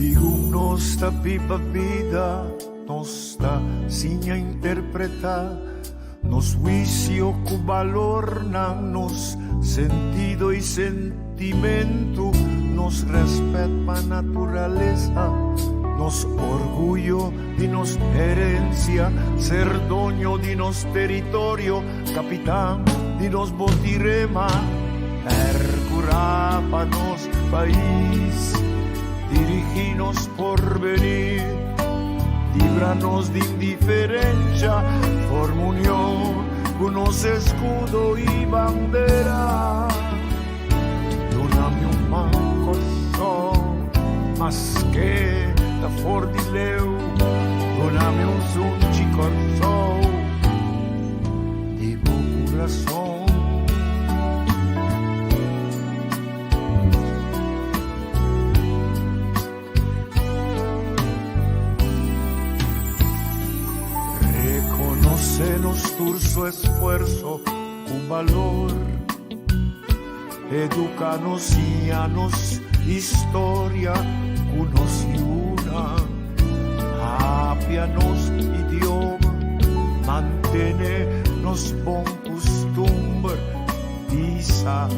Ligum nosta viva vida, nosta sinha interpreta, nos juicio cu valor nan nos sentido y sentimento, nos respeto pa naturaleza, nos orgullo de nos herencia, ser dueño de nos territorio, capitán de nos botirema, percurar pa nos país, diriginos por venir, líbranos de indiferencia, forma unión, unos escudo y bandera. Donami un manco más que da for di leu, donami un sunci corso di buon corazón. Reconocenos tu esfuerzo, un valor, educanos y anos historia, unos y una, apianos idioma, mantenernos bon costumbre, visa,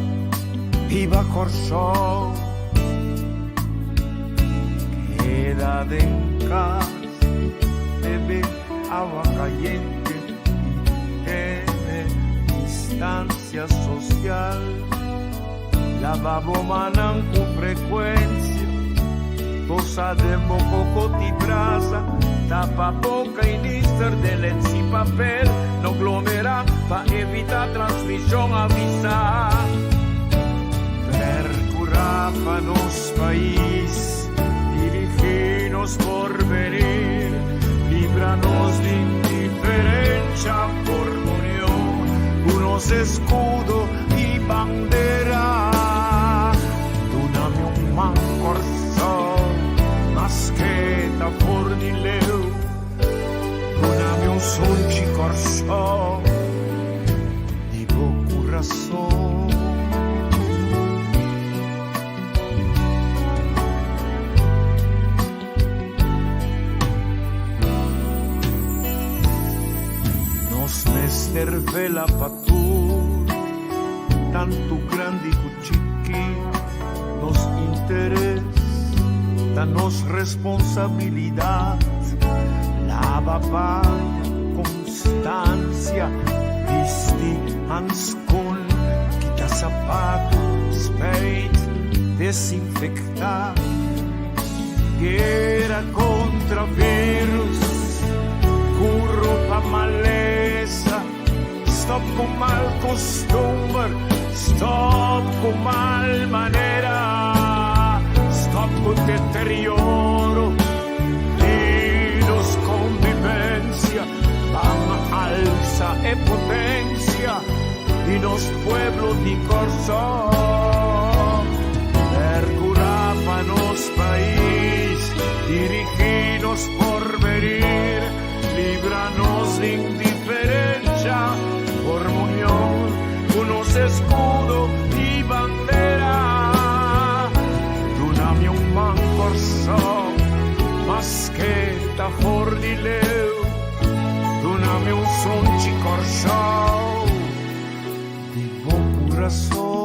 viva corso, queda en casa, bebe agua caliente y tiene distancia social. Lavabo manan con frecuencia, tosa de moco y brasa, tapa boca y lister de lens y papel, no glomera para evitar transmisión avisar. Percuráfanos país, diriginos por venir, líbranos de indiferencia por unión, unos escudo y bandera. Donami un man corso, más que da por di leu, donami un sunci corso di buon corazón. Nos mester la factura, tanto grande y chiqui, nos interés, danos responsabilidad, la papaya, constancia, visti hans con, quita zapato, spade, desinfectar, guerra contra virus, curro pa maleza, stop con mal costumbre, stop con mal manera, stop con deterioro y los convivencia, van a alza e potencia y los pueblos di corso, percuráfanos país, diriginos por venir, líbranos de indiferencia, por unión, unos escudo y bandera. Donami un man corso, más que da for di leu, donami un sunci corso di buon corazón.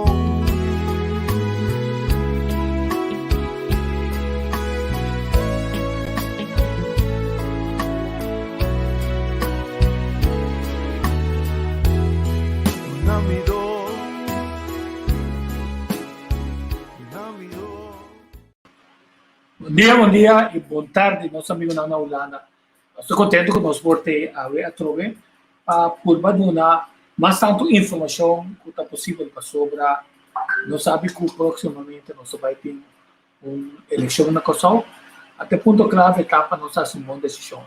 Bom dia e boa tarde, nosso amigo Nana Ulana. Estou contente que nós voltemos a trocar por dar mais tanto informação quanto é possível sobre. Nós sabemos que proximamente nós vai ter uma eleição na Kosovo. Até ponto clave etapa nós assumimos decisão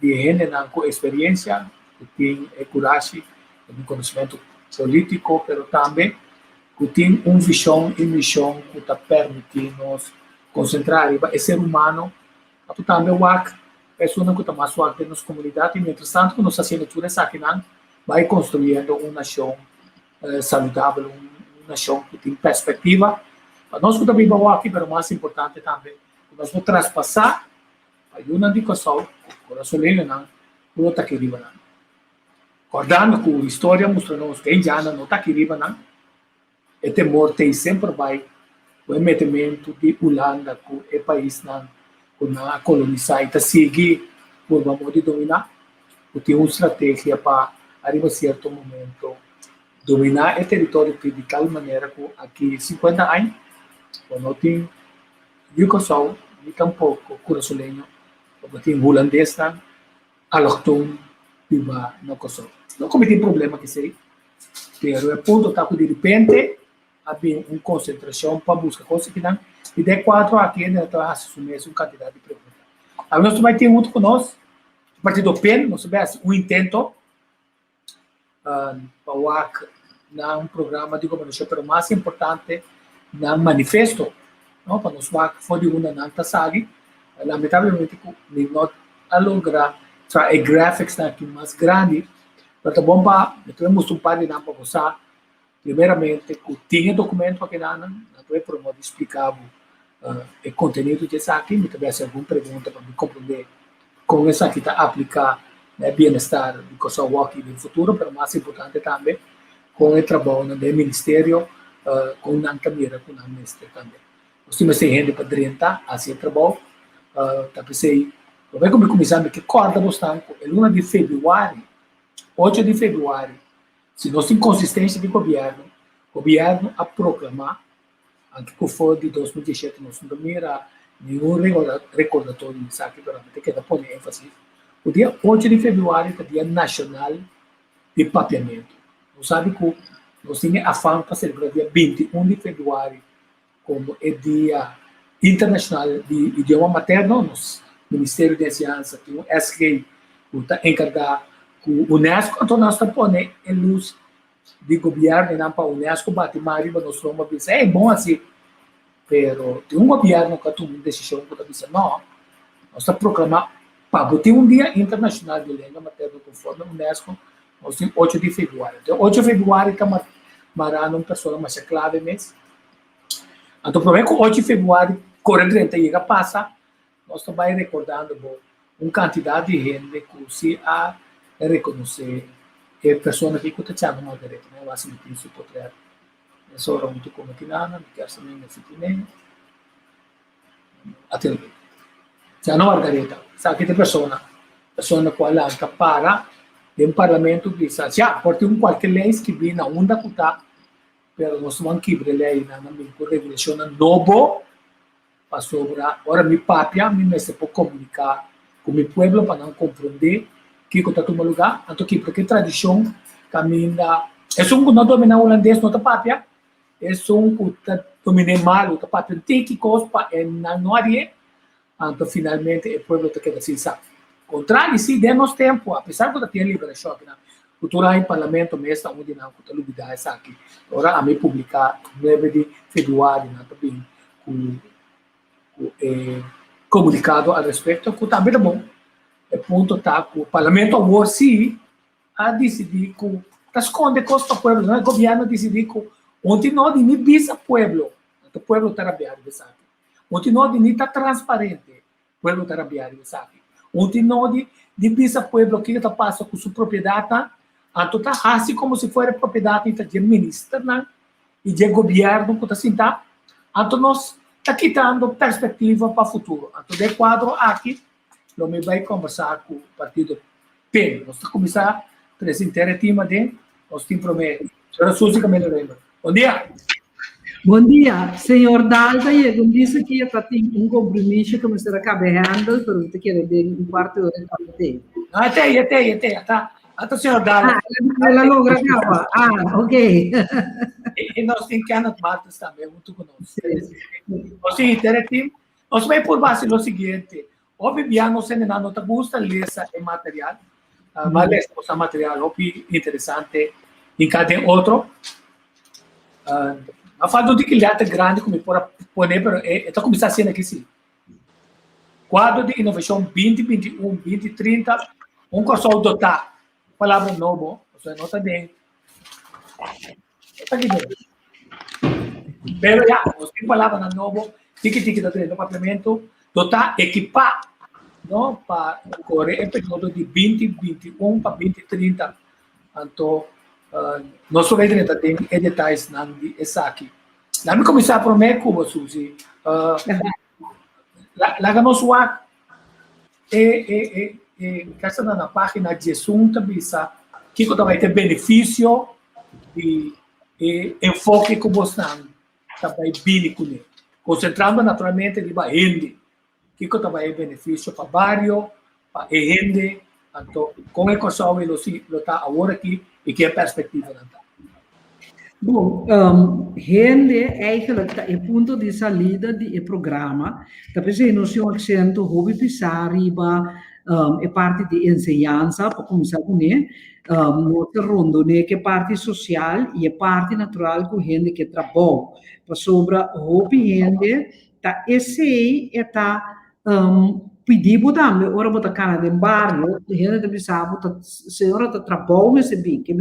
de gente com experiência, que tem coragem, tem conhecimento político, mas também que tem uma visão e missão que permite nos concentrar e ser humano, também o pessoa que está mais forte na nossa comunidade, e, mientras tanto, que nós fazemos tudo isso aqui, vai construindo uma nação saudável, uma nação que tem perspectiva Para nós que também vamos aqui, mas o mais importante também, nós vamos traspassar a uma indicação, o coração dele não, o outro aqui riba não. Acordando com a história mostrando que já não está aqui riba não, e temor tem sempre vai o metimento de Holanda com o país não, com a colonizar e seguir por vamos de dominar, ou tem uma estratégia para arriba a certo momento dominar o território de tal maneira que aqui 50 anos, quando tem educação, e tampouco curaçolenho, quando tem holandês, aloctone, viva no Kosovo. Não cometi problema que sei, mas o ponto está que de repente havia uma concentração para buscar coisas que não, e de 4 aqui ainda está assumindo uma quantidade de perguntas. Aí nós também temos outro conosco, a partir do PEN, nós tivemos um intento para um programa de governação, mas o mais importante, no manifesto, não, para nós foi de uma nanta sagi, lamentavelmente não logra trazer graphics aqui mais grande, mas bom para temos um par de não para usar, primeiramente que tinha documento aqui na tua promover explicava o conteúdo desse aqui, me tivesse alguma pergunta para me compreender como essa aqui está aplicar bem-estar do Kosovo aqui no futuro, mas mais importante também com o trabalho do Ministério com a câmera, com a ministra também. Nós temos gente para orientar esse trabalho, pensei, vai começar a que corda bastante, é 1 de fevereiro, 8 de fevereiro, se nós temos consistência de governo a proclamar, antes que for de 2017, nós não mira nenhum recordatório disso aqui, mas tem que pôr ênfase. O dia 8 de fevereiro é o Dia Nacional de Papiamento. Nós sabemos que nós temos afã para celebrar o dia 21 de fevereiro como é Dia Internacional de Idioma Materno. Nosso Ministério da Ciência tem um SG que está encarregado com o Unesco, então nós estamos pondo em luz de governo e não para a Unesco, bate mais, nós vamos pensar, é bom assim, mas tem um governo que toma uma decisão que está dizendo, não, nós estamos proclamando para ter um Dia Internacional de Língua Materna conforme a Unesco, nós temos 8 de fevereiro. Então, 8 de fevereiro está marcando uma pessoa mais clave mesmo. Então, por exemplo, 8 de fevereiro, quando 30 chega passa, nós estamos recordando uma quantidade de gente que se a reconhecer a pessoa que está chamando Margareta, né? Eu acho que isso pode ser. Essa hora muito como que nada, me quero saber nesse time. Até o já não Margareta, sabe que tem pessoa qual ela para de um parlamento que diz, já, por ter qualquer lei que vem na onda que está, mas nós vamos quebrar a lei na regulação novo para sobre, agora me papia, me se pode comunicar com o meu povo para não compreender que está tomando lugar, então que porque tradição caminha, é um que não domina o holandês, não está papia, é um que está dominando mal, está papia, tem que coisa não haria, então finalmente o povo está querendo assim, sabe? Contrário, se demos tempo, apesar de ter liberação, cultura em parlamento mesmo, onde não está lubida essa aqui, agora a me publicar 9 de fevereiro, também comunicado a respeito, que também é bom. O ponto está que o parlamento agora sim a decidir que está esconde coisa para o povo, não é? O governo decidir que ontem não de nem visa povo, o povo está rabiado, sabe? Ontem não de nem está transparente, o povo está rabiado, sabe? Ontem não de visa povo que está passando com sua propriedade, então está assim como se fosse propriedade de ministro, né? E de governo que está assim, tá? Então nós está quitando perspectiva para o futuro. Então de quadro aqui não me vai conversar com o partido PEN. Nós vamos começar a apresentar o tema de nós temos prometido. Senhora Suzy Camelo. Bom dia. Bom dia, senhor Dalda. Eu disse que eu tenho compromisso que me será acabando, mas eu quero ver um quarto de hora de tempo. Até, tá? Até, senhor Dalda. Ela não gravava. Ok. E nós temos que andar martes também, muito conosco. Nós temos interativo. Nós vamos por base do seguinte. Obviamente, não te gusta ler esse material, mas ler esse material é interessante em cada outro. A falta de que é grande, como pode poner, mas está começando a ser aqui sim. Quadro de inovação 2021, 2030, curso dotar, palavra novo, você nota bem. Está aqui dentro. Pero ya, como se falava na novo, tiki da treino papiamento, está equipado, não, para correr o período de 2021 para 2030. Então, nós só vamos ter detalhes de aqui. Nós começar por mim, Cuba, Suzy. Lá nós vamos na página de Junta Bisa, que vai ter benefício e enfoque que você também bem com ele. Concentrando naturalmente de rende, que também é benefício para o bairro, para a rende. Então, com a equação, ele está agora aqui e que é a perspectiva da Bom, rende eigenlijk é ponto de saída do programa. Talvez nós temos um accento hobby pisar riba é parte de enseñanza para começar com ele. Outra ronda que é parte social e é parte natural com gente que trabalha. Para sobre hobby rende, tá esse é pedido também, ora botar cara de barrio, gente de bisabo, senhora tá trabalho nesse bem, que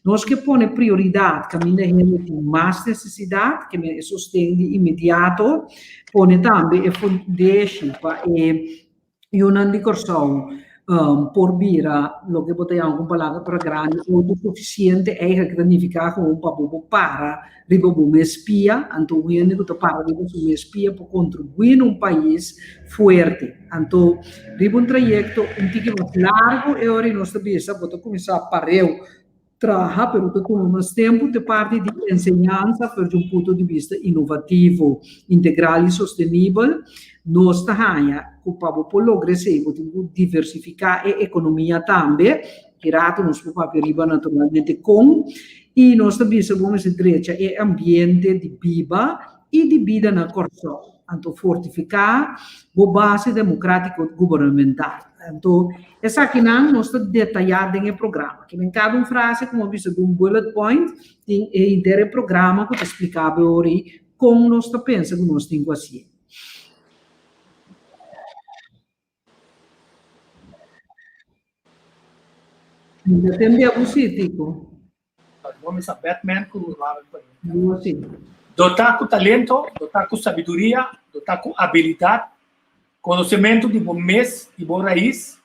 nós que põe prioridade, que a minha gente tem mais necessidade, que é sustento imediato, põe também a foundation para e uma indicação por vira, lo que botei alguma palavra para grande, autossuficiente é que significa como para ribo uma espia, então o gente que para ribo uma espia para contribuir num país forte. Então, ribo um trajeto um pouquinho mais largo e agora nós também bota começar a pareu trabalhar, pero que toma mais tempo de parte de enseñanza, de um ponto de vista inovativo, integral e sustentável, nós estamos ocupados por lograr diversificar a economia também, que rato nos preocupa riba naturalmente com, e nós também sabemos direito é ambiente de vida e de vida na corção. Então, fortificar a base democrática governamental. Então, essa aqui nós estamos detalhando em programa. Que em cada frase, como visto de um bullet point, tem inteiro programa que explicava hoje como nós pensamos que nós temos assim. Ainda tem algum sítio? Vamos a Batman com o lado. Sim. Dotar com talento, dotar com sabedoria, dotar com habilidade, conhecimento de bom mês e boa raiz,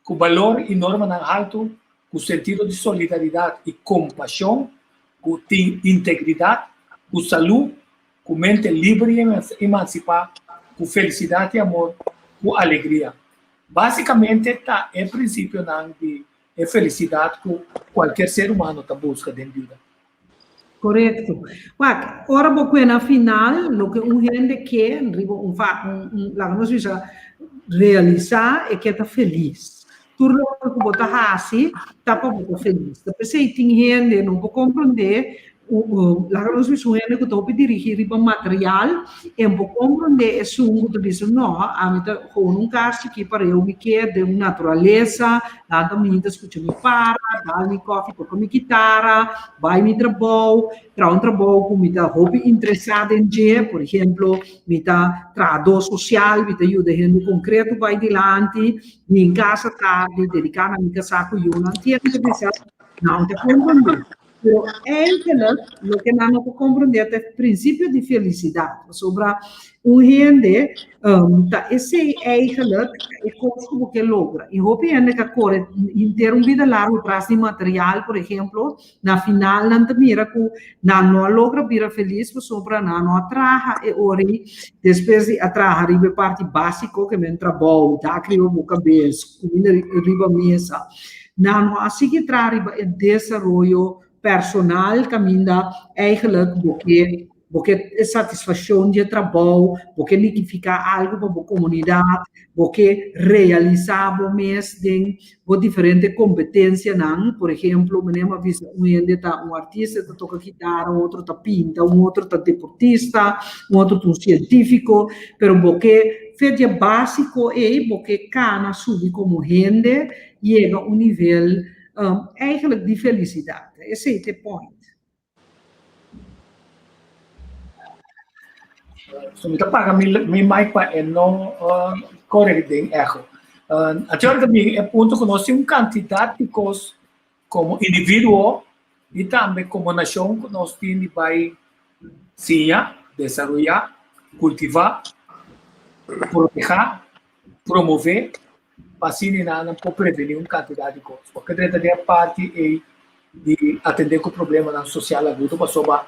com valor e norma na alto, com sentido de solidariedade e compaixão, com integridade, com saúde, com mente livre e emancipada, com felicidade e amor, com alegria. Basicamente, está é princípio de felicidade que qualquer ser humano está busca dentro de vida. Correto. Ora, porque na final, o que gente quer, realizar é que está feliz. Tudo que você está assim, está para você feliz. Depois, se tem gente não pode compreender, nós vimos gente que está dirigir para material, e não pode compreender esse que diz, não, a mim está com um caso que para eu me quer de natureza, nada me escuta me para, dá me coffee, toca me guitarra, vai me trabalho, traz trabalho com me dá hobby interessado em dia, por exemplo, me dá trabalho social, me dá ajuda gente concreto vai adiante, me em casa tarde, dedicada a minha casa com eu, não tinha que dizer, não te compreendo. Pero o que nós não compreendemos é o princípio de felicidade. Sobre gente, esse é o que logra. E o gente que corre em ter uma vida larga atrás de material, por exemplo, na final, não mira que não logra vir feliz, sobre não trabalha e ora, depois de trabalhar, a parte básica que é o trabalho, dar a cabeça, comida riba mesa, não assim que trabalha é desenvolvimento personal caminha eigenlijk porque satisfação de trabalho, porque significa algo para a comunidade, porque realizar mês de diferentes competências, por exemplo, um artista que toca guitarra, outro está pinta, outro está deportista, outro está científico, mas porque fedia básico é porque cada subir como gente chega a nível eigenlijk de felicidade. Esse é o ponto. So, kita paga mi mic pa e não correr de eco. Agora também é ponto que nós temos quantidade de coisas como indivíduo e também como nação que nós temos vai Sim, desarrollar, cultivar, proteger, promover, para prevenir uma quantidade de coisas. Porque a parte é de atender com o problema social agudo, para sobre o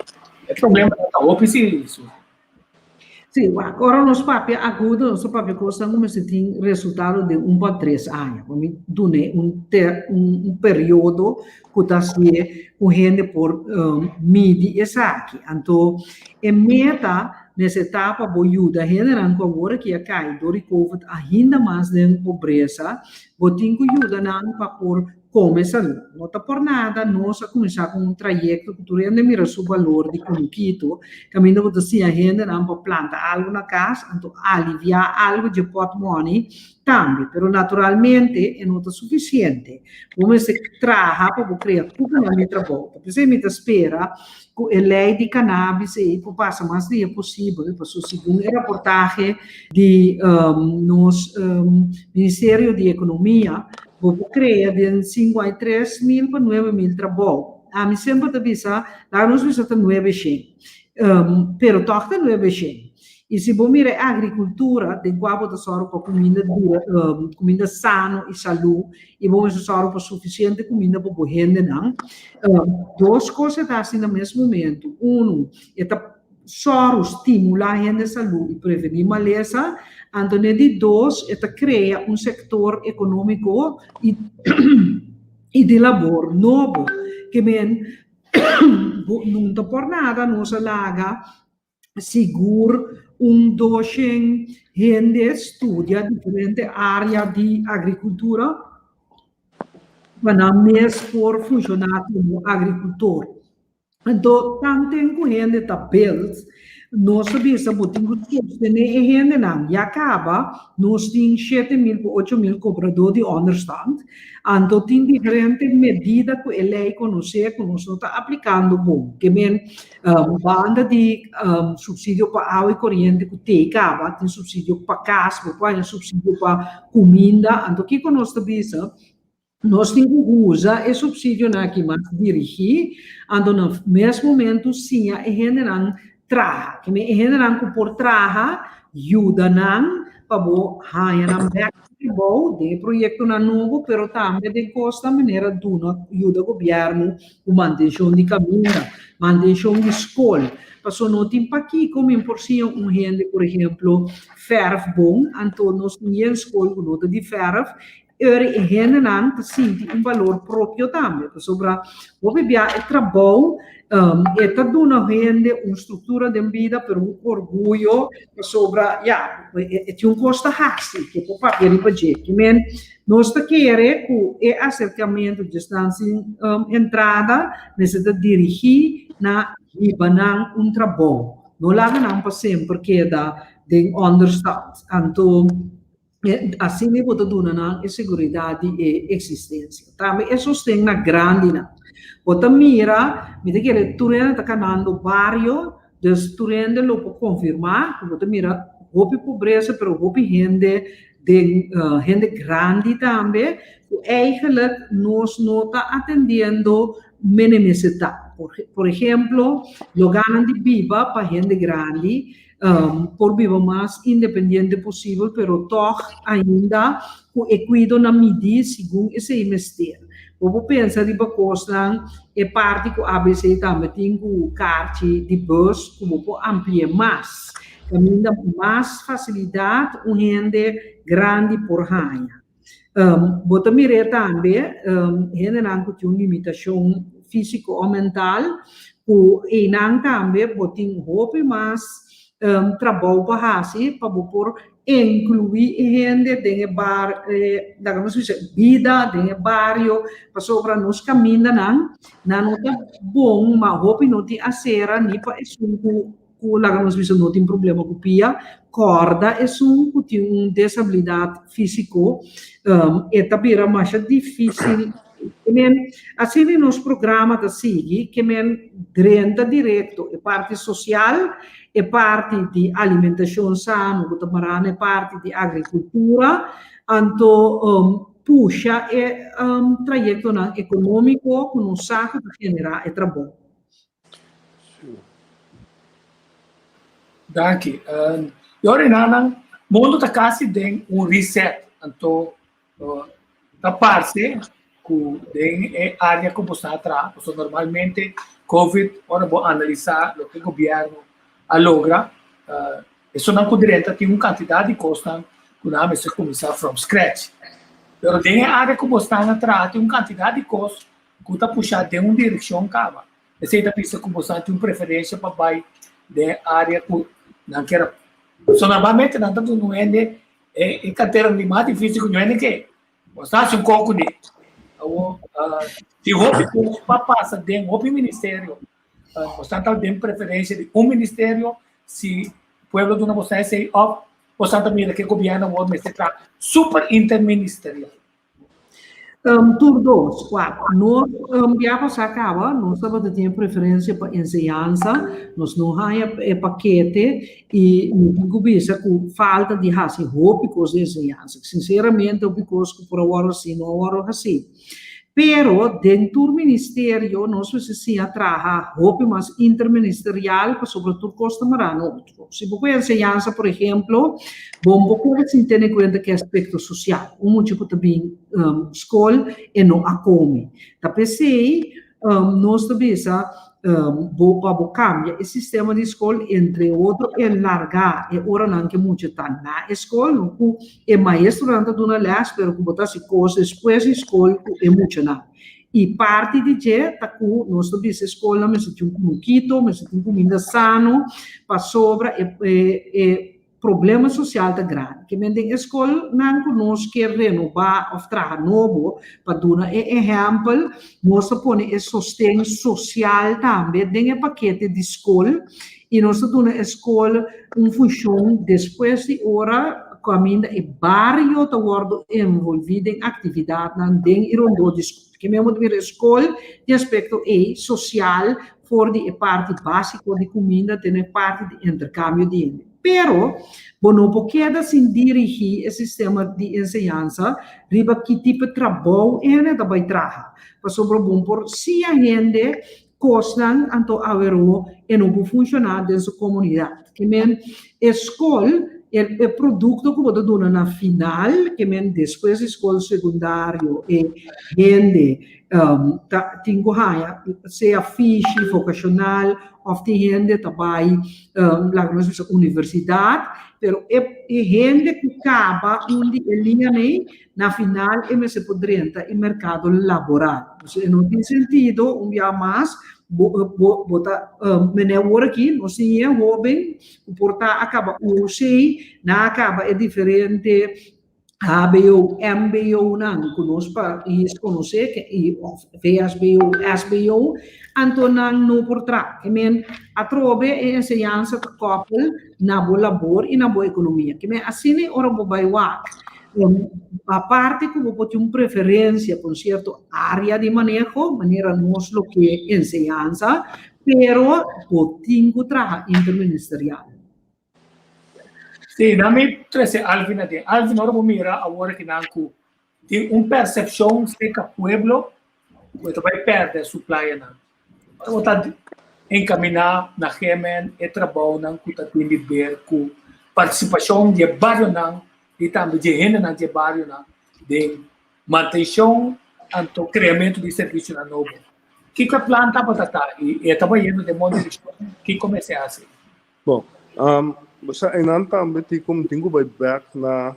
problema da isso. Sim, agora nós papel agudo, nós papel coisa como se tem resultado de 1 para 3 anos, durante um período que está se correndo por midi e saque. Então, a meta nessa etapa vou ajudar a gente agora que cai do Covid ainda mais de pobreza, vou ter que ajudar para por como saúde. Não está por nada, nós a começar com trajeto que tu ainda mira o valor de conquito, caminho para assim a gente não para plantar algo na casa, então aliviar algo de pot money também, pero naturalmente não está suficiente. Como se trabalha para criar tudo na minha trabalho. Porque se me espera que a lei de cannabis e que passa mais dia possível, para segundo a reportagem de Ministério de Economia, vou criar de 53.000 para 9.000 trabalhos. A mim sempre te avisa, lá nós vamos ter 900. Pero toca 900. E se você mirar a agricultura, tem quase tesouro para comida sana e saúde, e vamos tesouro para suficiente comida para a gente, não? Duas coisas estão assim no mesmo momento. É só estimular a gente a saúde e prevenir maleza. Então, de dois, é criar um setor econômico e de labor novo, que não está por nada, não se larga, seguro, docente, gente estudia diferente área de agricultura, para mesmo por funcionar como agricultor. Então, tanto que gente está belt, nós sabemos que temos que ter gente não, e acaba, nós temos 7.000 para 8.000 cobradores de understand, então tem diferentes medidas que a lei que nós está aplicando bom, que banda de subsídio para água e corrente que tem acaba, tem subsídio para casa, tem subsídio para comida, então o que nós sabemos nós temos que usar esse subsídio que mais dirigir, então no mesmo momento sim a gente não trabalha, que a gente não por trabalhar ajuda não para ganhar bom de projeto novo, pero também de costa maneira duna ajuda o governo com manutenção de caminho, manutenção de escola. Passou no tempo aqui como importação gente, por exemplo, ferro bom, então nós temos escola com nota de ferro. E gente não sente valor próprio também. Sobre o trabalho, é dando gente uma estrutura de vida, por orgulho, sobre, é um custo fácil, que o papel para gente. Nós queremos que o acercamento de distância entrada necessita dirigir na Ibanang trabalho. Não leva não para sempre queda de understand. Então, assim me pode dar a segurança e existência. Também é sustento na grande na. Bota mira, me diga que turenda está canando barrio, des turenda lo pode confirmar, bota mira, houve pobreza, pero houve gente de gente grande também, eigenlijk nós não está atendendo necessidade. Por exemplo, lo ganan de viva para gente grande, por viver mais independente possível, pero toch ainda com equidade na medida segundo esse investir. Vou pensar de coisa é parte que a ABC também tem o carte de bus, como vou ampliar mais, ainda mais facilidade um gente grande por ganhar. Vou também também gente não tem uma limitação física ou mental, e não também vou ter roupa mais trabalho para fazer, para por incluir gente de bar, vida de barrio, para sobre nós caminhar não é bom, mas roupa não tem acera, nem para isso que não tem problema com pia, corda, é que tem uma desabilidade física, é também mais difícil. Assim, nos programas da SIGI, que renda direto, é parte social, é parte de alimentação sana, é parte de agricultura, então, puxa, é trajeto econômico, que não sabe generar trabalho. Danke. Yori nanang mundo ta kasi den reset anto ta parte ku den área como está atrás. So normalmente COVID ora vou analisar o que o governo logra. Isso não poderia ter uma quantidade de custos que não se começar from scratch. Pero den área como está atrás tem uma quantidade de custos que está puxado de uma direção cava. Essa é a pista como está tem uma preferência para vai de área que não quer. So normalmente não tanto não é em carteira de mais difícil que não é que você um coco de se o para passar dentro do ministério você tem preferência de um ministério se o povo do nosso é você também que o governo vai mestrar super interministerial. Tur 2, 4. Nós já acaba, nós estamos tendo preferência para ensinança, nós não temos paquete e não bisa com falta de assim, roupas de ensinança. Sinceramente, eu penso que por agora assim, não agora assim. Pero dentro do ministério, nós precisamos trabalhar roupa mais interministerial para sobretudo Costa Marano. Se você ensinança, por exemplo, bom, você tem em conta que é aspecto social. Muito que também escola e não a come. Da PC, nós também para cambiar o sistema de escola, entre outros, é largar, é hora não que muito está na escola, é maestro anda do na lá, espero que botasse coisas, depois a escola é muito não. E parte de que tá com nós também essa escola, mas tem um quito, mas tem comida sano, para sobra problema social tá grande. Que mendem escola não conosco quer renovar ou trabalhar novo para dar exemplo, nós põe esse sustento social também dentro do paquete de escola e nós damos a escola função depois de hora caminho e barrio tá guardo envolvido em atividade não dentro do escola. Que mesmo de escola de aspecto social for de parte básica de comida tem parte de intercâmbio de pero não pode se dirigir o sistema de ensinança riba que tipo de trabalho é da vai trabalhar para sobre bom por se a gente costan anto avero e não funcionar dentro da comunidade que men escola é produto que você dona na final que men depois escola secundário e gente tem que seja fiche vocacional of the gente também lá na universidade, pero é gente que acaba onde linha na final e se poderia entrar no mercado laboral. Não tem sentido dia mais botar menor aqui, não sei é jovem, o portar acaba o sei, na acaba é diferente. HBO, MBO, não conosco para conhecer que VSBO, SBO, então não por trás. Que men a trove é ensinança que couple na boa labor e na boa economia. Que men assim ora bo vai wa. A parte que você tem uma preferência por certa área de manejo, maneira nós lo que é ensinança, pero você tem que trabalhar interministerial. Sim, na minha trece Alvin até. Alvin ora mira agora que não tem percepção de que o pueblo vai perder supply não. Ora tá encaminhar na Yemen e trabalho não que tá tendo ver com participação de barrio não e também de gente não de barrio não de manutenção anto criamento de serviço na novo. Que a planta para tá e estava indo de modo que comecei assim. Bom, basta ainda também como vai back na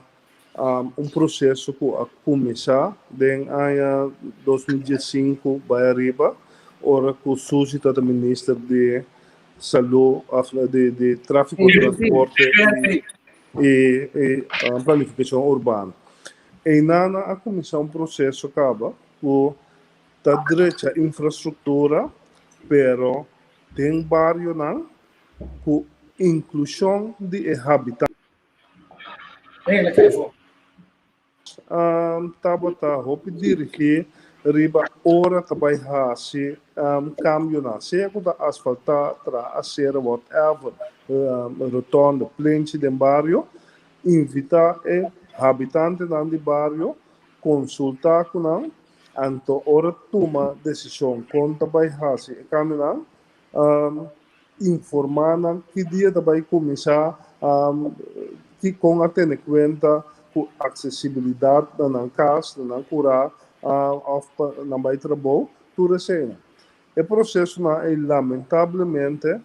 processo que a começar em ano 2015 vai arriba, ora que o suscita do ministro de saúde, de tráfego e transporte e planificação urbana. Ainda a começar processo acaba com a direita infraestrutura, pero tem barrio não com inclusão de habitat. Tabata hopi dirigir riba ora tabai hasi cambio na se ko da asfalta tra acera whatever rotonda plente de barrio invita habitante dan di barrio consulta com anto ora toma decisão com tabai hasi cambio na informando que dia vai começar que com a ter em conta a acessibilidade na casa, na cura, na vai trabalho, tudo assim. O processo é lamentavelmente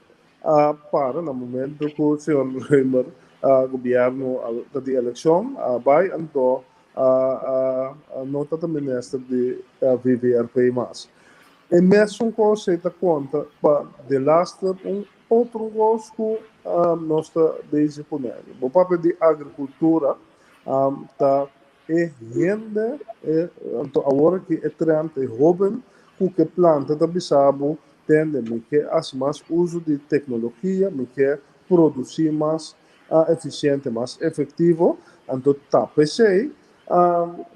para no momento que o senhor Reimer, governo da eleição, vai então nota do ministro de VVRP mais. E mesmo com certa conta, de lastre outro gosto que nós estamos disponível. O papel de agricultura está rende, agora que é trend, é jovem, que planta da bisabo, tende que fazer mais uso de tecnologia, que produzir mais eficiente, mais efetivo. Então, tá, pensei,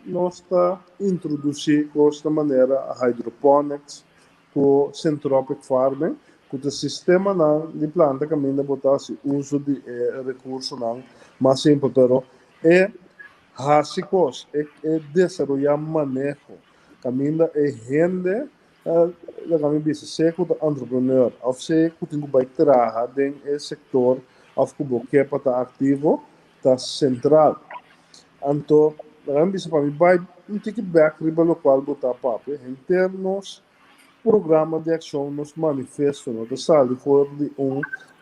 nós está introduzindo desta maneira hydroponics, com centropic farming, com o sistema de planta que ainda botar uso de recursos mais importante é básicos, é desenvolver manejo, caminha é rende, caminha bisa ser como entrepreneur, ou ser como vai trabalhar dentro do setor, ou como que para estar ativo, está central. Então, caminha bisa para mim vai take back riba local botar papo, em termos programa de ação nos manifestos, nos sale fora de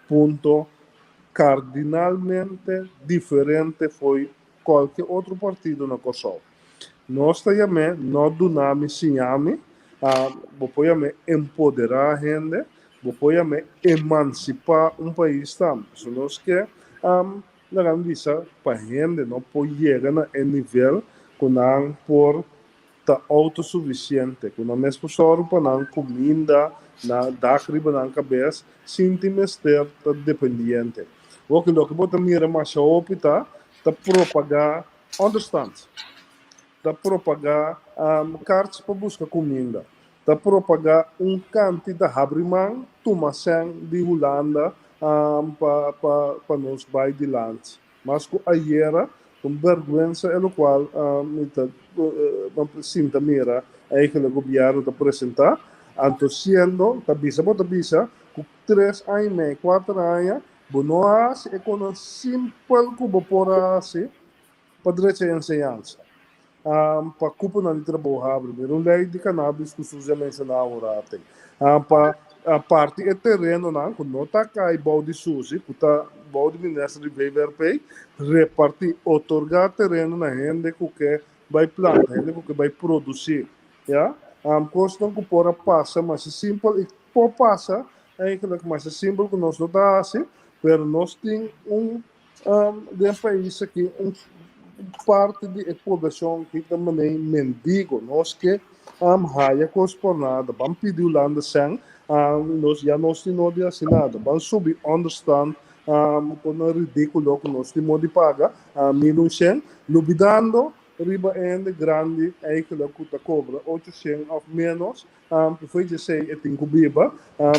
ponto cardinalmente diferente foi qualquer outro partido na Kosovo. Nós também não donamos sinhame, apoiamos empoderar a gente, apoiamos emancipar país também. Nós que na visa para a gente não pode chegar no nível que não por tá autossuficiente, que não mesmo só para comida, na dar riba na cabeça, sem ter tá dependente. O que nós bota mira mais opita, tá propagar, understand, tá propagar cartas para buscar comida, tá propagar canto de abrimang, tumasang de Holanda para nos vai de lands. Mas com a era com vergonha é o qual sinta mira eigenlijk o governo de apresentar, então sendo tabisa com 3 anos e meio, 4 anos, bonoas é com um simples cubo por assim para direito de ensinança, para cupo na letra boa, primeiro lei de cannabis que Suzy mencionava agora tem, para a parte é terreno não, quando não está cai balde Suzy, que está balde ministro de VVRP, repartir, otorgar terreno na gente que vai plantar, gente que vai produzir, já? Costa que por passa, mas é simples, e por passa, é que mais simples que nós não dá assim, mas nós temos de país aqui, parte de população que também é mendigo, nós que raia por nada, vamos pedir o lado sem, nós já não temos de assinado, vamos subir, understand, com ridículo que nós temos de pagar, minusen, lubidando, riba ende grande, eigenlijk que cobra 800 ou menos, que foi dizer, é tem que biba,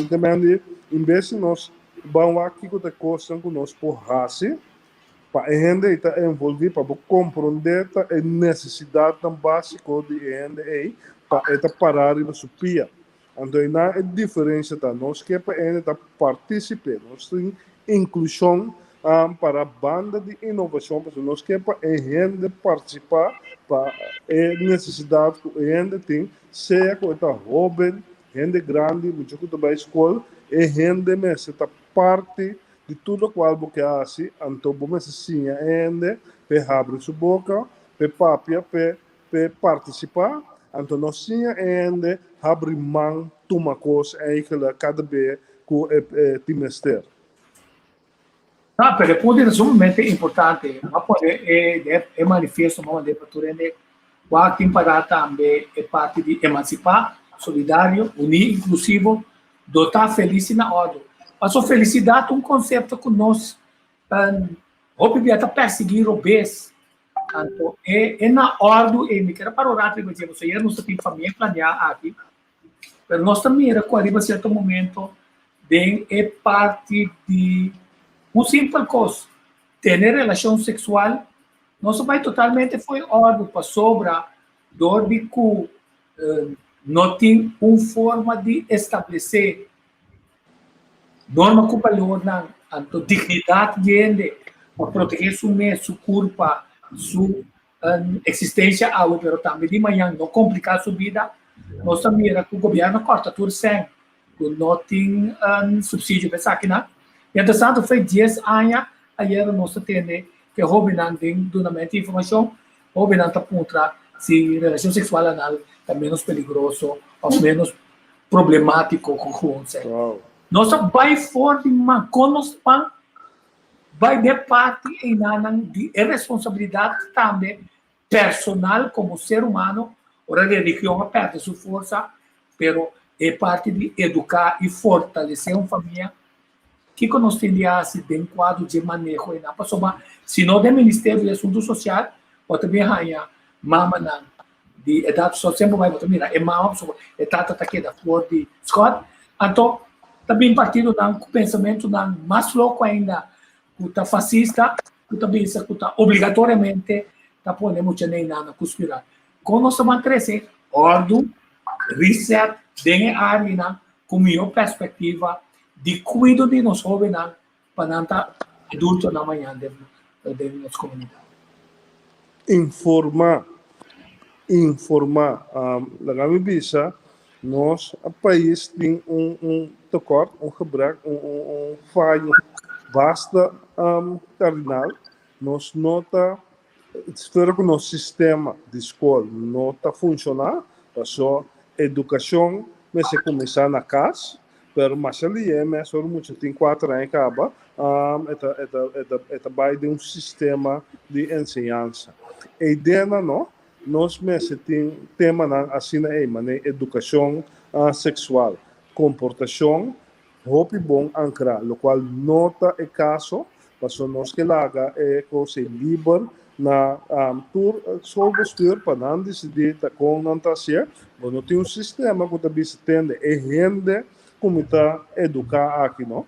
também, em vez de nós, vamos aqui que custa que nós por raci, para a gente estar envolvido, para compreender a necessidade básica de gente, para parar e subir. Então, não é diferença, nós que para a gente participar, nós temos inclusão para a banda de inovação, porque nós que para a gente participar, para a necessidade que a gente tem, seja com a jovem, gente grande, muito que vai à escola, e gente mesmo, parte de tudo qual você faz, então você sim ainda, para abrir sua boca, para papia, para participar, então nós sim ainda abrir mão, tomar coisa, eigenlijk cada vez que é trimestre. Ah, pero el punto es sumamente importante. Va a poder é manifesto, vamos a para o acto para também é parte de emancipar, solidário, unir, inclusivo, dotar feliz na ordem. Mas a felicidade é um conceito que nós obviamente perseguir o bem. Então, é na ordem, e me quero para orar, porque você já não tem família planear aqui, mas nós também era com certo momento de é parte de simples coisa, ter relação sexual, não vai totalmente foi ordem para sobra, dor de que não tem uma forma de estabelecer norma que valor na a dignidade de para proteger su culpa, su existência, pero também de manhã não complicar sua vida. Nós também que o governo corta tudo sem, não tem subsídio para aqui, né? E interessante foi 10 anos, aí nós temos que o Robinan tem duramente informação, o Robinan está contra se relação sexual anal é menos perigoso ou menos problemático com o Wow. nós vai fora de uma conospan, vai de parte em de responsabilidade também personal como ser humano, ora a religião perde sua força, pero é parte de educar e fortalecer uma família que nós temos de quadro de manejo e na pessoa, se não do Ministério de Assuntos Sociais, ou também a mama de idade social sempre vai botar mira, é mama pessoa, é tata aqui da flor de Scott, então também partido com pensamento mais louco ainda, que fascista, que também isso que obrigatoriamente tá podendo nem nada conspirar. Quando nós vamos crescer, ordem, reset, dengue área com minha perspectiva de cuido de nós jovens para não adultos na manhã de nossa comunidade. Informar. Lagami bisa, nós, o país tem tekort, gebrek, falho vasta cardinal. Nós nota, espero que o nosso sistema de escola não está funcionando, passou educação, mas se começar na casa, mas ali mas só muito tem 4 anos acaba, vai de sistema de ensinança. A ideia não, nós mesmo tem tema assim educação sexual, comportação, roupa bom ancrar, o qual nota é caso, mas nós que laga é coisa livre na tour só bestuur para não decidir com não tá certo, não tem sistema que também se tende é rende como está educar aqui não,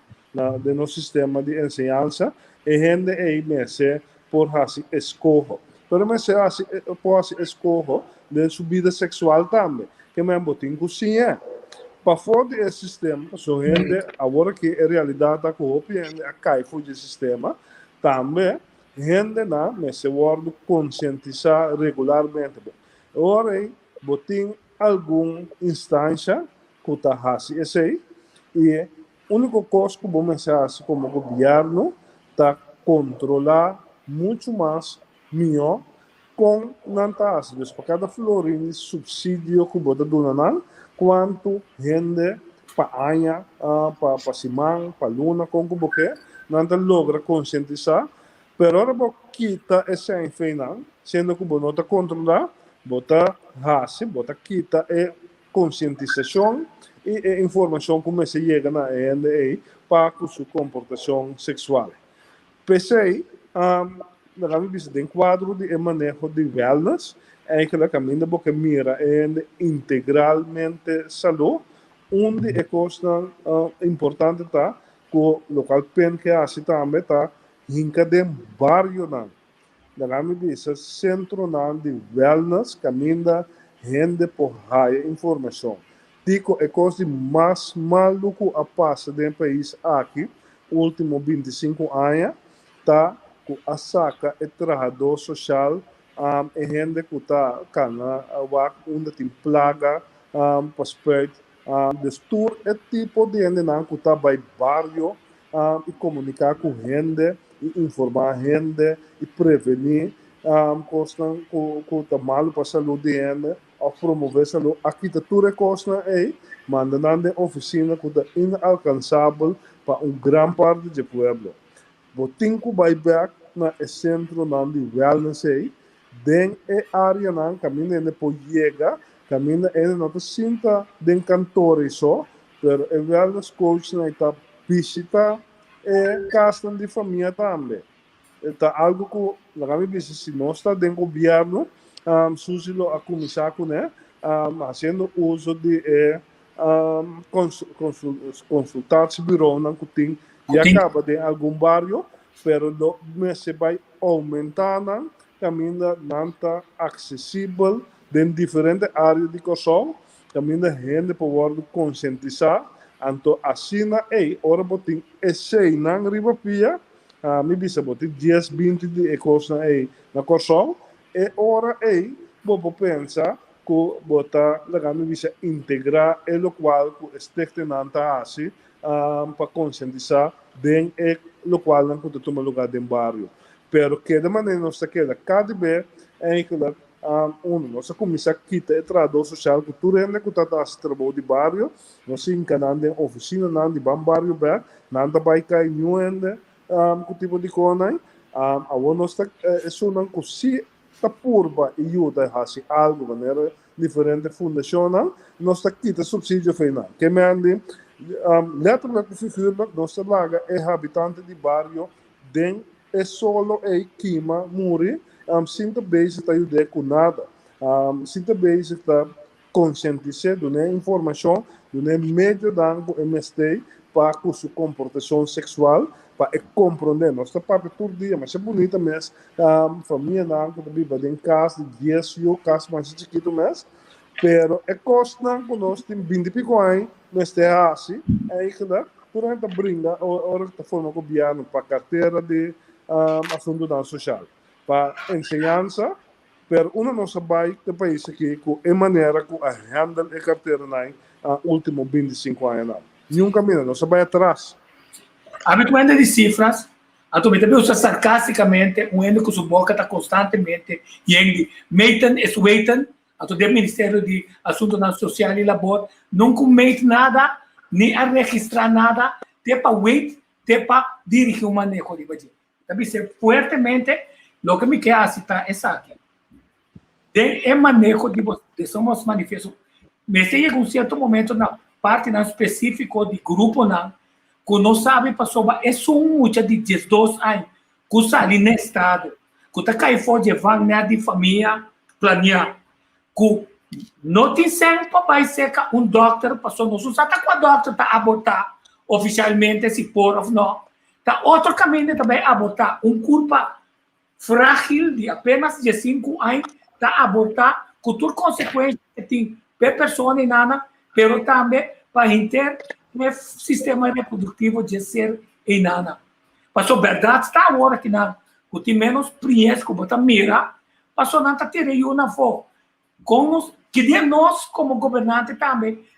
de nosso sistema de ensinança, é rende é mesmo por assim escolha. Pero mas se assim pode escolher de sua vida sexual também, que me botem cozinha. Para fora desse sistema, só gente agora que a realidade está corrupta, a caixa do sistema, também gente na se word conscientizar regularmente. Agora, botem alguma instância que está fazendo isso aí, e o único coisa que vamos fazer como governo está controlar muito mais melhor com nantas. Para cada florim de subsídio que você dá, quanto gente para anha, para simang, para luna, com o que nanta logra conscientizar, pero agora você quita esse final, sendo que você não está controlar, você quita a conscientização e a informação como se chega na gente para sua comportação sexual. Pensei, nós vimos um quadro de manejo de wellness, que a caminho porque mira integralmente saúde, onde é coisa importante tá, que o local pen que assim também tá, hinca de barrio não, nós vimos centro não de wellness, caminho gente por high informação. Digo é coisa mais maluco a passa do país aqui, último 25 anos, tá, que a saca é trabalhador social. E gente que está cana onde tem plaga prospect destur é tipo de gente que está vai barrio e comunicar com gente e informar gente e prevenir coisas que está mal para a saúde de gente ou promover a saúde. Aqui está tudo coisa aí mandando de oficina que está inalcançável para grande parte do povo. Botem que vai back na centro de wellness aí. Den área não caminha ainda por chegar, caminha ainda não sinta den cantor só, pero é wellness coach na está visita e casa de família também. Está algo que lá me disse se não está den governo, susilo a começar com fazendo uso de consultação bureau não que tem e acaba de algum barrio, pero não se vai aumentar não. Caminha não está acessível em diferentes áreas de Kosovo, caminha gente para conscientizar Anto asina ora botin essay nang riba pia, mi bisa botin 10-20 di ekos na korsol, e ora bobo pensa que bota lagami bisa integrar lo qual ku estekte nanta asi para conscientizar den lo qual não pode tomar lugar dentro do barrio. Pero que de maneira nós queda cada vez eigenlijk nós começa a quitar o trabalho social que tu rende que tá trabalho de barrio, nós encanando em oficina não de barrio back, não da vai cair nuende que tipo de coisa, a nós tá isso não consi tá purba e ajuda a fazer algo de maneira diferente fundacional, nós tá quita subsídio final. Que me ande letterlijk figuurlijk, nós tá laga habitante de barrio den é solo queima muri sinta base tá ajudar com nada sinta base tá conscientizar do né informação do né meio da MST para com sua comportação sexual para compreender nós tá para todo dia mas é bonita mesmo família não que vive em casa de 10 casa mais chiquito mesmo pero é costa que nós tem 20 pico aí nós tem assim eigenlijk durante a brinda ora da forma que biano para carteira de assunto da social para ensinança per uma nossa vai de país aqui com a maneira que a handle a carteira na último 25 anos nenhum caminho nossa vai atrás habitualmente de cifras a tu também usa sarcasticamente um endo que sua boca está constantemente e meten es weten a tu do Ministério de Assuntos Social e Labor não comete nada nem a registrar nada te para wait te para dirigir o manejo de budget também ser fuertemente lo que me queda citar es aquí de el manejo de somos manifestos me llega un cierto momento na parte na específico de grupo na que não sabe passou é muita de 12 anos que sali no estado que tá cai fora de vaga de família planear que não tem tempo para ser um doctor passou não usa tá com a doctor tá abortar oficialmente se por ou não tá outro caminho também abortar culpa frágil de apenas 5 anos tá abortar com toda consequência que tem para pessoa e nada, pero também para ter um sistema reprodutivo de ser e nada. Passou verdade está agora que não, que tem menos experiência que botar mira, passou não tá terei uma foto como que de nós como governante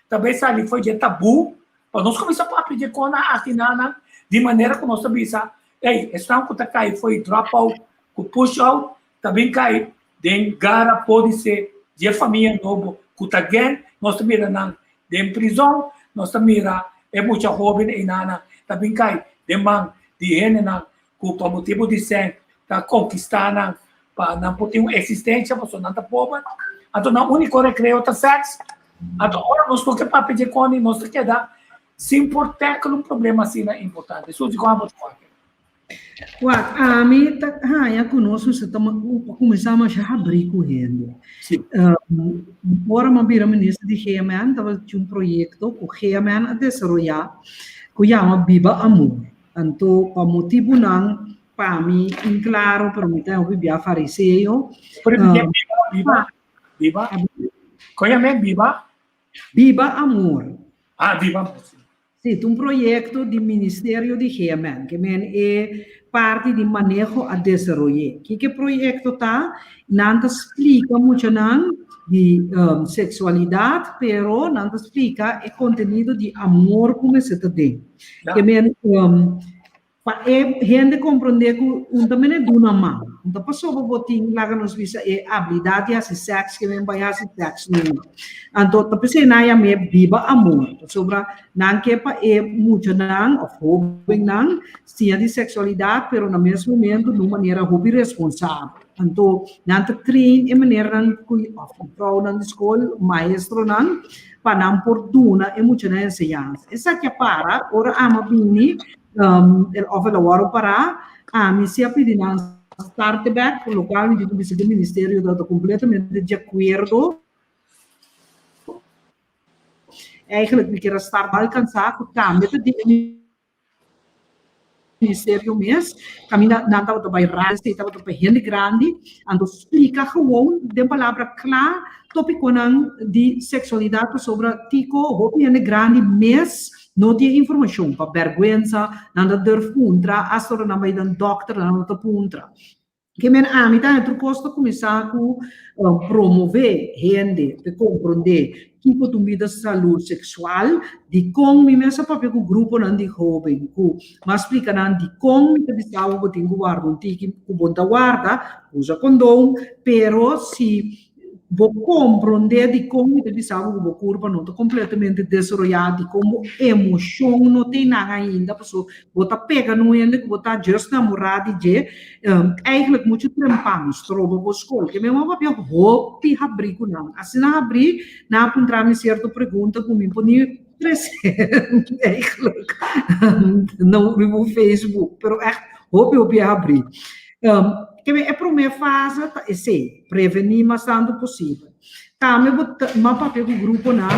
também sabe foi de tabu para nós começar a pedir com a atinana de maneira que nós sabemos estão que tá cai foi drop out que push out também cai den gara pode ser de família novo que tá gen nós mira não de prisão nós mira é muita jovem e nana também cai de man de gente não que por motivo de ser tá conquistando para não poder uma existência para não tá pobre então não único recreio tá sexo então ora nós temos que para pedir com nós que dá se importar que um problema assim é importante isso de como Wat, ami tak hanya conosco se começamos a abrir correndo. Agora mabira ministro de GMN estava um projeto que o GMN a desenvolver que chama Viva Amor. Então, para motivo não para mim, em claro, para mim tem que via fariseu. Viva. Conhece Viva? Viva Amor. Viva Amor. Sim, um projeto do Ministério de GMN, que é parte de manejo a desenvolver. Que projeto tá? Não explica muito não de sexualidade, pero não explica o conteúdo de amor como se tem. Que para gente compreender que também é de uma mão. Então, passou para botar lá nos visa a habilidade de fazer sexo, que vem para fazer sexo. Então, tá pensando na minha viva amor. Sobre não que para muito não, ou não, sim de sexualidade, pero no mesmo momento de maneira hobby responsável. Então, não trein de maneira não que a na escola, maestro não, para não por duna e muito na ensinança. Essa que para, ora ama bini of el awaro para a misia pedindo start back o local onde o Ministério está completamente de acordo eigenlijk que era start alcançar o cambio de Ministério mesmo caminha não estava para raça estava para gente grande então explica gewoon de palavra clara tópico de sexualidade sobre tico hobby gente grande mês não tem informação para vergonha, não durf puntra, a senhora não vai dar doctor, não tá puntra. Que men ami tá outro costa começar a promover gente para compreender que pode vida saúde sexual de como me mesa papel com grupo não de jovem com mas explica não de como me de saúde tem guarda um tiki com bonta guarda usa condom pero se vou compreender de como ele sabe que o corpo não está completamente desenvolvido, de como emoção não tem nada ainda, pessoa bota pega no ainda que bota just namorado de eigenlijk muito trampamos, trova por escola, que mesmo papel roupa abrir com não, assim não abrir, não apontar me certa pergunta como pode crescer, eigenlijk não no Facebook, pero é roupa abrir. Que é a primeira fase, é ser, prevenir mas tanto possível. Também, mas papel do grupo não,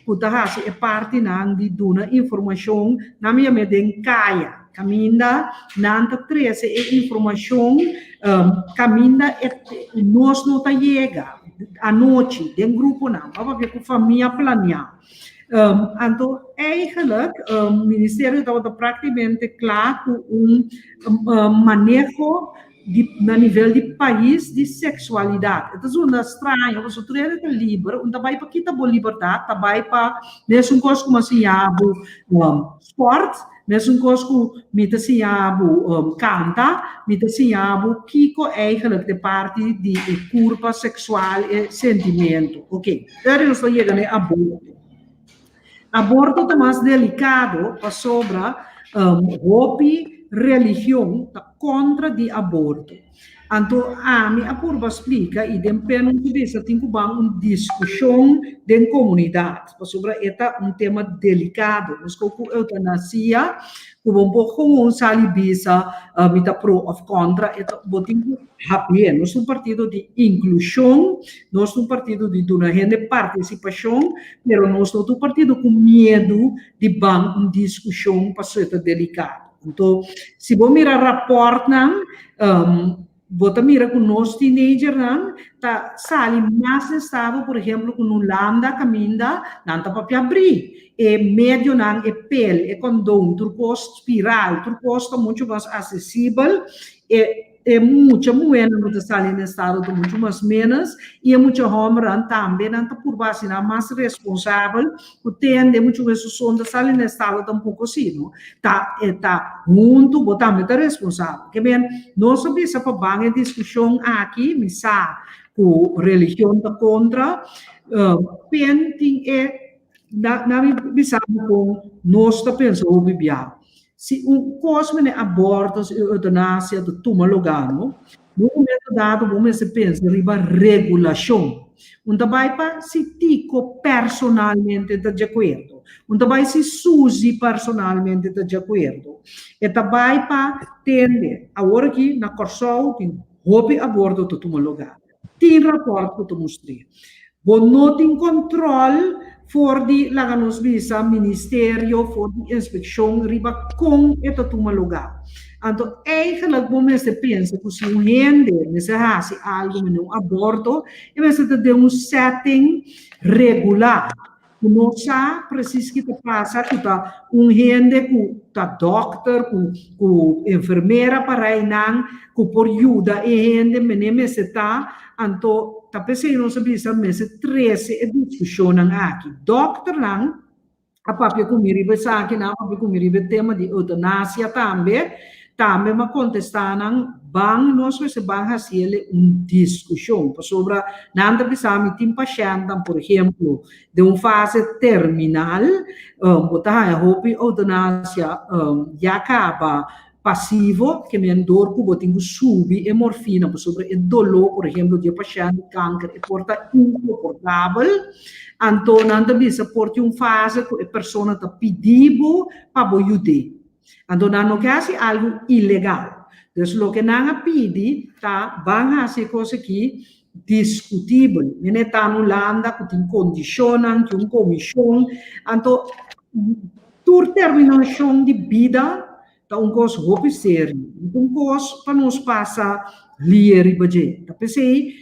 porque é parte não de dar informação, na minha medem caia, caminha, não tá treze é informação, caminha nós não tá chega à noite, dentro do grupo não, mas papel com família planear. Então, eigenlijk, o Ministério estava praticamente claro com manejo na nível de país de sexualidade. Então, é estranho, você treina livre, onde vai para quitar a liberdade, vai para mesmo coisa como se chama sport, mesmo coisa como se chama canta, se chama kiko eigenlijk de parte de curva sexual e sentimento. Ok, agora nós estamos chegando a aborto. Aborto é mais delicado para sobre hobby, religião está contra de aborto. Então, a minha curva explica e depende de vez tem que uma discussão da comunidade sobre este tema delicado. Mas com a eutanásia, com um pouco de salibisa, mita pro ou contra, então tem que happy. Nós somos um partido de inclusão, nós somos um partido de uma gente participação, mas nós somos um partido com medo de uma discussão para ser delicado. Então, se você mirar rapport não, você mira com nós teenager não, tá sali mais estado, por exemplo, com Holanda, caminha, não tá para abrir, e médio não é pele, é condom, truco espiral, truco está muito mais acessível, é muito bueno no sali no estado de muito mais menos e é muito homem também não tá por base na mais responsável o tem muito vezes som da sali no estado tampoco assim não tá muito botar muito responsável que bem nós sabemos para banha discussão aqui misa com religião da contra penting é na bisa com nós tá pensando o bibiá. Se coisa de abortos e eutanásia de toma lugar, no momento dado, você pensa riba regulação. Onde vai para se tico personalmente de acordo. Onde vai se Suzy personalmente de acordo. E vai para tende. Agora aqui na Corsol tem hobby aborto de toma lugar. Tem rapport que eu mostrei. Bom, não tem controle voor die laganos visa ministério, voor die inspeção, riba com esta toma lugar. Então, eigenlijk, você pensa que se um gente necessita algo no aborto, você tem setting regular. Não sabe, precisa que passa que tá gente que tá doctor, com enfermeira para ir com por ajuda e gente menina está, então tá pensando não sabe se mês 13 é discussão aqui. Doctor não, a papel comigo vai sair não, a papel comigo tema de eutanásia também me contestar não, bang nós se bang fazer discussão sobre nada bisa tem paciente, por exemplo, de fase terminal, botar a roupa eutanásia já acaba passivo, que me dor que botem subir e morfina sobre o dolor, por exemplo, de paciente câncer e porta insuportável, então nada bisa porta fase que a pessoa está pedindo para ajudar. Então, não quer ser algo ilegal. Então, o que não pede, vai ser coisa que discutível. Não está no Holanda, que tem condicionam, que tem comissão. Então, por terminação de vida, está coisa muito sério. Coisa para nós passar ler e bater. Então, pensei,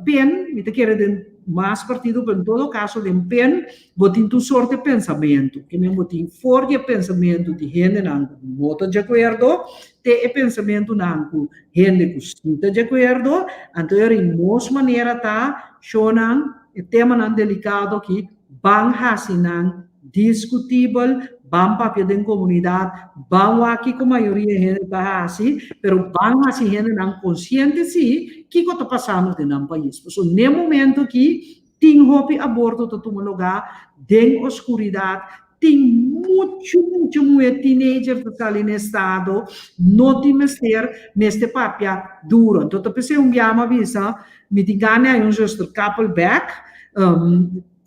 pen, me quero mais partido, mas em todo caso, depende, botin tu sorte de pensamento, que me botin fora de pensamento de gente não vota de acordo, te pensamento não gente que está de acordo, então em most maneira tá, chonan, o tema não delicado que bang hasinan discutível, bang papel da comunidade, bang aqui com a maioria gente tá assim, pero bang assim gente não consciente sim, que está passando no país. So, no momento que tem hopi aborto to tomar lugar, tem oscuridade, tem muito teenager que está ali no estado, não tem mestre papel duro. Então, eu pensei dia visa, me engane aí justo couple back,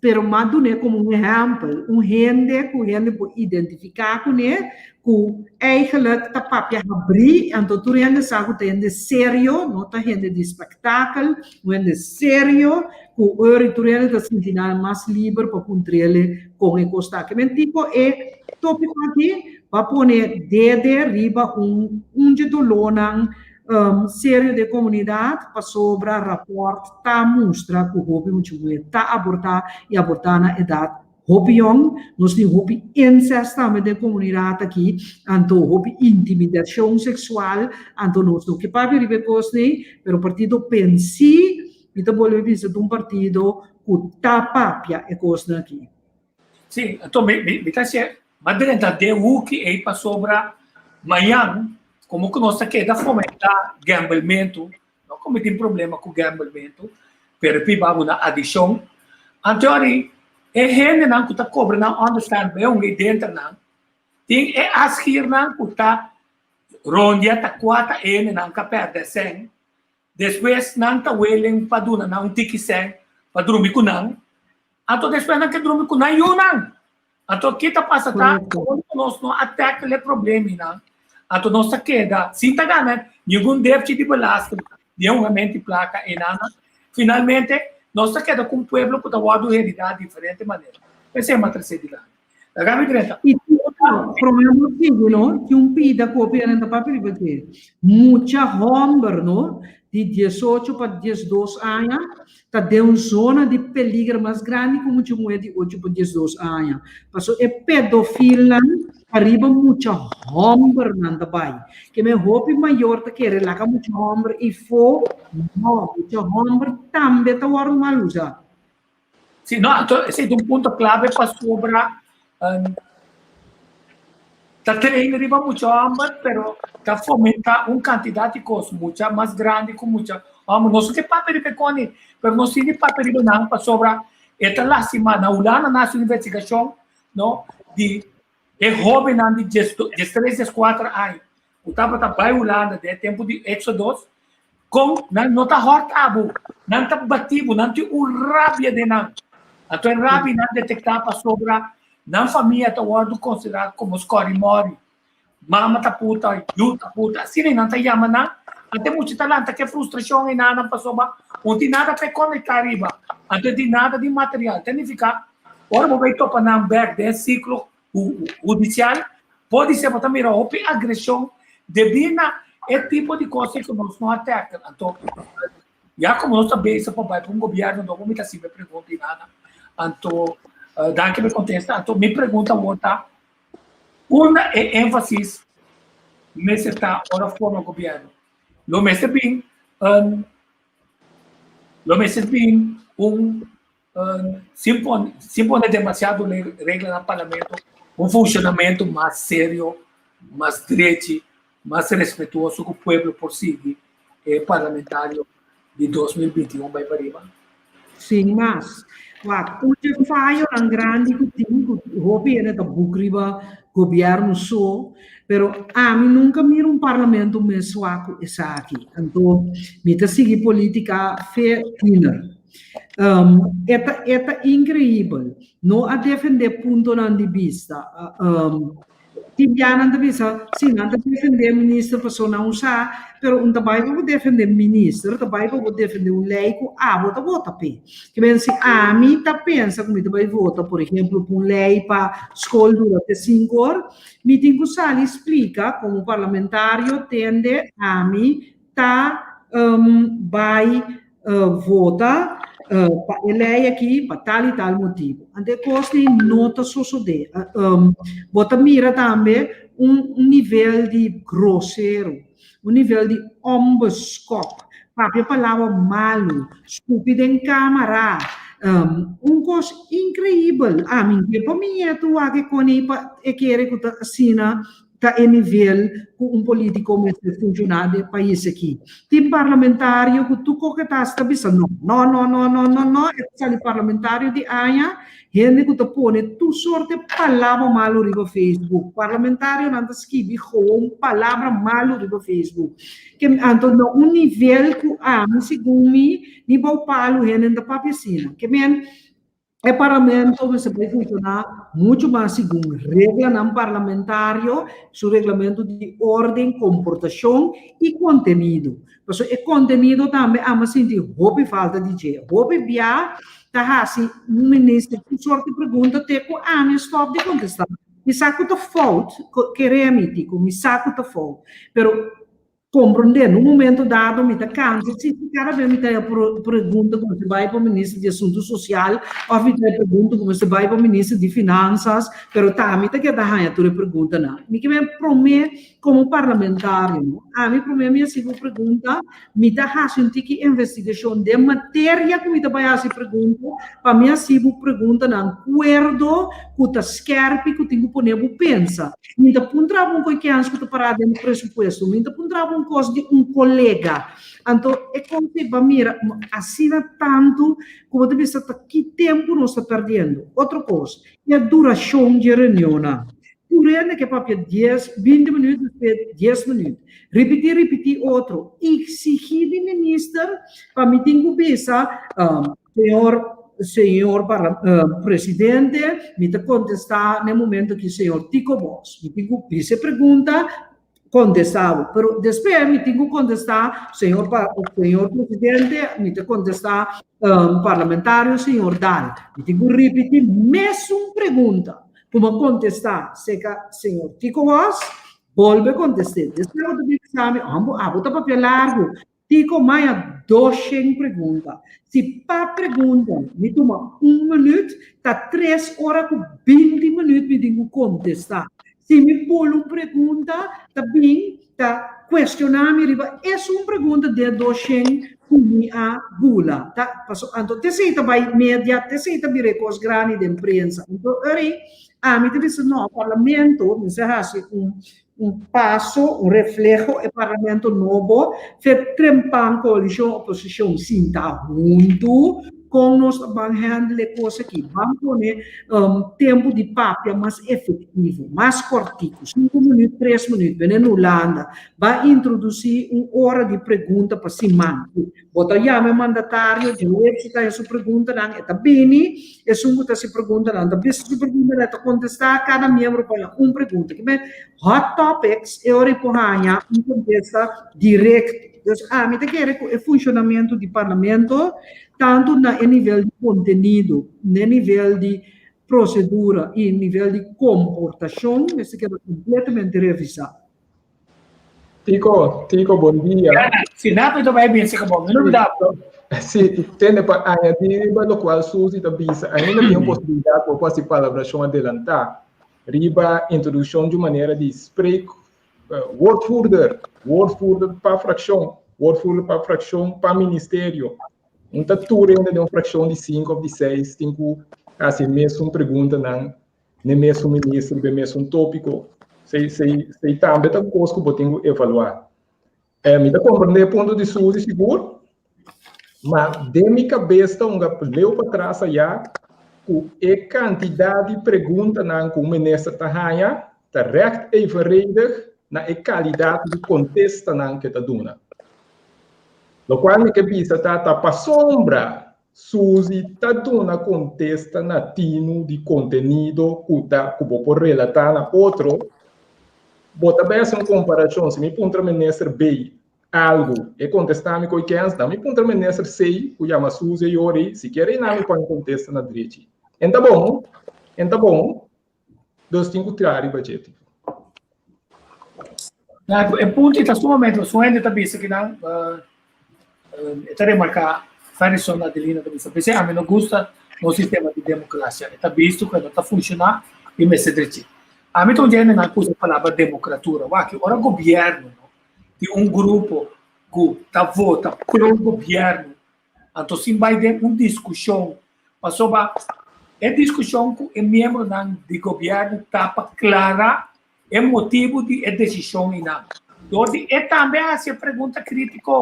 pero madune como exemplo, gente pode identificar com ele, que eigenlijk tá papel abrir, então tu gente sabe que gente sério, não tá gente de espetáculo, gente sério, que hoje tu gente tá sentindo mais livre para controlar com o costa que tipo é tópico aqui, vai pôr dedo riba de dolona sério de comunidade para sobre rapport tá mostra que o hobby muito tá abortar e abortar na idade hobby young, nós temos hobby incest também de comunidade aqui, então hobby intimidação sexual, então nós não que para ver coisas nem, pero o partido pensi, então boleh dizer de partido que tá papia e coisas aqui. Sim, então me tá se madrenta de o que é para sobre manhã, como que nós aqui da fomentar gamblemento, não como tem problema com gamblemento, pero piba uma adição, então é gente não que está cobrando, não understand bem o que dentro não, tem é asquir não que está rondia tá quatro ene não que perde sem, depois não tá willing para duna não tiki sem para dormir com não, então depois não quer dormir com não eu não, então que tá passa tá, nós não ataca o problema não. Então, nós queda, sem ganhar, nenhum déficit de balasto, nenhuma mente placa e nada. Finalmente, nós queda com o povo que está guardando realidade de diferente maneira. Essa é uma terceira de lá. E o problema é que um pida copia na papel porque muita homem, não? De 18 para 12 anos, está de uma zona de peligro mais grande que muita mulher de 8 para 12 anos. Passou é pedofila, arriba muita homem nanda bai. Que me hope maior tá querer lá com muita homem e for não, muita homem também está war malusa. Sim, não, então esse é um ponto clave para sobre está treinando arriba muito homem, pero está fomentar uma quantidade de coisas muito mais grande com muita homem. Nós que papel de cone, pero nós temos papel de não para sobre esta lástima na ulana na sua investigação, não de é jovem de 13 4 anos. O tava tá vai ulana de tempo de Éxodo com não tá hortabo, não tá batido, não tem rabia de não. Então rabia não detectar para sobre na família tá guardo considerado como escorimori. Mama tá puta, yu tá puta, assim não tá yama na. Até muito talento que frustração e nada para sobre, não tem nada para conectar riba. Até tem nada de material, tem que ficar. Ora vai topar na back desse ciclo judicial, pode ser para também a agressão devido a tipo de coisa que nós não atacamos. Então, já como nós sabemos, para o governo, não vamos assim me perguntar nada. Então, dá que me contesta. Então, me pergunta outra. Uma é ênfase nesse tá ora forma governo. Lo mesmo bem, se impõe demasiado regra no parlamento, funcionamento mais sério, mais direito, mais respeituoso que o povo por si, parlamentário de 2021 vai para riba. Sim, mas o falho tão grande que tem o governo da Bucriba, governo só, pero a mim nunca miro parlamento mais suaco essa aqui. Então, me tá seguir política fair cleaner. É incrível. Não a defender ponto de vista. Tibiana de vista, sim, não a defender ministro para não usar, pero um trabalho para defender ministro, trabalho para defender um leigo, vota p. Que bem se a mim tá pensa como trabalho vota, por exemplo, para um lei para escola durante 5 horas, me tem que usar explica como parlamentário tende a mim tá vai vota eleger aqui para tal e tal motivo. Ante costi nota suceder. Bota mira também nível de grosseiro, nível de hombescop, papia palavra malo, estúpido em câmara. Coisa incrível. Mim, para mim é tu que quando é que tá assina tá em nível com político como funcionário do país aqui. Tem parlamentário que tu está estabelecendo. Não. É parlamentário de AIA, gente que tu põe tu sorte palavra malo no Facebook. Parlamentário não escreve com palavra malo no Facebook. Que então no nível que segundo mim, nível palo gente da papicina. Que men o parlamento você vai funcionar muito mais segundo regra não parlamentário, seu regulamento de ordem, comportação e conteúdo. Porque o conteúdo também é uma sentir roupa e falta de jeito. Roupa e bia, tá assim, um ministro que sorte pergunta te com stop de contestar. Me saco da fault, que remite, me saco da fault. Pero compreender, no momento dado, me dá cansa, se cada vez me dá pergunta como se vai para o ministro de Assuntos Social, ou me dá pergunta como se vai para o ministro de Finanças, pero tá, me dá que dar a tua pergunta, não. Me que me promete como parlamentário, me promete me assim pergunta, me dá a sentir que investigação de matéria que me dá para essa pergunta, para me assim pergunta, não, acordo, que tá scarpe, que tenho que poner pensa, me dá puntrava coisa que antes que tá parado no pressuposto, me dá puntrava coisa de colega. Então, é como se, mira, assina tanto, como deve estar, que tempo nós está perdendo. Outra coisa, é a duração de reunião. Durante que é 10, 20 minutos, 10 minutos. Repetir outro. Exigir do ministro, para mim, tenho que pensar, senhor presidente, me contestar no momento que o senhor Tico Bosch, me tenho que fazer pergunta, contestava, pero depois me tenho que contestar, senhor presidente, me tenho que contestar parlamentário, senhor Dani, me tenho que repetir mesmo pergunta, como contestar, senhor Tico Bosch, volve a contestar, depois do exame, botar papel largo, Tico mais 200 perguntas, se para pergunta me toma 1 minuto, tá 3 horas com 20 minutos me tenho que contestar. Se me pôr uma pergunta, também está questionando-me, é uma pergunta de 200 que a bula. Então, você vai média, você vai ver coisas grandes de imprensa. Então, me diz, não, o parlamento, me diz passo, reflexo, o parlamento novo, fez trempar coalição, oposição, sim, está junto, com nós vamos handle coisa aqui, vamos poner tempo de papo mais efetivo, mais curtinho, 5 minutos, 3 minutos, vem na Holanda, vai introduzir uma hora de pergunta para semana, bota já meu mandatário, de website, essa pergunta, é bem, é só essa pergunta, essa pergunta, é contestar cada membro para uma pergunta, que é hot topics, é hora para ganhar, contesta direto. Então, me quer o funcionamento do parlamento, tanto no nível de conteúdo, no nível de procedura e no nível de comportação, isso quer completamente revisar. Tico, bom dia. Se dá para tomar bem, se acabou, não dá. Sim, tem para añadir para o qual Suzy também ainda tem possibilidade para participar da versão adelantar. Riba introdução de maneira de spray wordvoerder para a fração, para o ministério. Então, tudo ainda de uma fração de 5 ou de 6, tem que fazer mesmo pergunta, não mesmo ministro, no mesmo tópico. Se também tem coisa que eu tenho que evaluar. Me dá compreender o ponto de Suzy, seguro, mas de minha cabeça, leu para trás já, a quantidade de perguntas que o ministro está recht evenredig na qualidade de contexto que está dando. Lo qual me pensa está para sombra, Suzy está dando contexto nativo de conteúdo que pode relatar na outro. Bota bem uma comparação, se me ponto ministro B algo e contestar me com quem está, me ponto ministro C, que chama Suzy e Ori, se querem não me põe contexto na direita. Então bom, dois temos que tirar o budget. É ponto que está sumamente, o sonho também isso que não está remarcar Farison Adelina da bisa. Porque a mim não gosta no sistema de democracia. Está visto que não está funcionando e me se direito. A mim também não usa a palavra democratura. Que ora governo, de grupo que está vota pro governo. Então, sim, vai ter uma discussão. Passou a discussão com o membro do governo está para aclarar o motivo de decisão e não. Então, também essa pergunta crítica.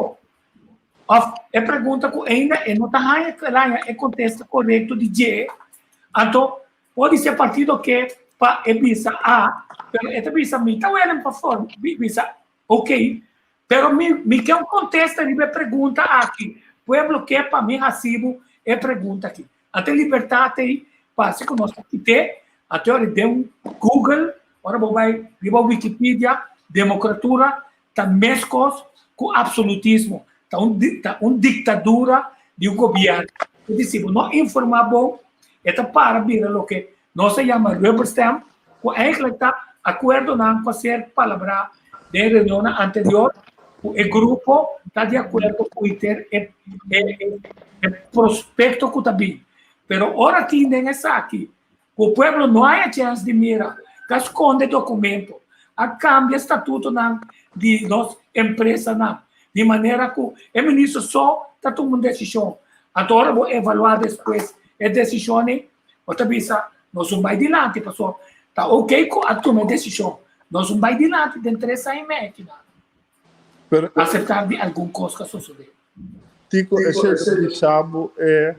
É pergunta que ainda não está claro, é contexto correto de G. Então, pode ser partido que para visa A, pero esta visa me está olhando para fora, visa ok, pero me quer contexto e me pergunta aqui, pueblo que para mim racismo é pergunta aqui. Até liberdade passa conosco aqui tem, até hora de Google, agora vai Wikipedia, democratura, tá mescos com absolutismo. Está uma ditadura de governo. Eu disse, não informar bom, é para vir o que nós chamamos rubber stamp, que eigenlijk está acordo com a palavra de reunião anterior, o grupo está de acordo com o prospecto que está bem. Pero ora tem essa aqui, o povo não há chance de mirar, que esconde documento, a cambia estatuto de nossa empresa não. De maneira que o ministro só está tomando decisão. Agora vou avaliar depois a decisão. Outra vez, nós vamos adiante, pessoal. Está ok com a tomar decisão. Nós vamos adiante dentro dessa máquina. Aceitar de alguma coisa que suceder. Tico, esse chabo é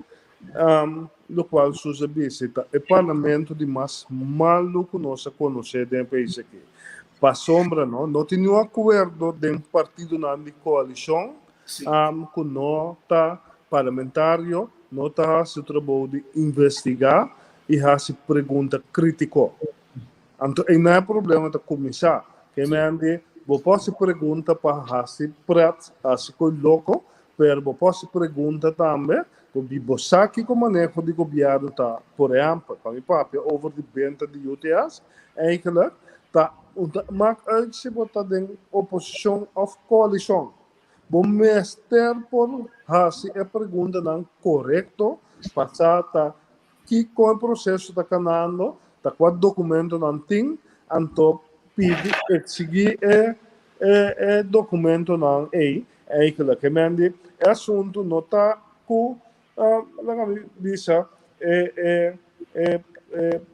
o qual Sousa visita. É o parlamento de mais maluco nós conhecemos no país aqui. Para sombra, não tinha um acordo de um partido de coalição que não está parlamentário, não está se trabalho de investigar e fazer pergunta crítica. Então, não é problema da comissão. Que me ande, vou fazer pergunta para fazer prato, fazer louco, mas vou fazer pergunta também, que você aqui com o manejo de governo está, por exemplo, para mim, over de venda de UTS, eigenlijk, está maakt uit se botar de oposição of coalição. Bom mestre por fazer a pergunta não correto, passar que com o processo está canando, tá qual documento não tem, então pede seguir é documento não é que mande assunto não tá com lá visa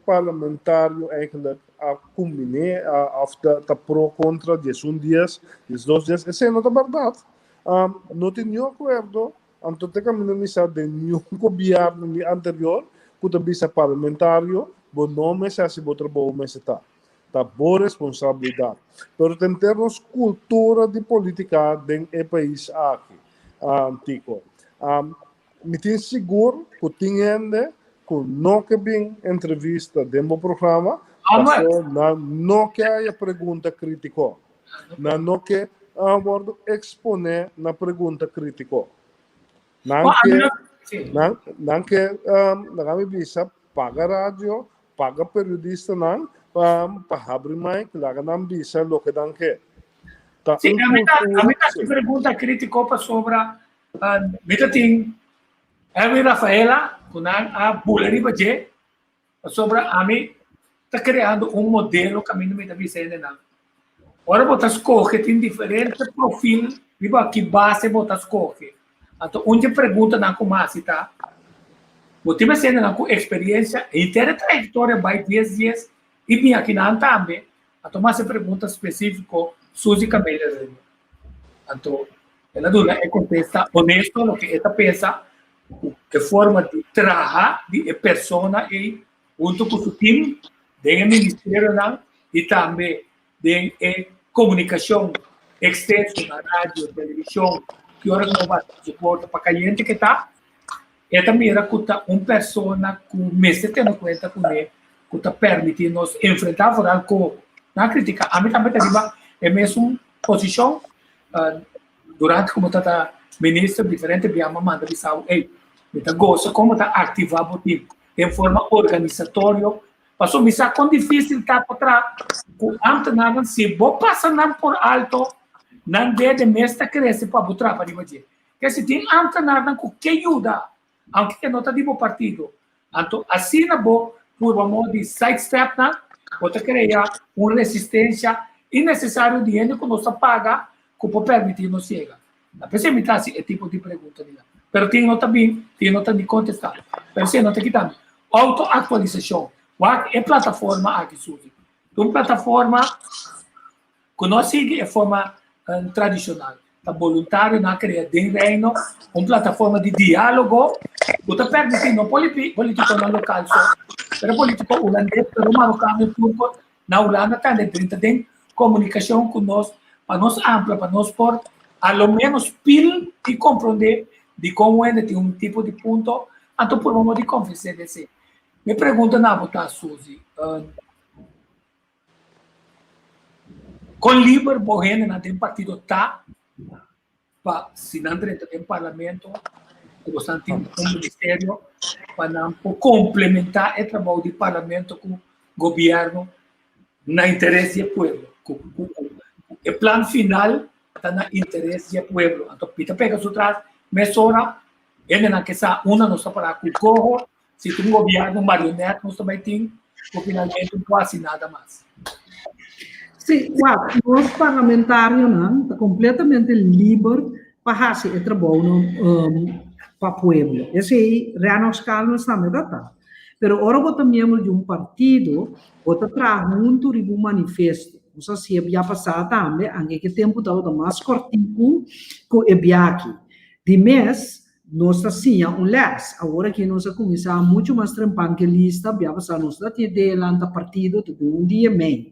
parlamentário eigenlijk a combinar a pro contra 11 dias, 12 dias, essa não é verdade. Não tem nenhum acordo, então tem que minimizar de nenhum governo anterior, que também é parlamentário, bom nome se assim o trabalho mas está boa responsabilidade. Pero em termos cultura de política do país aqui, Tico, me tem seguro que tem que não que bem entrevista dentro do programa, não que há pergunta crítica, não que exponer na pergunta crítica, não que nagami bisa paga rádio, paga periodista não para abrir mais, lá não bisa lo que não que. Sim, a mim tá pergunta crítica sobre mita tem Rafaela, a Bulari Baje, sobre a mim está criando modelo que a mim não me está dizendo nada. Agora você escolhe, tem diferentes perfis, que base você escolhe. Então, onde pergunta não como assim, tá? Você vai ser com experiência e ter trajetória vai 10 dias e bem aqui não também. Então, mas pergunta específica, Suzy Camélia. Então, ela é contesta honesto o que ela pensa, que forma de trabalhar de pessoa e junto com o time do ministério e também de comunicação extensa na rádio, televisão, que hora não vai suportar para a gente que está. E também era que uma pessoa que mesmo tendo conta com ele, que está permitindo nos enfrentar com a crítica. A mim também é mesmo posição durante como está ministro diferente de uma manda de saúde. Ei, então gosta como está ativar o time em forma organizatória. Passou me sa com difícil tá para com antes nada se vou passar não por alto não de mestre cresce para botar para dizer que se tem ambtenaar que ajuda, aunque não está de bom partido. Então, assim, por vamos de sidestep, pode criar uma resistência innecessária de dinheiro que não se paga, que pode permitir não chegar. A pessoa me traz esse tipo de pergunta. Mas tem nota bem, tem nota de contestar. Mas você não está quitando. Autoatualização. É plataforma aqui, Suzy. Uma plataforma que nós seguimos é forma tradicional. Tá voluntário na criação de reino, uma plataforma de diálogo, que está permitindo político no local só, pero político holandês, pero marocano e turco na Holanda também tem comunicação com nós, para nós ampla, para nós por a lo menos pil e compreender de como é de um tipo de ponto, então por vamos de convencer desse. Me pergunta na botar, Suzy, com Liber Bohena na tem partido tá, para se não tem parlamento, você tem um ministério para complementar o trabalho do parlamento com o governo na interesse do povo. O plano final está na interesse do povo. Então, Pita pega o trás, mesura, ele não quer uma não está para o corro, se tem um governo marionete, nós também tem, finalmente, quase nada mais. Sim, nós parlamentários estamos completamente livres para fazer o trabalho para o povo. Esse aí, realmente, não está me dando. Mas agora você membro de um partido, você traz junto um manifesto. Você se havia passado também, que tempo estava mais curtinho que o aqui. De mês, nós tínhamos um les. Agora que nós começamos muito mais tranquilista, havia passado nós de lá no partido, de um dia meio.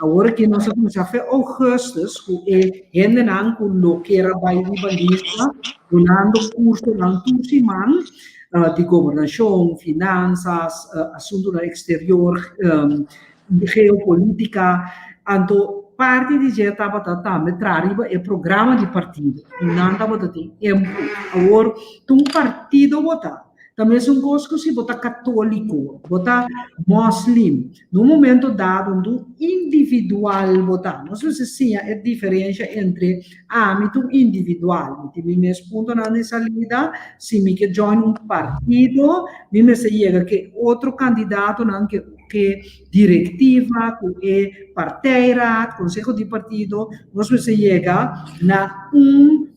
Agora que nós começamos a fazer Augustus, que é gente com o que era balista, dando curso na semana de governação, finanças, assuntos no exterior, geopolítica. Então, parte de gente estava também trazendo o programa de partido. Não estava tendo agora, um partido votar. Também são coisas que se vota católico, vota muslim. No momento dado, um individual votar. Não sei se é a diferença entre âmbito individual. Eu mesmo ponto na salida, se me que join um partido, me se chega que outro candidato não que diretiva, que parteira, conselho de partido, nós se chega na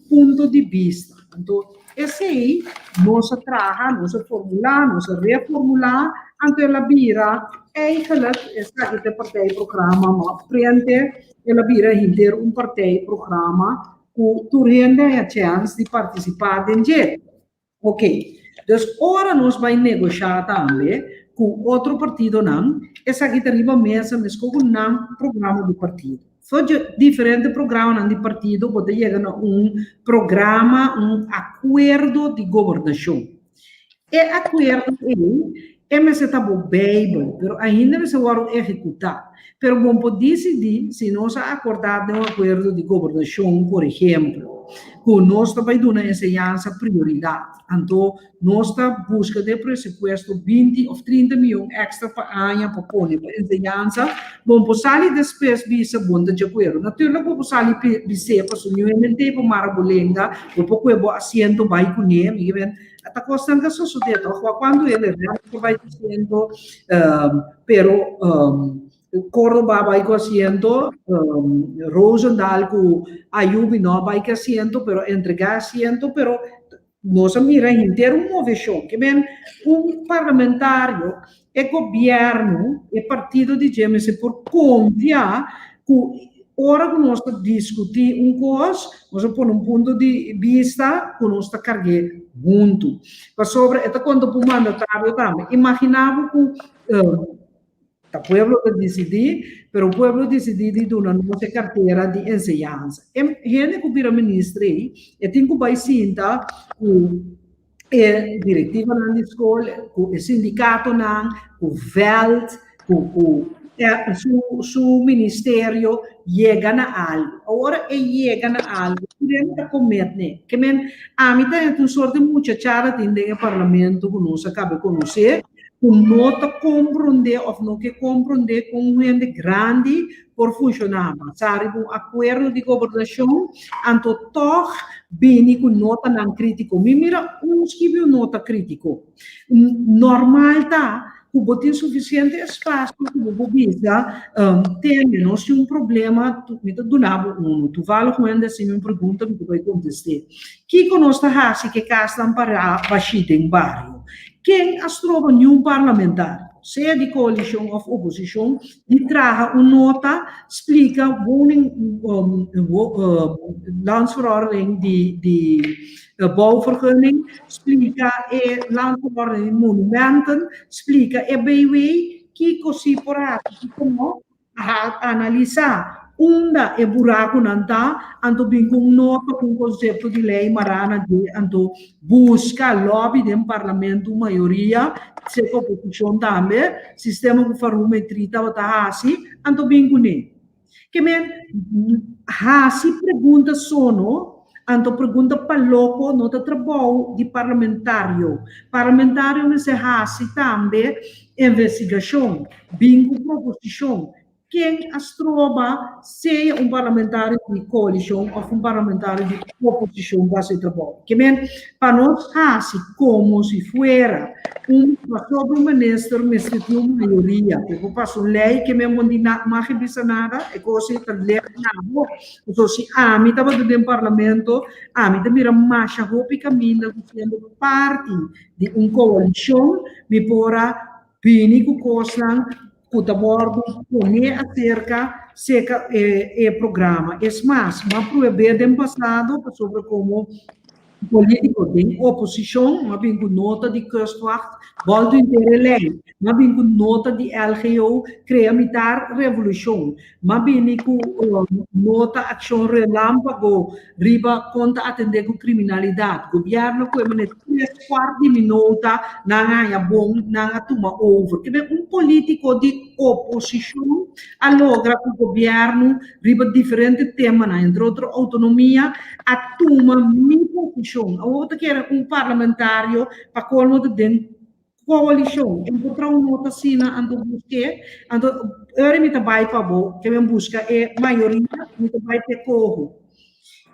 ponto de vista. Então, esse aí, nós trabalhamos, nós formulamos, nós reformulamos, antes ela vira, essa parte programa, mas frente, ela vira inteiro parte programa, que tu rende a chance de participar dentro. Ok, então agora nós vamos negociar também com outro partido, não, essa aqui arriba mesa, mas com um programa do partido. Foi diferente programa de partido, pode chegar a programa, acordo de governação. E acordo é mas está bom, mas ainda não se vai executar. Mas bom, pode decidir se nós acordar de acordo de governação, por exemplo, que nós vai dar uma ensinança prioridade. Então, nós está busca de presupuesto 20 ou 30 milhões extra para ano para pôr para ensinança. Bom, por sair despesa bisa bom de acordo. Naturalmente, por sair bisa para o UMT para marabulenga, por pouco é bom assento vai com ele, até costan que isso sucede. Quando ele vai assento, pero Córdoba vai com assento, Rosendal com Ayubi não vai com assento, pero entregar assento, pero nós miramos inteiro uma versão, que vem parlamentário, governo, partido de GMC por confiar que hora que nós discutir coisa, nós põe ponto de vista que nós carregue junto. Para sobre, quando o mandatário também, imaginava que o povo decidir, mas o povo decidir de dar uma carteira de ensinança. Gente que vira ministro, tem que vai sentar com a diretiva da escola, com o sindicato, com o VELT, com su ministério chega a algo. Agora chega a algo. Queremos cometer, que a mim tem uma sorte de muchachada dentro do parlamento que nós acaba de conhecer, que não está compreender ou não quer compreender com gente grande por funcionar. Sabe, um acordo de governação, então, bini com nota não crítico. Me mira, escreve nota crítico. Normal tá, o tem suficiente espaço para o bisa tem, não se problema, tu me donava tu vale quando se me pergunta, me vai contestar. Que conosco hasi que castam para baixita em bairro. Quem as trova nenhum parlamentar, seja de coalição ou oposição, de traga uma nota, explica landsverordening de bouwvergunning, explica landsverordening monumenten, explica BW, que così por aqui, como analisar unda e buraco nanta, anto bem com nota com conceito de lei marana de anto busca lobby de parlamento maioria, se oposição também, sistema de farometria tá assim, anto bem com ele. Que men hasi pergunta sono, anto pergunta para louco nota trabalho de parlamentário. Parlamentário não se hasi também investigação, bem com proposição. Quem as trova, seja parlamentário de coalição ou parlamentário de oposição, vai ser trabalho. Que men, para nós, assim, como se fuera sobre-ministro, de maioria, que passa uma lei que me manda não revisa nada, e coisa que lê nada. Então, se a mim estava dentro do parlamento, a mim também era mais roupa e caminho, sendo parte de uma coalição, me pora bem com coisa, que abordo poner acerca seca programa. É mais, uma prova do passado sobre como político de oposição, mas bem com nota de Kustwacht, volta inteira lei, mas bem com nota de LGO, cria militar revolução, mas bem com nota ação relâmpago, riba contra atender com criminalidade, governo que é 3/4 de minuta, não é bom, não é toma over, que é político de oposição, a logra que o governo, riba diferente tema, entre outra autonomia, a toma minha posição. A outra que era parlamentário para colmo de coalição. Encontrar uma nota assim, ando busque, ando eu me trabalho para bom, que me busca é maioria, me trabalho para corro.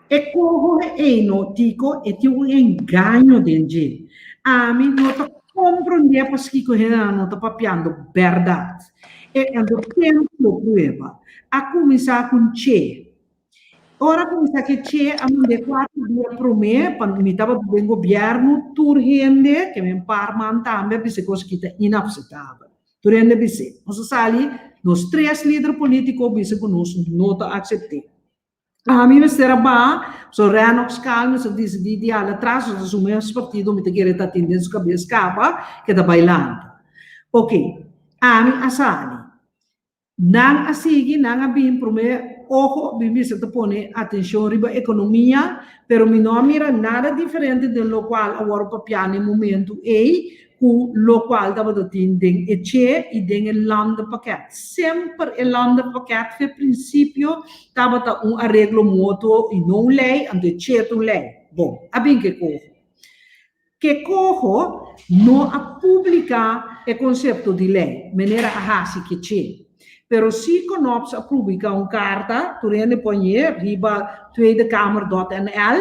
E corro é notico e tem engano dentro. A mim nota compreender para que correr não está papiando verdade. E ando tempo prova. A começar com che. Ora começar que che a mim de 4 dias para mim, para me estava do governo, turhende que me parman também, porque coisa que está inaceitável. Turhende bise. Nós sali, nós 3 líderes políticos bise com nós nota aceitar. A mim me será ba, so Renox calmo, so diz de ala atrás, os meus partidos me querem estar tendendo sua cabeça capa, que está bailando. Ok. A mim asali. Não asigi, não abim para mim ojo, vivir-se te pone atenção riba economia, pero mi não mira nada diferente de lo qual agora papiano em momento com lo qual dava de tindem e che e den el landenpakket. Sempre el landenpakket fe princípio dava de arreglo moto e não lei, ante che tu lei. Bom, abin que cojo não a publicar o conceito de lei, maneira a hasi que che. Pero se Conops a publicar uma carta, tu rende ponher riba tweedekamer.nl,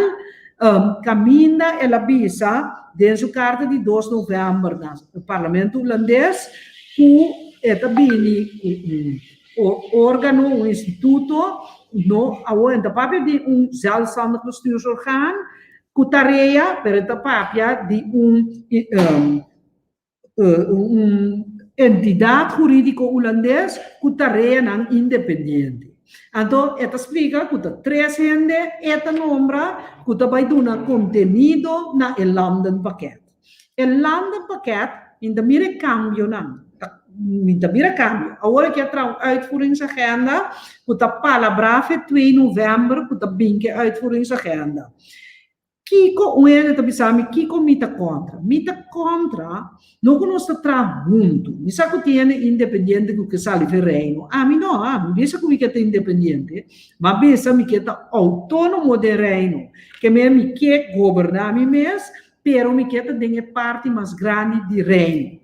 caminha ela bisa dentro carta de 2 de novembro no Parlamento holandês, que é também o órgão, o instituto, no aguenta papel de zelfstandig bestuursorgaan, que tarefa para papel de entidade jurídica holandesa que tarefa não independente. Então, esta explica que 3 gente, esta nombra que vai dar contenido na el landenpakket. El landenpakket, ainda mira cambio não. Ainda mira cambio. Agora que a uitvoeringsagenda, que a palavra 2 de novembro, que a binke uitvoeringsagenda. Kiko, o ele está pensando, Kiko mita contra. Mita contra, não conosco tra junto. Me sabe que tem independente que sale reino. A mim não, a mim pensa que é independente, mas pensa que é autônomo de reino. Que me quer governar a mim mesmo, pero me quer ter parte mais grande de reino.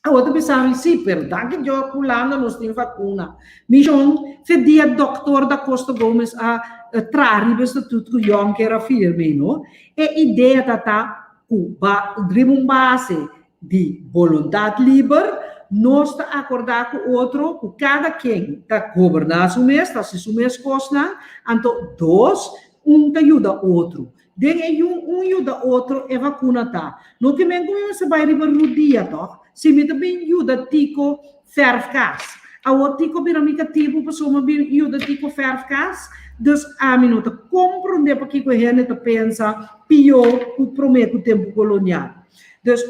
A outra pensava, sim, verdade que eu pulando nos tem vacuna. Mijão, fedia doutor da Costa Gomes a trari estatuto que John quer afirmar, não? É a ideia da uma base de vontade livre, nós está acordar com o outro, com cada quem está governar o mês, está se o mês costa, então dois, te ajuda o outro. Daí ajuda o outro é vacuna tá. Não que nem como você vai ribar no dia, tá? Se me também ajuda tico fervcas. A outro tico biramica tipo, pessoa me ajuda tico fervcas. Dus a minuta compreender para que a gente pensa pior o prometo tempo colonial. Dus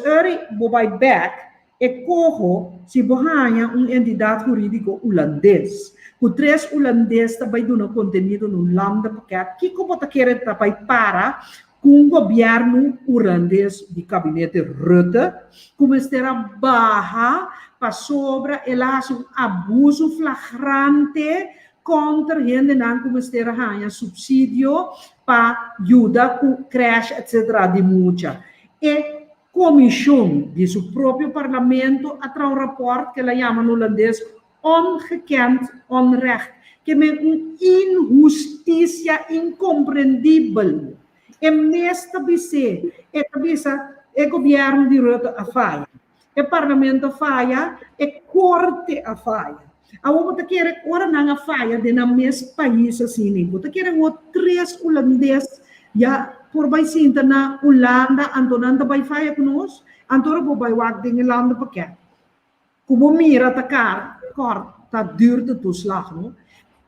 vou vai back e corro se bohanha entidade jurídico holandês. O 3 holandês também dá conteúdo no lambda porque que como tá querendo também para com o governo holandês de gabinete Rutte como estará barra para sobre um abuso flagrante contra gente não como estará ganha subsídio para ajudar com crash etc de muita e comissão de seu próprio parlamento a um rapport que ela chama no holandês ongekend onrecht, que é uma injustiça incompreendível. E nesta vez, é governo de Rutte a falha, é parlamento a falha, é corte a falha. A outra quer ora não a falha de na mesmo país assim, outra quer o 3 holandês já por vai sinta na Holanda, Antonanda vai falha conosco, Antonanda vai wag de Holanda porque como mira atacar corta duurde toeslag, no?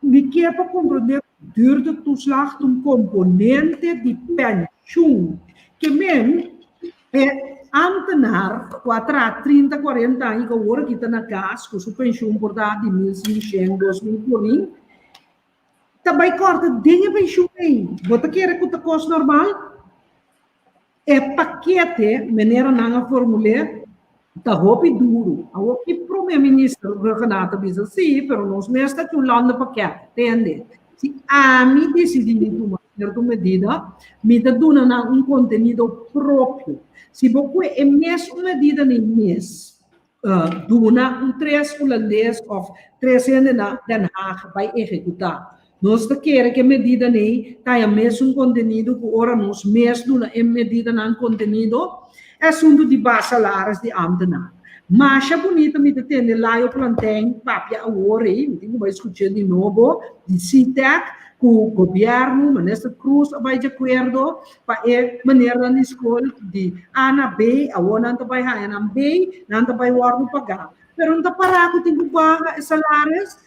Me quer para compreender duurde toeslag um componente de pensioen que men é ambtenaar qua 30, 40 anos que agora que está na casa com sua pensão por dar de 1.500, 2.000 por ano, também corta dinheiro pensão aí. Você quer que o custo normal? É paquete, maneira não formular. Está roupa duro. O primeiro-ministro Renata diz assim, mas nós mesmos estamos falando paquete, entende? Se a mim decidir tomar certa medida, me dá um conteúdo próprio. Se você é mesmo medida nem mês, dona 3 holandês ou 3 na Den Haag vai executar. Nós queremos que a medida nem tenha mesmo conteúdo que ora nós mesmos dona medida não conteúdo assunto de baixo salários de ambtenaar. Mas é bonito me ter lá eu plantei papia agora aí, me vai escutar de novo de CITEC com o governo, ministro Cruz vai de acordo para a maneira na escola de A na B, a O não vai a na B, não vai o órgão pagar. Mas não está parado, tem que pagar salários,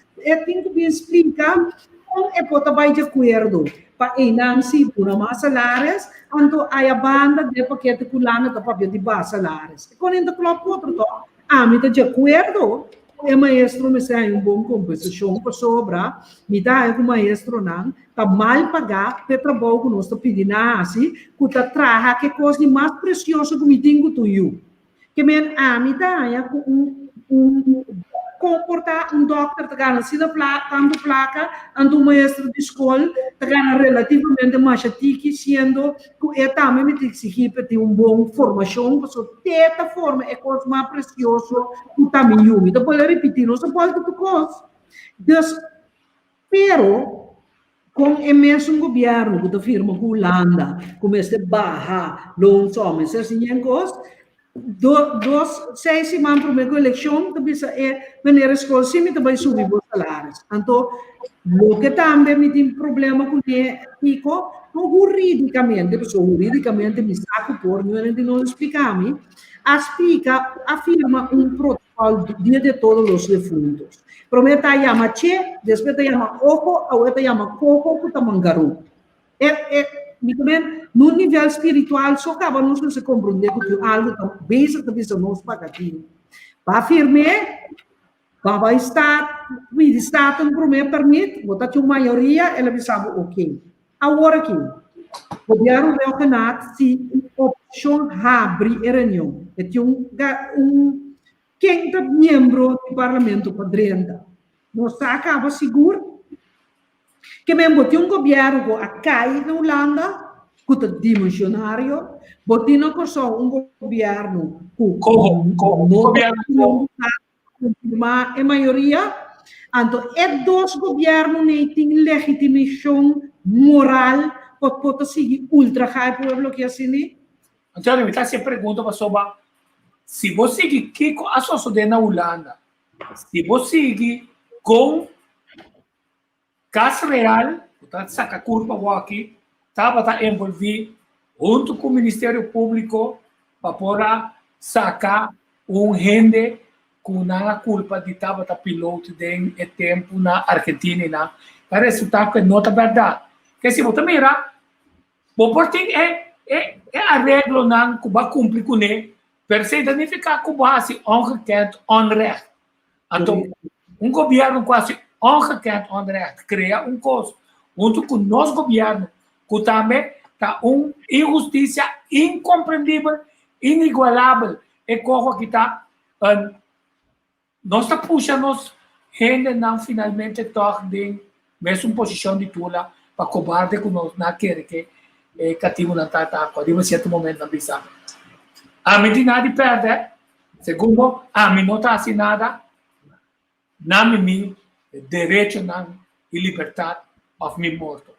tem que explicar como é que vai de acordo. Para não se por mais salários, então a banda de paquete culana da papel de baixo salários. Quando ainda coloca outro toque, me está de acordo, o maestro me sai bom compensação para sobrar, me dá o maestro não, está mal pagar, para trabalho que nós está pedindo assim, que está trazendo que coisa mais preciosa que me tenho tu eu. Que me dá comportar doctor que ganha sida placa, ando maestro de escola que ganha relativamente mais ativo, sendo que também me tem que exigir para ter boa formação, porque dessa forma é coisa mais preciosa que também eu. Então, pode repetir, não se pode ter coisa. Pero, com o mesmo governo que a firma Holanda, começa a barrar, não só, assim, coisa, 6 semanas para a eleição, maneira escola, sim, também subir os salários. Então, o que também me tem problema com Tico, juridicamente, me saco por, não explicar-me, afirma protocolo de todos os defuntos. Prometa chama Che, depois chama Oco, a outra chama Coco, que tamangaru. No nível espiritual, só acaba não se compreender que algo tão basic que isso não se pagatinho. Para afirmar, para estar, o Estado não permite, botar uma maioria, ela vai saber ok. Agora aqui, o governo deu canal se a opção abre a reunião. É quem é membro do parlamento padrenta. Nós acaba seguro que mesmo tem governo a cair na Holanda, que é dimensionário, botem só governo confirmar a maioria, então é 2 governos que têm legitimação moral pode seguir ultra high pueblo que assim. Então, me está se pergunta para sobre se você que a sociedade na Holanda, se você com caso real, portanto, saca curva aqui, estava envolvido junto com o Ministério Público para poder sacar gente com a culpa de estava piloto de tempo na Argentina, para resultar que não é verdade. Que se você mirar, o portinho é arreglo não que vai cumprir com ele, per se identificar com base ongekend onrecht. Então, governo quase ongekend onrecht cria coisa, junto com o nosso governo, que também está injustiça incompreendível, inigualável, e como que está, nós está puxando gente não finalmente toca de mesma posição de tula para cobarde que nós não queremos que cativo não está de um certo momento na bisa. A mim de nada perde, segundo a mim não está assim nada, não me direito não e liberdade of me morto.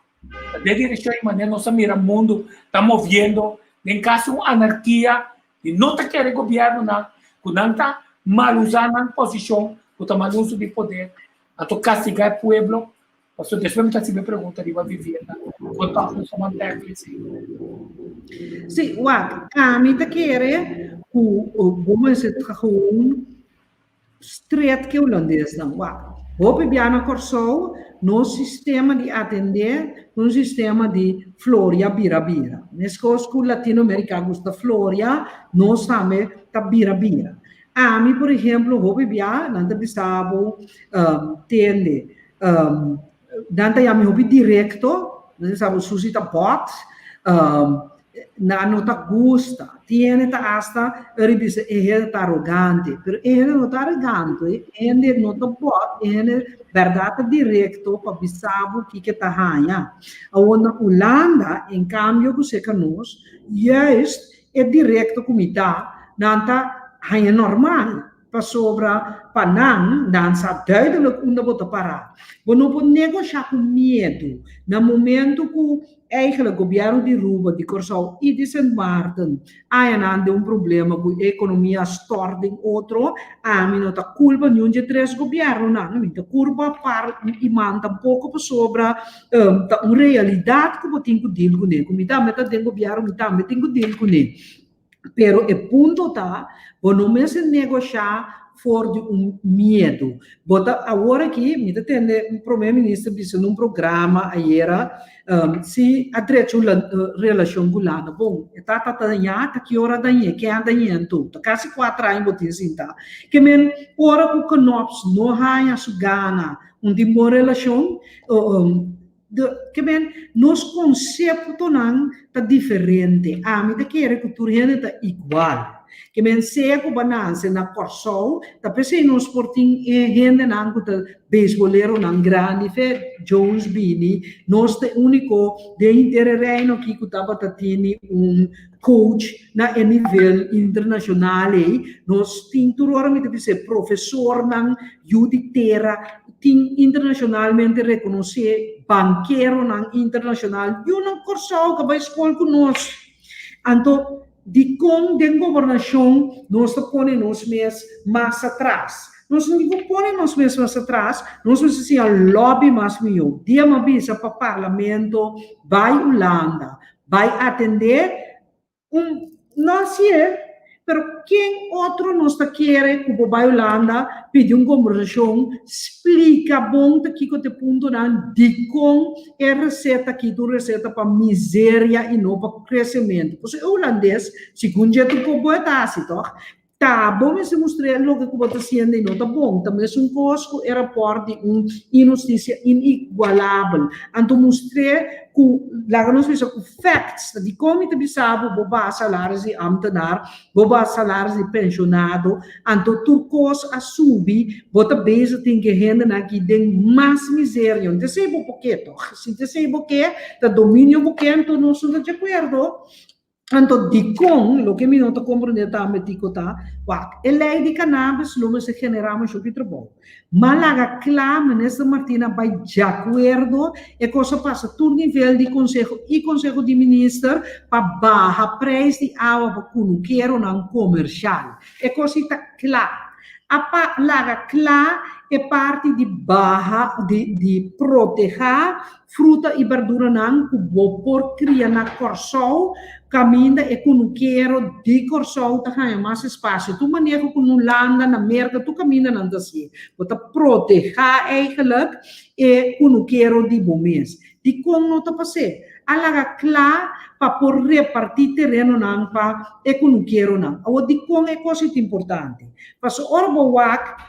De direção de maneira nossa mira mundo está movendo em caso de anarquia e não está querendo governo não, que não está mal usando a posição, que está mal uso de poder, então castigar o povo. Porque depois me pergunta de uma vivienda, quanto não são mantécnicos. Sim, a mim tá querendo o bom se trabalhou estreito que o holandês não, o bibiana corso no sistema de atender, no sistema de floria bira. Nesse caso, latino-americano gosta floria, nós também tá bira. A mim, por exemplo, o bibiana não tá bisabo tende Danta ya mi hobi directo, sabe, suscita bot, na nota gusta, tiene ta hasta ribise tá arrogante, pero ele não tá arrogante, ele nota bot, ele verdade directo para bisabo que tá hanha. A na Holanda, em cambio, que se conosco, é directo comida, nanta hanha normal. Para sobra panang dan sa duidelijk onde wordt parar. We não negociar com medo. No momento que eigenlijk governo de Ruba, de Corsau e de Sint Maarten há problema com a economia storta em outro, a mim não tá culpa nenhum de três governos, não. Então, culpa para e manda pouco para sobra uma realidade que eu tenho que deal com ele. Como também tem governo, também tenho que deal com ele. Pero o ponto tá, não me se negociar for de medo. Bota agora aqui, me tem primeiro-ministro disse num programa ayer, se a relação com Holanda, bom, tá que hora danha, que anda então, tá quase 4 anos botin sinta. Que men ora o knops no haya su gana, de boa relação que bem, nos conceptos não tá diferente. A mim quer que tudo está igual. Que bem, se a banança na Corsol, tá pensando nos sporting gente não que tá beisbolero não grande, fe Jones Bini, nós te único de interreino aqui que tava tendo coach na nível internacional, nós temos que professor não juditera, tem internacionalmente reconhecido banqueiro não internacional, e não Corsol que vai escola conosco. Então, de como de governação nós ponemos mais atrás. Nós não ponemos mais atrás, nós precisamos lobby mais melhor. Dia uma vez para o parlamento, vai Holanda, vai atender não sei, pero quem outro nós quer que vai Holanda pedir uma conversação, explica bom que te ponto não de como é receita aqui, tu receita para miséria e não para crescimento. Porque o holandês, segundo jeito que eu vou estar assim, tá bom se mostrar o que eu estou fazendo e não tá bom. Também é coisa que rapport de injustiça inigualável. Então mostrei que lá nós vemos que facts de como te bisabo boba salários de ambtenaar, boba salários de pensionado, então tu coisa a subir, bota base tem que renda aqui tem mais miséria. Não sei por quê, se te sei por quê, tá domínio por quê, então não sou de acordo. Então, de com, lo que me não está compreendendo também, digo, tá, a lei de cannabis, lo se generamos o que trabalho. Malaga, claro, ministra Martina, vai de acordo, e coisa passa, todo nível de conselho e conselho de ministro, para barra preço de água, para que não quero não comercial. É coisa está claro. A laga claro é parte de barra, de proteger fruta e verdura não, que vou por criar na corsol, caminha e que não quero de corsol, tá ganhando mais espaço. Tu maneira que não landa na merda, tu caminha não assim. Você proteger eigenlijk e que não quero de bom mês. De como não tá passando? A laga claro para por repartir terreno não para e que não quero não. O de como é coisa importante. Mas o orboac,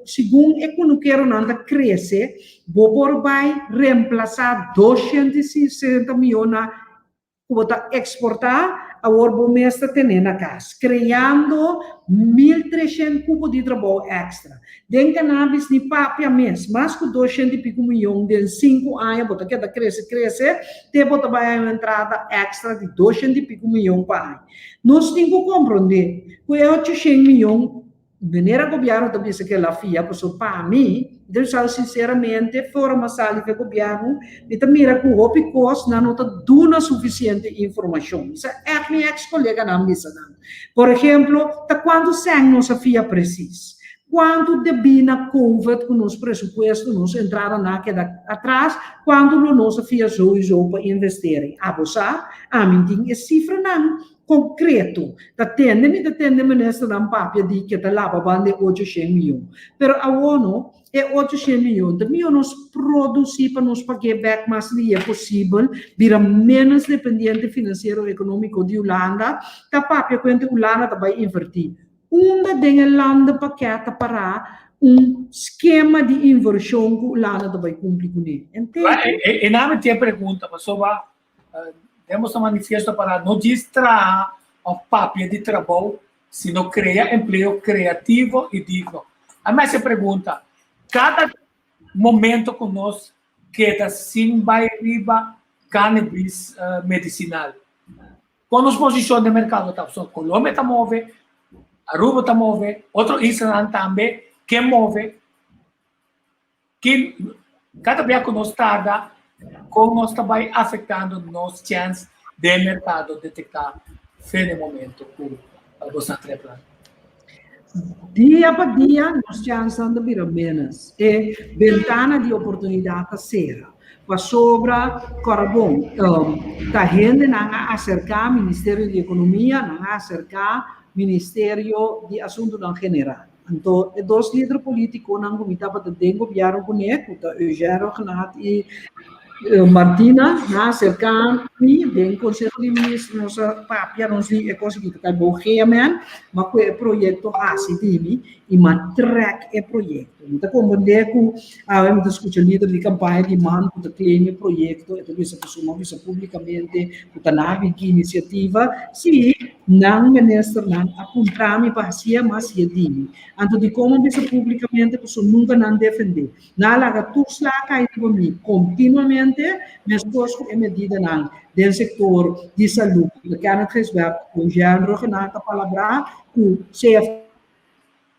segundo é que não quero nada crescer, vou vai reemplaçar 260 milhões que exportar a orbomestra tem na casa, criando 1.300 cubos de trabalho extra. Den cannabis ni papia mês, mais que 200 e pico milhões em 5 anos, bota que cresce, te bota vai uma entrada extra de 200 e pico milhões para ano. Nós temos que compreender que é 800 milhões. Maneira que o governo também se quer lá fia, para mim, Deus sabe sinceramente, fora uma sala que o governo, e também mira que o OPCOS não está dando suficiente informação. Isso é minha ex-colega na mesa. Por exemplo, quando sangue não sabia preciso. Quando devia COVID com os presupuestos, nos entraram naquela atrás, quando não sabia para investir. A você, a mim tem cifra não. Concreto, atende ministro da papia de que está lá para 800 milhões. Pero a ONU é 800 milhões. Também nós produzir para nos pagar back mais que é possível, vira menos dependente financeiro e econômico de Holanda, a papia quando a Holanda vai invertir. Uma de Holanda paqueta para esquema de inversão que a Holanda vai cumprir com ele. Entende? E na minha pergunta, sobre temos um manifesto para não distrair o papel de trabalho, sino criar emprego criativo e digno. A minha pergunta, cada momento que nós queda sem riba cannabis medicinal, quando as posições de mercado estão, Colômbia está move, Aruba está move, outro Israel também, que move, que cada vez que nós tarda, como nós vai afetando nos chances de mercado detectar no momento que você está. Dia para dia, nós chances andam virar menos. E ventana de oportunidade será. Para sobra, corabom, a gente não acercar o Ministério de Economia, não acercar o Ministério de Assuntos em Geral. Então, dois líderes políticos não comitava de governo com ele, o Eugênio Renato e Martina, na cerca de bem conselho de ministros, nossa papia não se é conseguido que bom realmente, mas o projeto assim time e matrac é projeto. Então como deco a gente escuta líder de campanha de mano que claim projeto, então isso pessoa isso publicamente, que nave que iniciativa, se não ministro não apontar-me para ser mais time. Então de como isso publicamente pessoa nunca não defender. Na laga tudo lá cai comigo continuamente mas coisas é medida não do setor de saúde que a gente recebe com Jean Renato a palavra que CF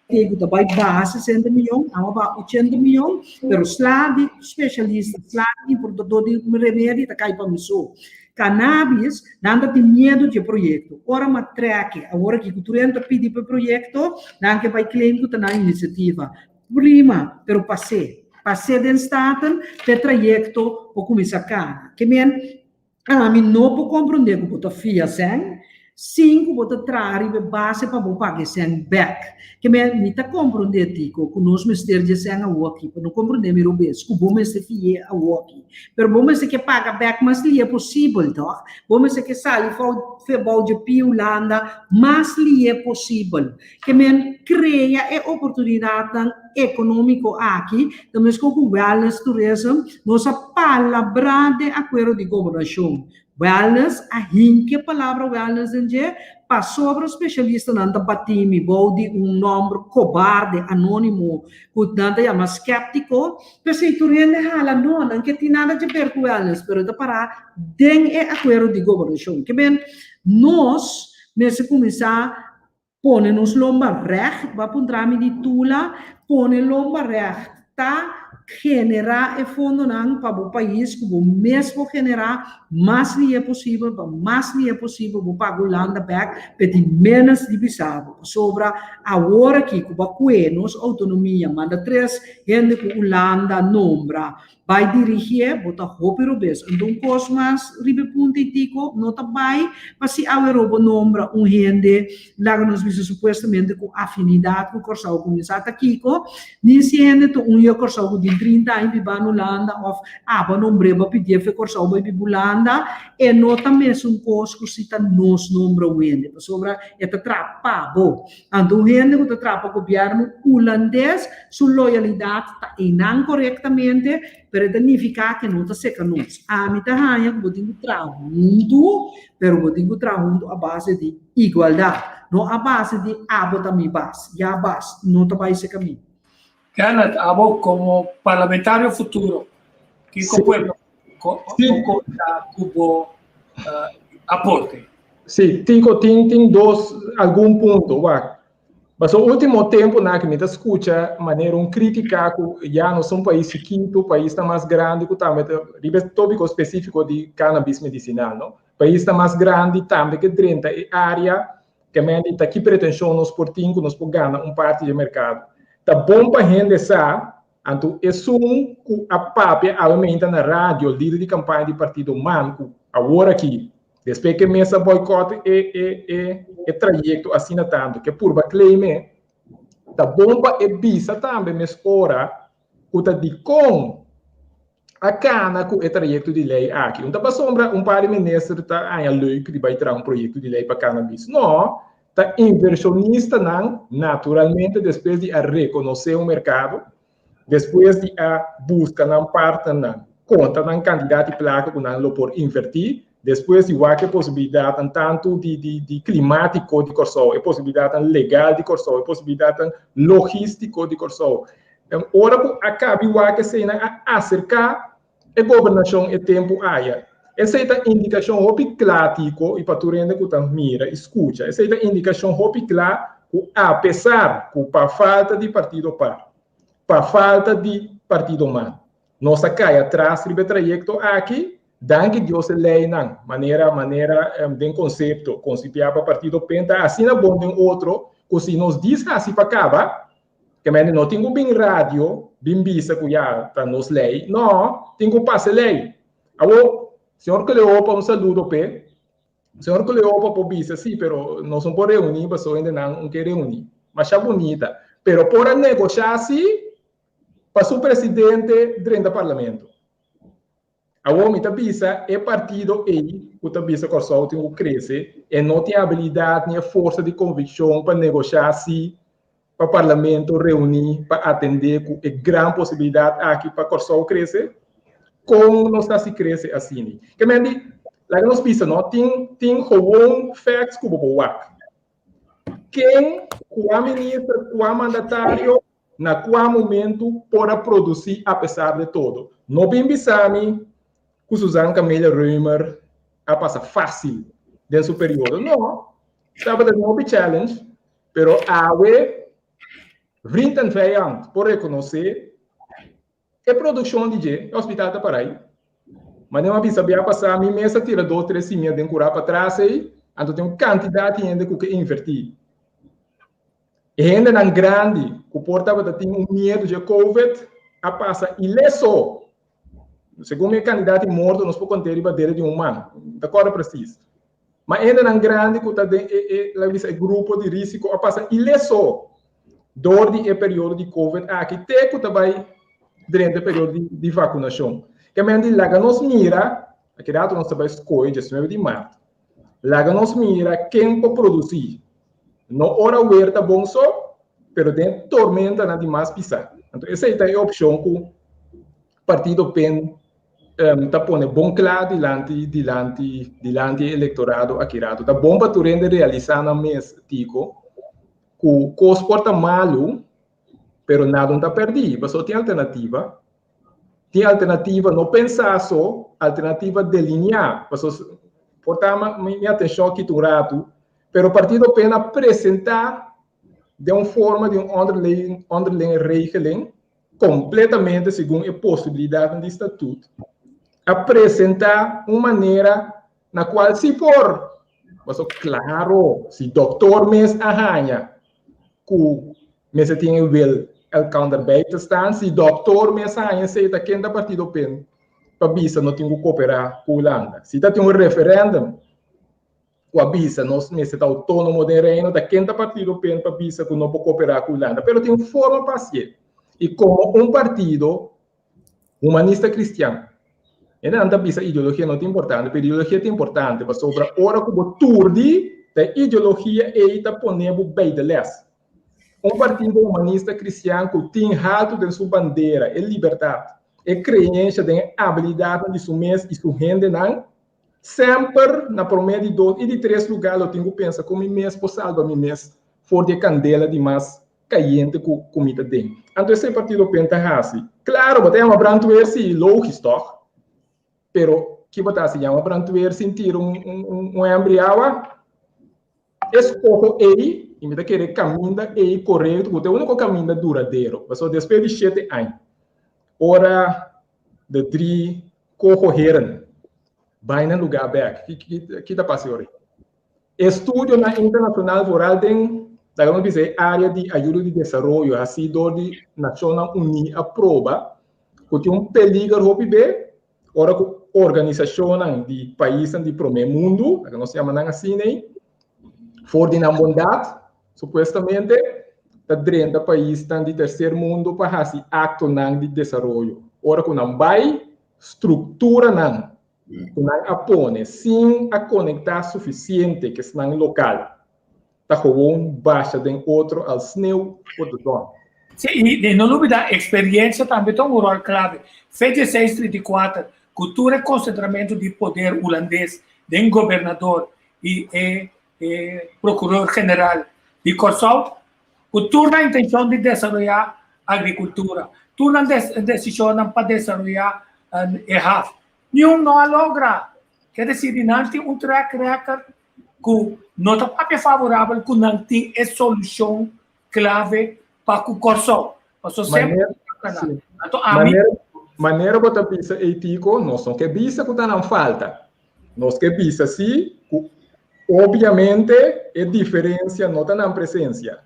que vai base 60 milhões, a 80 milhões, pero slá de especialista, slá de produtor de remédio está cai para mim só. Cannabis, nada de medo de projeto. Ora matraque, agora que o cliente pede para o projeto, não que vai claim que está na iniciativa. Prima, pero passei den staten per trajecto o come sacana. Che mi non può comprendere che può fia sen, cinco può trarre le base per pagare sen back. Che mi ta comprendere dico, con nos mestieri di sen a uochi, per non comprendere mi robes, con bom se fie a uochi. Per bom se che paga back, mas lì è possibile, toch? Bom se che sali febol de Piulanda, mas lì è possibile. Che crea e opportunità econômico aqui, também com o wellness tourism, nossa palavra de acordo de governação. Wellness, a hinke palavra wellness em passou para o especialista não batimi, vou de número cobarde, anônimo, que nada chama skeptico, pensei tu rende hala não que tem nada de ver com eles, pero da para den é acordo de governação, que bem nós nesse começar pone nos lomba recht, vai para trami de tula, pone lomba recht, tá? Generar e fundo para o país, que o mesmo generar mais que é possível, mais que é possível, para a Holanda back, pedir menos divisado. Sobre agora aqui, que o nos autonomia, manda 3 gente que Holanda nombra, vai dirigir, bota roupa robês. Então, cosmas, ribe puntitico, nota vai, mas se a Europa nombra gente, lá nos visa supostamente com afinidade com o Corsau, com isso aqui, nesse gente, eu Corsau de 30 anos, viva na Holanda, ou aba nombre, vai pedir que Corsau vai para Holanda, e nota mesmo coisa que se nos nombra gente, sobre esta trapa, bom. Então, gente que trapa o governo holandês, sua loyalidade está incorretamente, corretamente, para significar que não está seca nós. A mim está ganha que vou encontrar junto, pero vou encontrar junto a base de igualdade, não a base de abota mi base, e a base não está vai ser caminho. Kenneth, abo como parlamentario futuro, que pueblo cubo aporte. Sim, tem algum ponto, mas o último tempo, que me escuta, maneira crítica, que já não são país quinto, país está mais grande, que também tópico específico de cannabis medicinal, não? País está mais grande, também que 30 área, que me está aqui pretensão nos portinhos, nos ganhar parte do mercado. Tá bom para gente essa, então é que a papia aumenta na rádio, líder de campanha de partido manco, agora aqui. Depois que mesa boicote é trajeto assina tanto que por claim tá bomba e bisa também mas ora uta de com a cana com o trajeto de lei aqui não tá sombra par de ministro tá a lei que vai trazer projeto de lei para cannabis não tá inversionista não naturalmente depois de a reconhecer o mercado depois de a busca na parte não conta na candidato placa com não por invertir. Depois, igual que a possibilidade tanto de climático de Corsau, a possibilidade legal de Corsau, a possibilidade logístico de Corsau. Ora, acaba igual que se acercar a governação e tempo aia. Essa é a indicação hopi clático e para tu rende que tu mira, escuta. Essa é a indicação hopi clático, apesar que para falta de partido para falta de partido man, nossa cai atrás do trajeto aqui. Danke Deus lei não maneira de conceito para partido penta assim na bom tem outro que se nos diz assim para acaba que mas não tem bem rádio bem visa que já tá nos lei não tem que passar lei alô senhor Cleopa saludo pe senhor Cleopa por visa sim pero não são por reunir mas ainda não quer reunir mas é bonita pero por negociar assim para o presidente dentro do parlamento. A homem tabisa é partido e o tabisa Corsau tem que crescer e não tem habilidade nem força de convicção para negociar assim para o parlamento reunir para atender com a grande possibilidade aqui para Corsau crescer como não está se crescer assim que me diz lá nos pisa não tem gewoon facts como boa quem o ministro o mandatário na qual momento para produzir apesar de tudo não bem bisami com Suzana Camila Römer a passar fácil dentro do período. Não, estava dando um challenge, pero a 20 anos por reconhecer a produção de hospital da Paraíba. Mas não sabia passar a mim mesmo tira 2, 3 cimos de curar para trás aí, então tem uma quantidade de gente que invertir. E gente não grande, que portava tem um medo de Covid, a passar ileso. Segundo o candidato morto, nós podemos ter bandeira de humano. Da cor preciso. Mas ainda não grande, que está o grupo de risco, a passar ileso. Dor de período de Covid, aqui tem que também durante o período de vacinação. Que me diz, lá nos mira, aqui dentro nós também escolhe, 19 de março. Lá nos mira quem pode produzir. Não hora huerta bom só, pero dentro tormenta nada mais pisar. Então, essa é a opção que o partido PEN tá pone bom claro dilante eleitorado aqui rato. Tá bom para tu rende realizar na mês, tico, que cos porta malo, pero nada não tá perdido. Só tem alternativa. Tem alternativa, não pensar só, alternativa delinear. Portar minha atenção aqui do rato, pero o partido pena apresentar de uma forma de underlying regeling, completamente segundo a possibilidade do estatuto. Apresentar uma maneira na qual, se for, claro, se doutor mes arranha, que mes tem o counterbeite está, se doutor mes arranha, se está quem da partido pen, para bisa não tem que cooperar com a Holanda. Se está tem referendo, com a bisa, nós mes está autônomo de reino, da quem da partido pen, para bisa que não pode cooperar com a Holanda. Pero tem forma paciente. E como partido humanista cristiano, não anda bisa ideologia não é importante, mas ideologia é importante, para sobre a hora que o turdi da ideologia e está ponendo bem de les. Partido humanista cristiano que tem alto de sua bandeira, é liberdade, é crença, tem habilidade de sua mês e sua renda, não? Sempre na promessa de 2 e de 3 lugares, eu tenho que pensar como mês por salvar meu mês, for de candela de mais caliente que comida tem. Então, esse partido pensa assim. Claro, vai ter uma brantuer se lógico, pero que botar se chama brantuer sentir embriago, escolho ele, e me dá querer caminho ele correto, porque é o único caminho duradouro. Mas só depois de 7 anos, hora de 3 correr, vai no lugar back. Que está passando? Estudo na internacional rural tem vamos dizer, área de ajuda de desenvolvimento, assim, onde a Nações Unidas aprova, que tem peligro, ora que organização de países de primeiro mundo, que nós chamamos assim, for de na bondade, supostamente, está dentro do país de terceiro mundo para fazer acto de desenvolvimento. Ora que não vai, estrutura não, que não apone, sem a conectar suficiente, que está no local. Gewoon baixa de outro ao sneu por do. Sim, e não dúvida, a experiência também tem rol clave. Fez 1634, cultura e concentramento de poder holandês, de governador e procurador-geral de Kosovo, turna a intenção de desenvolver a agricultura, turna a decisão para desenvolver a RAF. Nenhum não logra. Quer dizer, não tem track record que não está favorável, que não tem a solução clave para o Kosovo. Maneira que você pensa ético, nós não quer pensa que não falta. Nós quer pensa sim, obviamente, a diferença não está na presença.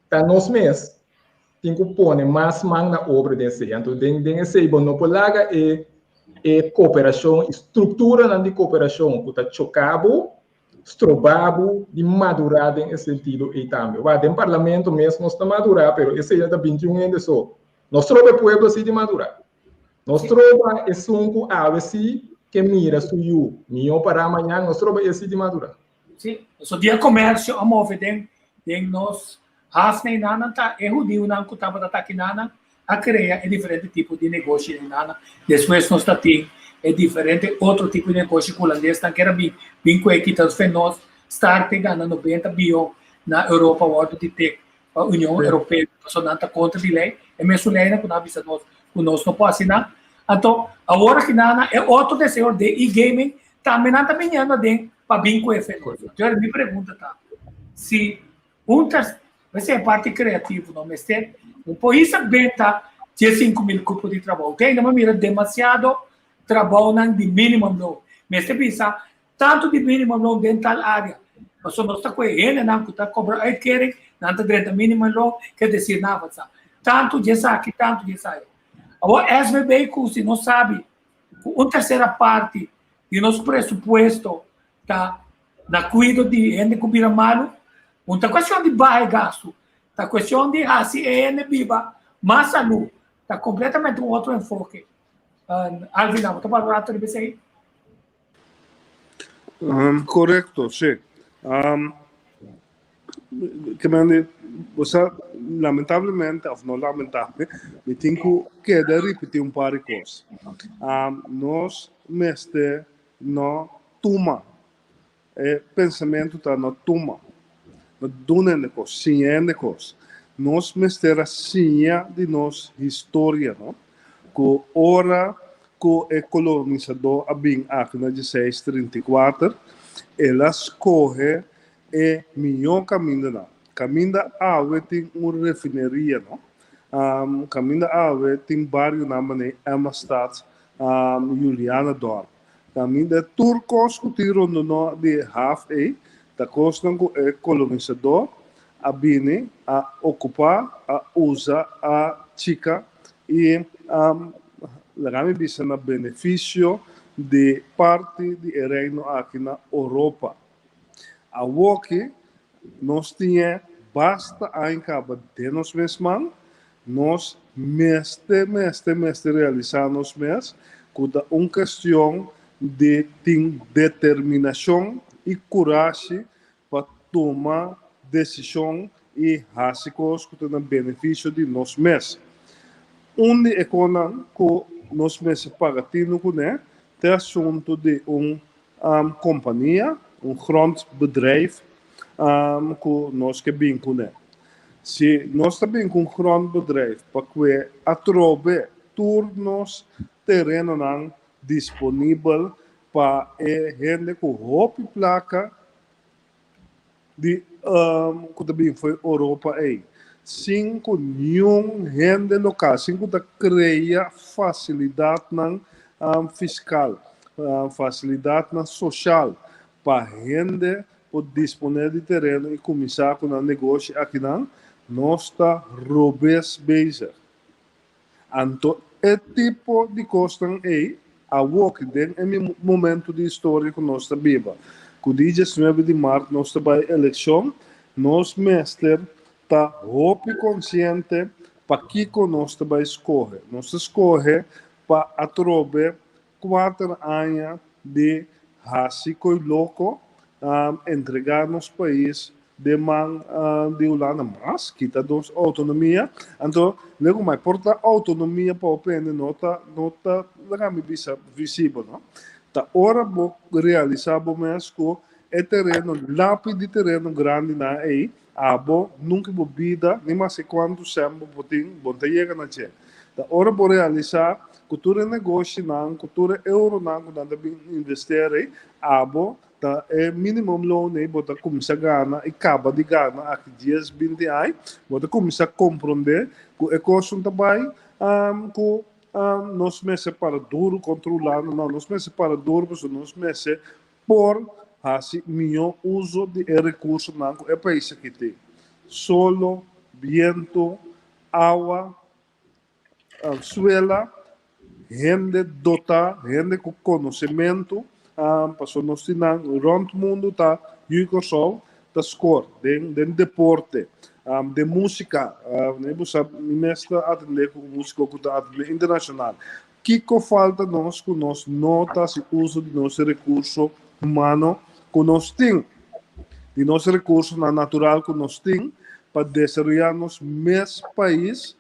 Está nós mesmos, tem que pôr mais mão na obra desse. Então, tem esse monopolaga e cooperação, estrutura de cooperação que está chocado, estrobado, de madurar em esse sentido e também. Tem parlamento mesmo, nós estamos madurar, mas esse já está 21 anos só. Nós trobamos o povo assim de madurar. Nós trobamos esse um assim que mira suyo, melhor para amanhã, nós trobamos esse de madurar. Sim, o dia comércio, a mover tem nós, hasne nana tá, é judeu não que estava aqui nana, a criar é diferente tipo de negócio nana. Depois nós tá tem é diferente outro tipo de negócio holandês, que era bem com que tanto nós estar pegando 90 bilhões na Europa, o outro de ter a União Europeia, só não tá contra de lei, é mesmo lei na que nós não pode assinar. Então, agora que nada é outro desenho de e-gaming, também não está ganhando de para bem com esse negócio. Então, me pergunta, tá? Se vai ser parte criativa, não mas tem país benta de 5.000 cupos de trabalho, tem uma mira demasiado trabalho de minimum low. Mas você pensa, tanto de minimum low dentro da área, mas nós está com ele, não está cobrando, aí querem, não está dentro da minimum low, quer dizer, nada, tanto de saque, tanto de sair. Agora, SBB, se não sabe, uma terceira parte de nosso pressuposto está na cuido de gente que vira malo, uma questão de baixo gasto, a questão de ACN viva, mais saúde, está completamente um outro enfoque. Alvin, você pode falar sobre isso aí? Correto, sim. Que você lamentavelmente, of não lamentável, eu tenho que repetir par de coisas. Nós, mestre, não toma. Pensamento está na toma. Não dona de coisas, sim de coisas. Nós, mestre, sim de nossa história, não? Que ora que o colonizador abin aqui na 1634, ela escolhe melhor caminho não. Caminho da água tem uma refinaria, não? Caminho da água tem vários nomes, Amistad, Juliana Dor. Caminho da Turcos que tiram no de half da costa que o colonizador abine a ocupar, a usar a chica e Lagami bisa na benefício de parte do reino aqui na Europa. A que nós tinha basta ainda de nós mesmos, nós mestre realizar nós mesmos, com uma questão de determinação e coragem para tomar decisão e fazer coisas que têm benefício de nós mesmos. Onde é que nós mesmos pagamos, né? É assunto de uma companhia, grondbedrijf, que nós que bem com né? Se nós também com grondbedrijf, para que atrobe turnos terreno não disponível para gente com roupa e placa de que também foi Europa aí. Cinco nenhum gente local, cinco da cria facilidade na fiscal, facilidade na social para gente poder disponer de terreno e começar com o negócio aqui na nossa robes base. Então, é tipo de coisa aí a walk den em momento de história que nós está viva. Com o dia 19 de março nós está para eleição, nós mestre tá roupa consciente para que nós vai escolher. Nós escolhe para atrobe 4 anos de raci louco entregar nos país de man de Holanda mas quita dos autonomia. Então, logo mais porta autonomia para o PN nota lagami visível, não? Tá hora bo realizar bo mesco é terreno lápide de terreno grande na aí. Abo nunca bebida nem mais quanto sempre botin bonta chega na che da hora por realizar cultura negócio não cultura euro não quando bem investir aí abo da minimum loan nem bota começar gana e acaba de gana aqui dias 20 aí bota começar compreender que é coisa também que nós meses para duro controlar não nós meses para duro mas nós meses por assim, melhor uso de recursos não é país que tem solo, viento, água, suela, gente dota, gente com conhecimento, passou nós temos rond o mundo tá, Yuko Sol, da score, de deporte, de música, né, você mestre atender com música que tá atender internacional. Que falta nós com nós notas e uso de nosso recurso humano que nós temos, de nosso recurso natural que nós temos para desenvolver nos mesmos países,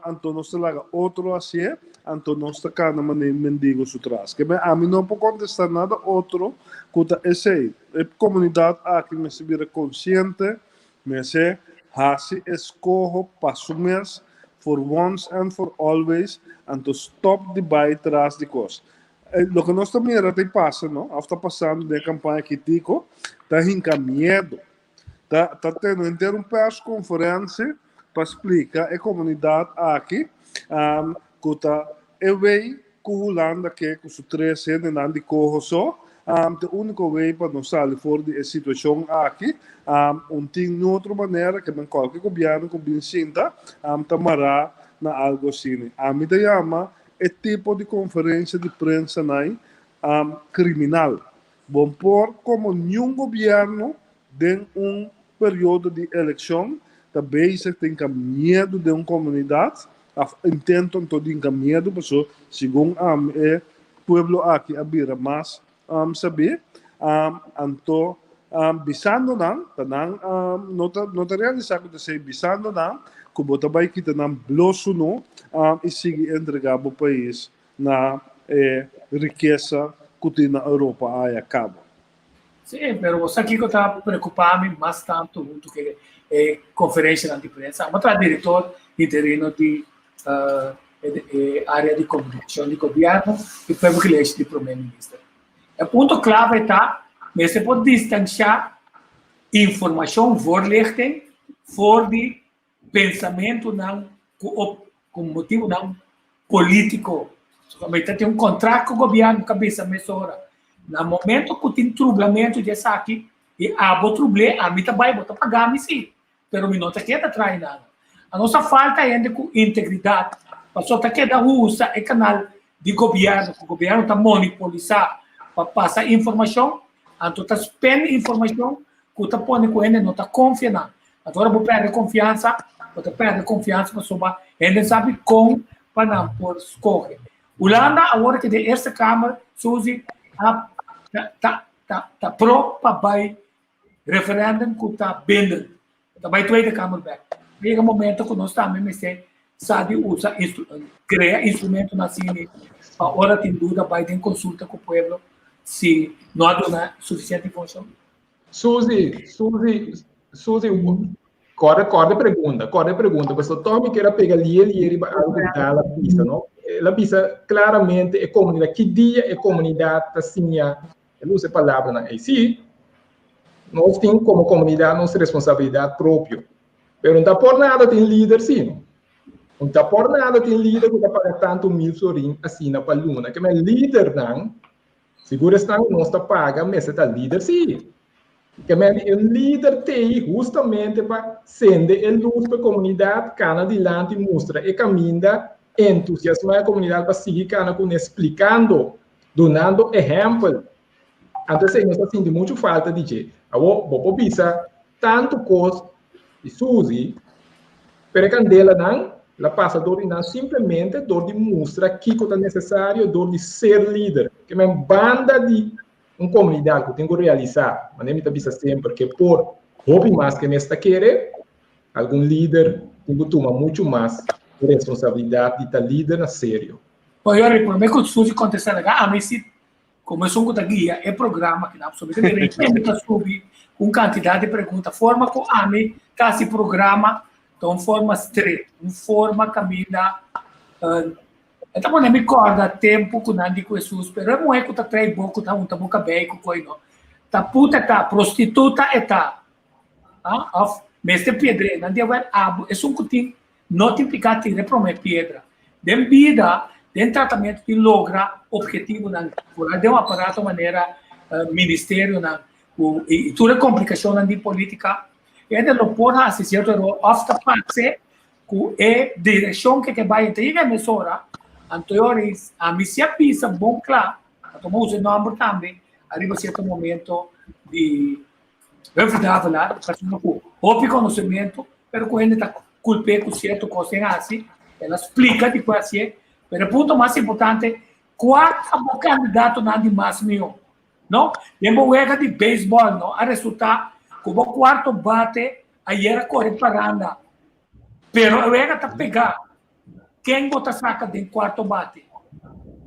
então nós temos outro assim, então nós temos cada maneira mendigos atrás. Que a mim não pode contestar nada outro que esse a comunidade aqui me se vira consciente, me se hasi escojo para mês for once and for always and to stop the buy atrás de coisas. Lo que nós também era de passa, não? Está passando de campanha que tico, está encaminhado, está tendo inteiro press conferência para explicar a comunidade aqui, que está away com Holanda que com os 3 anos de corro só, o único way para nós sair fora da situação aqui, tem outra maneira que não qualquer governo que bem sinta, tamará na algo assim. A mim te chama é tipo de conferência de prensa criminal. Bom, por como nenhum governo tem período de eleição, também se tem medo de uma comunidade, intentam todo medo, porque segundo o povo aqui abrir mais saber, então bisando nang tanang nota realizar ko sa bisando nang kubota bay kita nang bloso no isigi entregar o país na riqueza que na Europa aí acaba. Sim, mas você aqui que está preocupado mais tanto junto que conferência de imprensa, mas está diretor interino de área de comunicação de governo e public relations de primeiro-ministro. O ponto clave está, mas você pode distanciar informação voorlichting voor de pensamento não com motivo não político. Somente tem contrato com o governo, cabeça mesora. No momento que tem trublamento de aqui, e abo truble, a mim também bota pagar me sim, pero me não tá queda atrás nada. A nossa falta ainda com integridade, passou tá queda usa o canal de governo, que o governo tá monopolizar para passar informação, então tá spend informação, que tá põe com ele não tá confiando. Agora vou perder confiança, mas só ainda sabe como para não por escolher. Holanda, agora que de Eerste Kamer, Suzy, tá pro para referendum que está bindend. Está bij Tweede Kamer back. Chega um momento que nós também sabe usar criar instrumento na cine para hora tem dúvida vai ter consulta com o povo se não há suficiente informação. Suzy, corre pergunta. Você tome que era pegar ali para argumentar a pista, não? A pista claramente é comunidade. Que dia é comunidade assim, eu uso a palavra na sim. Nós temos como comunidade nossa responsabilidade própria. Mas não está por nada tem líder sim. Não está por nada tem líder que está pagando tanto mil sorim assim na paluna. Que é líder não, segura está não está paga, mas está líder sim. Que o líder tem justamente para acender a luz para a comunidade, cana adiante mostra e caminha, entusiasmar a comunidade para seguir cana com explicando, dando exemplo. Então, nós estamos sentindo muito falta de gente. Vou pensar tanto coisa de Suzy, para candela não, la passador não simplesmente dor de mostrar que é necessário, dor de ser líder, que é uma banda de uma comunidade que eu tenho que realizar, mas nem me está sempre que por hobby mais que nesta querer, algum líder tem que tomar muito mais responsabilidade de estar líder na sério. Olha, por mim que o Suzy aconteceu lá, mas se começou com a guia, é programa que dá sobre direito, tem subir com quantidade de perguntas, forma com a mim, esse programa, então forma estreita, forma caminha. Então, quando me recorda tempo que não digo Jesus, pero não é que está três boca, está um boca bem, coisa não. Tá puta, tá prostituta, tá. Mestre pedreiro, não deu abo, é um que tem, não tem picado, tem repromete pedra. Dem vida, dem tratamento que logra objetivo, não. Por de um aparato maneira ministério, não. E toda complicação de política, e ainda não pode ser certo, ofta passe, que é direção que vai ter a mesura. Anteriores, a mim se pisa bom claro, tomamos o nome também, arriba certo momento de verdade lá, passando por óbvio conhecimento, pero quando está culpado com certo coisa assim, ela explica de qual é, pero o ponto mais importante, qual é o candidato não de mais meu, não? Lembra o de beisebol, não? A resultado, como o quarto bate, aí era correr para andar, pero o está pegar. Quem bota saca de quarto bate?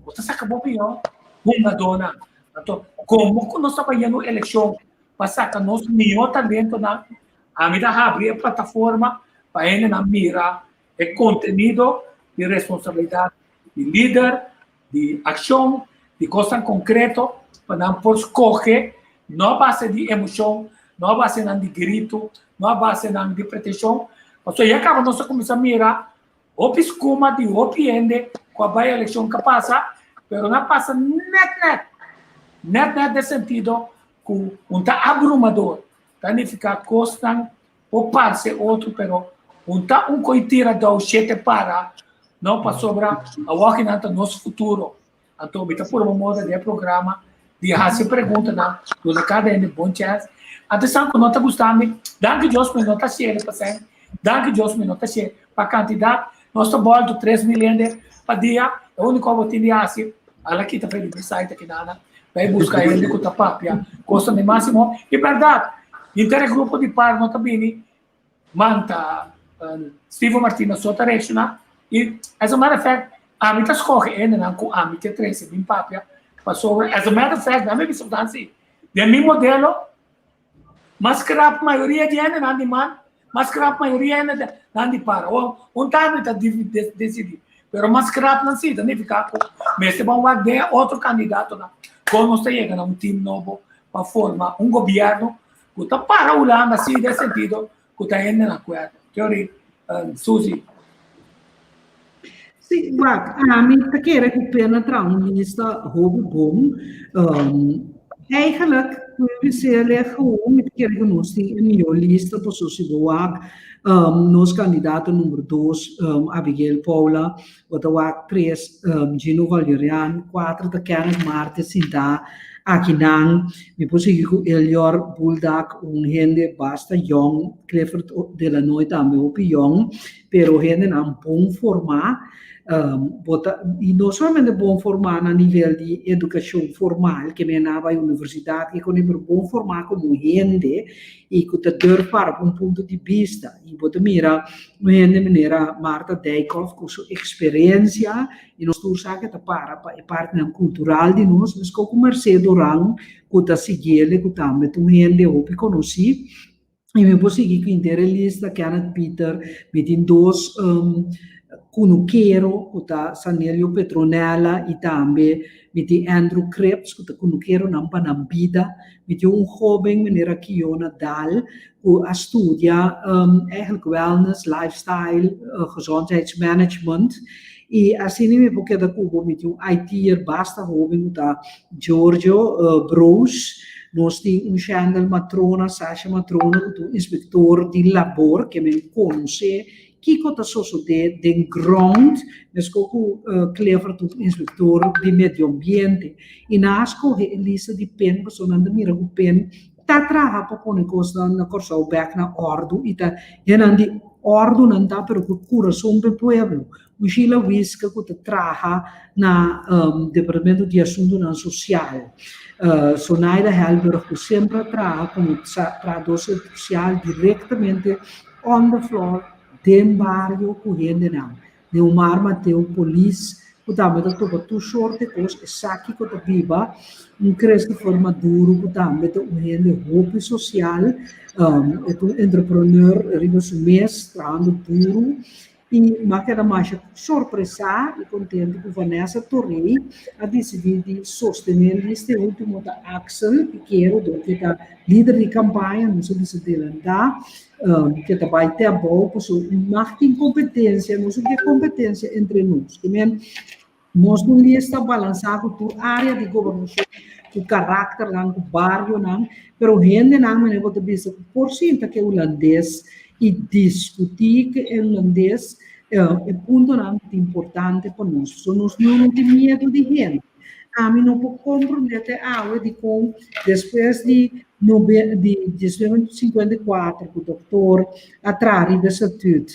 Bota saca bom pior. Uma dona. Então, como que nós estamos fazendo eleição para sacar nosso melhor talento na a mim abrir a plataforma para ele na mira é conteúdo de responsabilidade de líder, de ação, de coisa concreta para não por escolher, não a base de emoção, não a base de grito, não a base de pretensão. Então, já acaba nós começar a mirar o piscuma de o piende com a baia eleição que passa, pero não passa net de sentido que tá abrumador, tá nem ficar costan o parse outro, pero tá coitira da o chete para não para sobrar a walking nosso futuro. Então, bita por uma moda de programa de fazer pergunta na do cada de bom chance. Atenção que não tá gostando, danke Deus me não tá cheio para danke Deus me não tá cheio para candidato. Nós estamos voltando 3 milhões para dia, é o único que eu tenho assim, ela aqui está feliz de site aqui nada, vai buscar ele com a papia, custa no máximo, e verdade, intero grupo de par não também, manta, Steve Martinez, sua tarefa, e, as a matter of fact, a mim tá escorre, ele não com a mim que três, bem papia, passou, as a matter of fact, não é bem substância, de meu modelo, mas que a maioria de ele não demanda, mas que a maioria não de para, time está decidido, pero mas que não se não fica com, mas se vão guardar outro candidato lá, quando você chega a time novo para formar governo que está para o Holanda, assim, nesse sentido, que está indo na acordo. Teoria, Suzy. Sim, a mim está querendo que pena lista roubo bom. Eigenlijk, we zullen gewoon met nós temos uma lista para sociedade. Nos candidato número 2, Abigail Paula, o 3, Gino Valerian, 4, da Kenneth Marte Sinta, aqui não, me possui com Elior Bulldog, gente basta young, Clifford de la Noite também o young, pero gente não bom formar. E não somente bom formar a nível de educação formal, que me na universidade, que é bom formar como gente e que te para ponto de vista. E você mira, de maneira Marta Dijkhoff, com sua experiência, e nós todos sabemos que para parte cultural de nós, mas como Mercedes Orang, que está seguindo, que também tem gente que conheci, e me consegui que interlista Kenneth Peter, me tem dois Cunuquero, que está Sanelio Petronella, e também me tem Andrew Krebs, que está Cunuquero na Panambida, me tem jovem, maneira Kiona Dal, que estudia eigenlijk wellness, lifestyle, gezondheidsmanagement. E assim me porque da Cuba me tem IT basta jovem, que está Giorgio Bruce. Nós temos Chandel Matrona, Sasha Matrona, que é inspector de labor, que me conhece, que está sucedendo de ground, mas como Clever, inspector de meio ambiente. E na escola, lista de pen, pessoa não mira o pen, está trabalhando para pôr na corsa o back na ordem, e está de ordem não está, pero que coração do povo. O Sheila Wiska, que trabalha na Departamento de Assuntos Social. Sonaida Helberg, que sempre trabalha como tradutor social diretamente on the floor, dem barrio correndo não. De uma arma teu polícia, que também está todo tu sorte coisa, saque que está viva, cresce forma duro, que também está correndo roupa social, é entrepreneur, riba o mês, trabalhando duro, e mas era mais surpresa e contente que Vanessa Torrey a decidido de sostener este último da Axel Piquero, que é líder de campanha, não sei se delantar, que vai ter a boa, mas tem competência, não sei que competência entre nós, que nós não está balançado com a área de governação, com o caráter, com o bairro, pero gente não me leva a dizer por cento que é holandês e discutir que é holandês é ponto muito importante para nós. Nós não temos medo de gente. A mim não pode comprometer algo de como depois de 1954, o doutor Atrari de Satud,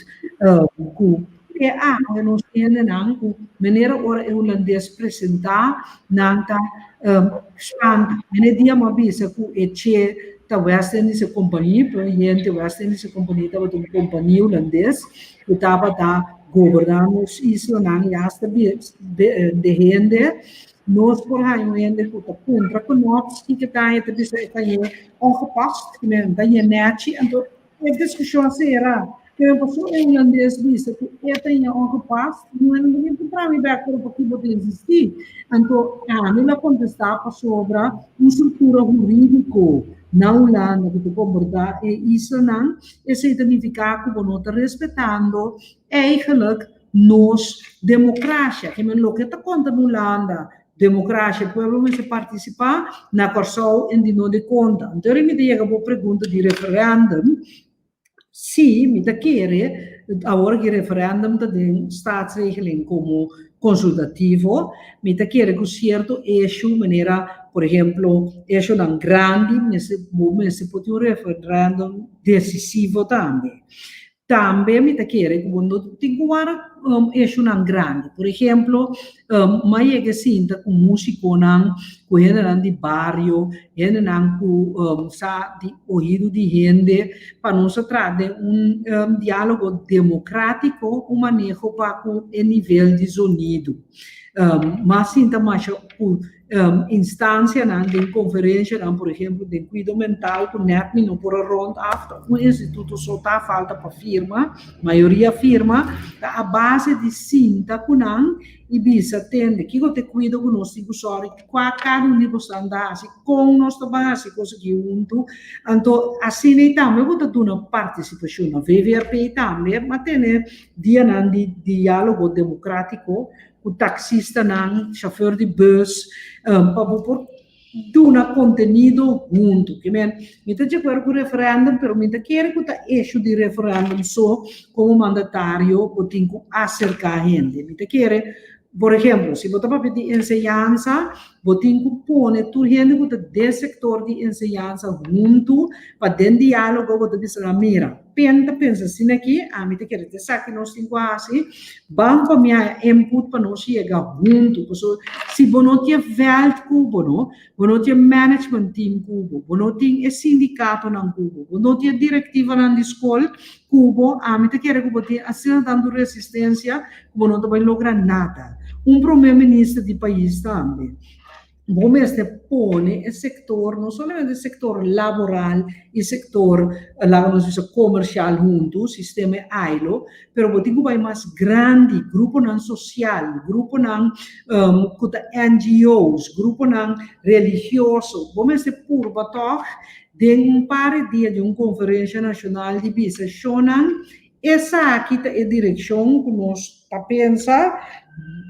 que nós temos que maneira ora é holandês apresentar, não está espanta. Maneira dia uma vez que a West Indies companhia, para gente West Indies companhia estava uma companhia holandesa que estava governando as islas e hasta de gente nós por aí gente que está contra conosco que está ongepast que não tem net então a discussão será que a pessoa holandesa disse que tem ongepast não é ninguém para me dar para que pode existir então não contestar sobre uma estrutura jurídica na Holanda, que comporta isso não, é significar que nós estamos respeitando eigenlijk nos democracia, que é o que está conta na Holanda, democracia, o povo vai participar na corção e não de conta. Então, eu me dei a pergunta de referendum, se me quer, agora que referendum tem staatsregeling como consultativo, me quer que certo eixo, maneira por exemplo, eixo não grande, mas se pode um referendum decisivo também. Também me te quiere quando tem é um grande. Por exemplo, mas é que sinta com músico não, com gente de barrio, gente não com sa de ouvido de gente, para nós trazer diálogo democrático, manejo para o nível de sonido. Mas sinta mais instância de conferência, por exemplo, de cuidado mental, com NEP, não por rond after, o instituto só está falta para firma, maioria firma, a base de cinta com e bisa tende que te cuida com nós cinco sorry, cada nível standard, com nós base conseguir junto, então assim também vou ter uma participação na VVRP também, mas tem dia de diálogo democrático, o taxista, chauffeur de bus, para por dar conteúdo junto. Que me está de acordo com o referendo, mas me quer que o eixo de referendo só como mandatário, eu tenho que acercar a gente. Me quer, por exemplo, se você vai pedir ensinança, você tem que pôr tudo gente que está do setor de ensinança junto, para dentro do diálogo, você diz, mira, pensa assim aqui, me quer dizer, sabe que nós temos assim, vamos para minha input para nós chegar junto, porque se você não tem veld cubo, você não tem management team cubo, você não tem sindicato na cubo, você não tem diretiva na escola cubo, me quer que você assim dando resistência, você não vai lograr nada. Primeiro-ministro do país também. Como este pone el sector, no solamente el sector laboral y el sector comercial junto, sistema AILO, pero botigo vai mais grande, grupo não social, grupo não NGOs, grupo não religioso, como este purba toch, de par dia de conferência nacional de bisa, essa aqui é a direção que nós está pensando,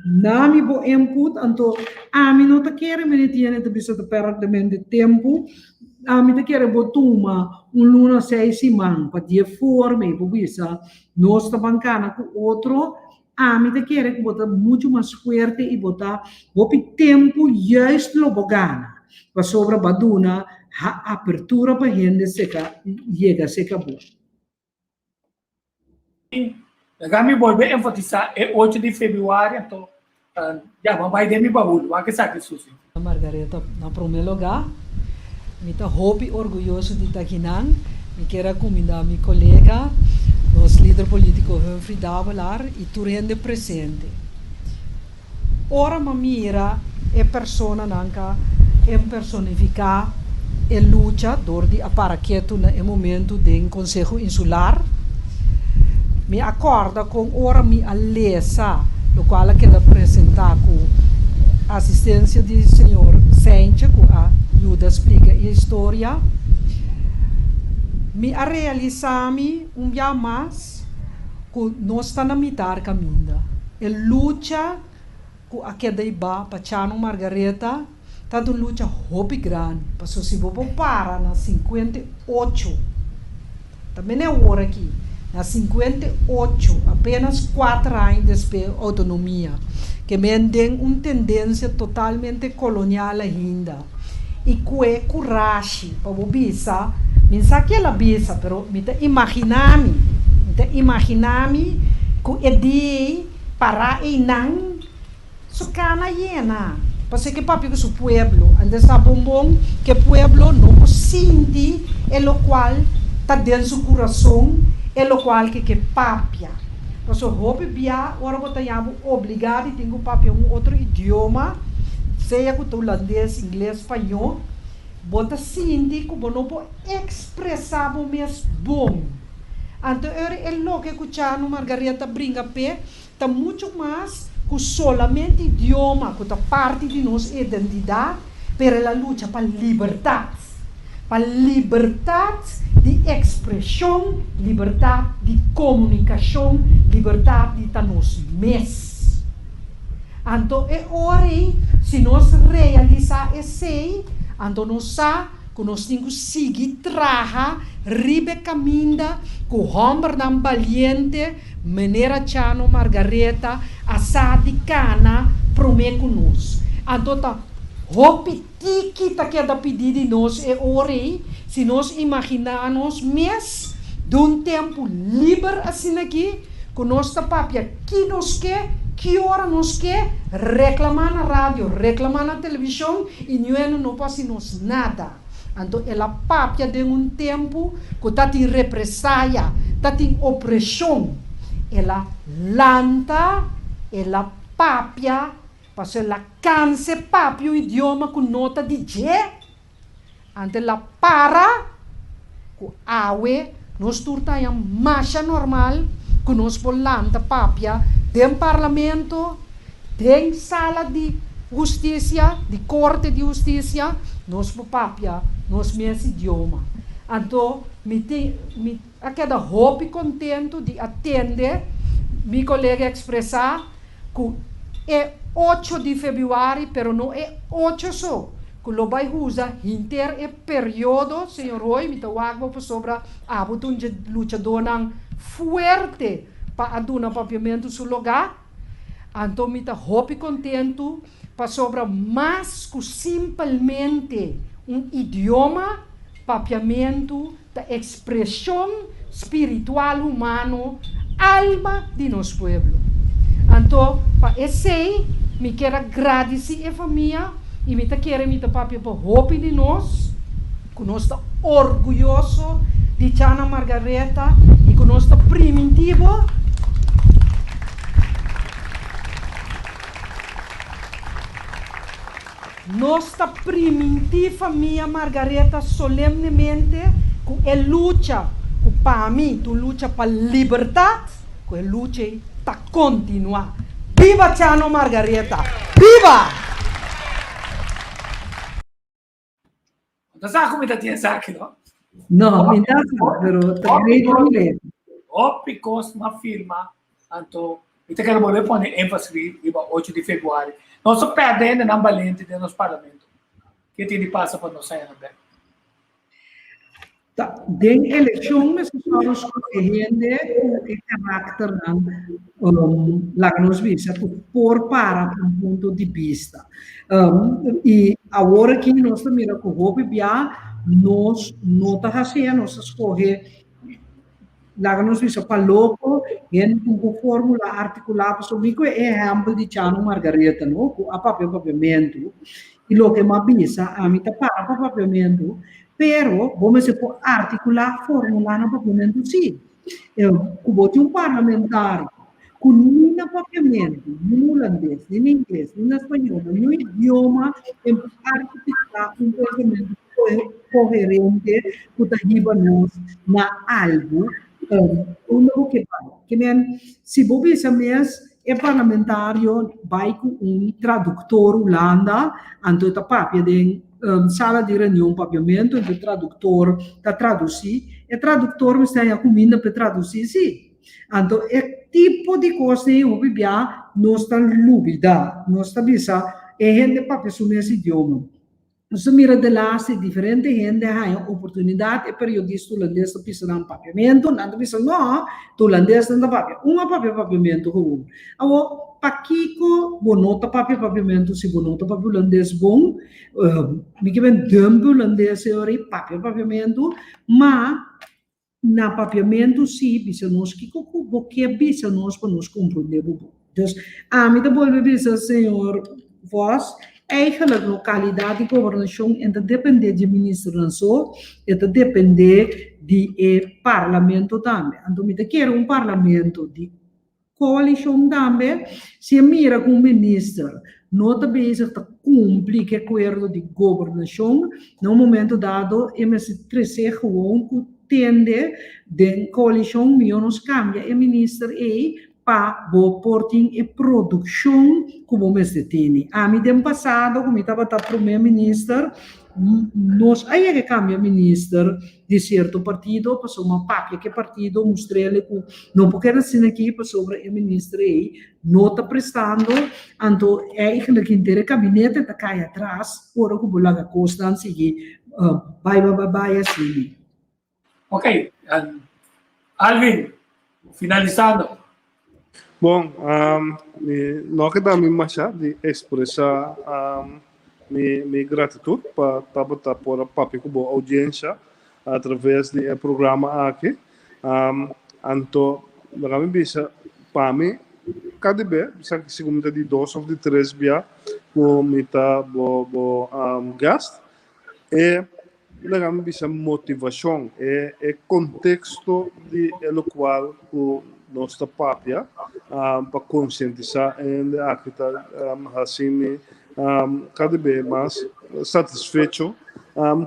nami bo input, então, mi não tá querendo, me tiene de bisa de perder de tempo, mi tá querendo botar luna 6 semanas para dia forma, e por bisa, nós tá bancando com outro, mi tá querendo botar muito mais forte e botar o tempo justo lo bogana, para sobre baduna, a apertura para gente seca, chega seca boa. Kami volver a enfatizar é 8 de fevereiro, então já vai de mi baúl, vai que sabe Susi. Margareta, na primeiro lugar, me está hope orgulhoso de estar aqui não, me quero convidar meu colega, nosso líder político Humphrey Davelar e turende presente. Ora mira é persona nanka personificar e luta door die aparaqueto no momento do Conselho Insular. Me acorda com ora me alesa, o qual eu quero apresentar com a assistência do senhor Sente, que ajuda a explicar a história. Me a realizar-me dia mais que nós estamos na mitad caminho. E luta com a queda iba para Chano Margareta, tanto luta hobby grande, para se você para na 58. Também é hora aqui. Na 58, apenas 4 anos depois da autonomia, que tem uma tendência totalmente colonial ainda. E que é coragem para o bisa, não sei que ela bisa, mas me imaginar-me que é de para e não, só cana hiena. Porque que papi que o pueblo, antes da bombom, que o pueblo não sente, é o qual está dentro do coração, é o qual que papia. Mas o hobby bia, ora você está obrigado a ter papia outro idioma, seja que holandês, inglês, espanhol, você sente que você não pode expressar o mesmo bom. Então, é o que o Margareta brinca pé, está muito mais que solamente idioma, que está parte de nossa identidade, para a luta para a liberdade. Para liberdade de expressão, liberdade de comunicação, liberdade de estar nos mesmos. Então, é hora, se nós realizar esse, então nós sabemos que nós temos que seguir trabalhar, ribe caminho, com o homem não valiente, maneira Chano Margareta, a de cana, promete conosco. Então, tá. Hope que está querendo pedir de nós é hora, se nós imaginarmos mesmo de um tempo livre assim aqui, com nossa papia, que nos quer, que hora nos quer, reclamar na rádio, reclamar na televisão, e não pode nos nada. Então, ela papia de um tempo que está em represália, está em opressão. Ela lanta, ela papia, para ela cansa papia o idioma com nota de G. Então, ela para, com awe, nós turta em marcha normal, que nós volanta papia, tem parlamento, tem sala de justiça, de corte de justiça, nós papia, nós mesmo idioma. Então, a cada hope contento de atender, meu colega expressar que é 8 de fevereiro, pero não é 8 só. Que lo vai usar inter é período, senhor Roy, me tawag po sobra abotun de luchador ng fuerte para aduna papiamento su lugar. Então, me ta hope contento para sobra mais que simplesmente idioma, papiamento da expressão espiritual humano, alma de nosso povo. Então, para esse, me quero agradecer a família e me quero me papi para hope de nós, que nós está orgulhoso de Chana Margareta e que nós está primitivo. Nossa primitiva família Margareta solenemente com a luta, para mim, tu luta para liberdade, com a luta para continuar. Viva Chano Margareta! Viva! Entonces, ¿cómo te tienes aquí, no? No, mi nasa, pero está great relate. Because uma firma, então, eu quero volver poner ênfase no 8 de fevereiro. Nós só perdendo na valente de nosso parlamento. Que tem de passa para nós sair também. Den eleição, mas nós escolhendo o caráter lá que nos visa por para um ponto de vista. E agora que nós também com o hobby nós não está fazendo, nós escolher lá que nos visa para louco em uma fórmula articulada sobre o exemplo de Chano Margareta, não? Com a papiamento e lo que me visa a mim para papiamento. Pero, vamos articular, formular no papiamento, sim. Como um parlamentar, com nenhum papiamento, nem holandês, nem inglês, nem espanhol, nem idioma, em articular um pensamento coerente, que está nós na algo, que nem, se você mesmo é parlamentário, vai com tradutor Holanda, então está papia de sala de reunião, papiamento, o tradutor está traduzir, e tradutor me está a comida para traduzir, sim. Então, é tipo de coisa que eu vivia, não está dúvida, não está bisa, é gente para assumir esse idioma. Nós mira de lá, se diferente gente tem oportunidade, é periodista holandês que pisa um papiamento, não pisa, não, holandês não papia, papiamento, agora, Pakiko, bonota papiamento, se bonota holandês bom, me que vem dumbo holandês papiamento, mas na papiamento sim, bisa nós que porque bisa nós para nos compreender. Então, a mim depois bisa senhor Vos, eigenlijk localidade de governação ainda depende de ministro Ranço, ainda depende de parlamento também. Então, me quero parlamento de coalição também, se mira com o ministro, não está bezig a cumprir o acordo de governação, no momento dado, MS 13 gewoon que tende de coalição, nos cambia o ministro para porting e produção como o mês de tini. A mim, no passado, como estava o primeiro-ministro, nós aí que cambia ministro de certo partido para uma papia que partido mostrei-lhe que não porque assim aqui para sobre o ministro aí não está prestando então é que inteiro gabinete está cai atrás por o que bolaga constant seguir vai assim. Ok, Alvin, finalizando. Bom, não queda me machar de expressar minha gratidão para por a audiência através do programa aqui. Anto, kami bisa pami KDB, bisa sigumita di 2 of the 3 bia, mita bo gast, e kami bisa motivação, e contexto no qual o nossa papia para conscientizar e acreditar assim KDB mais satisfeito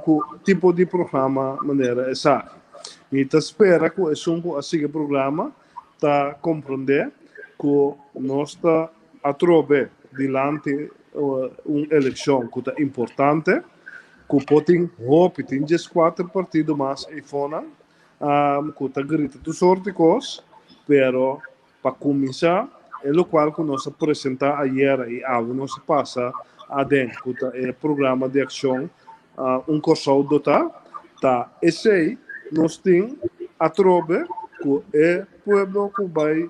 com o tipo de programa maneira essa. E te espera que o assim programa ta compreender que nós está a trobe dilante uma eleição que é importante, que pode hope tem 4 partidos mais e fona, que está grita tu sorte cos, pero para começar é o qual que nós apresenta ayer e algo nós passa a dentro é programa de ação curso dota tá esse nós tem a trobe que é pueblo que vai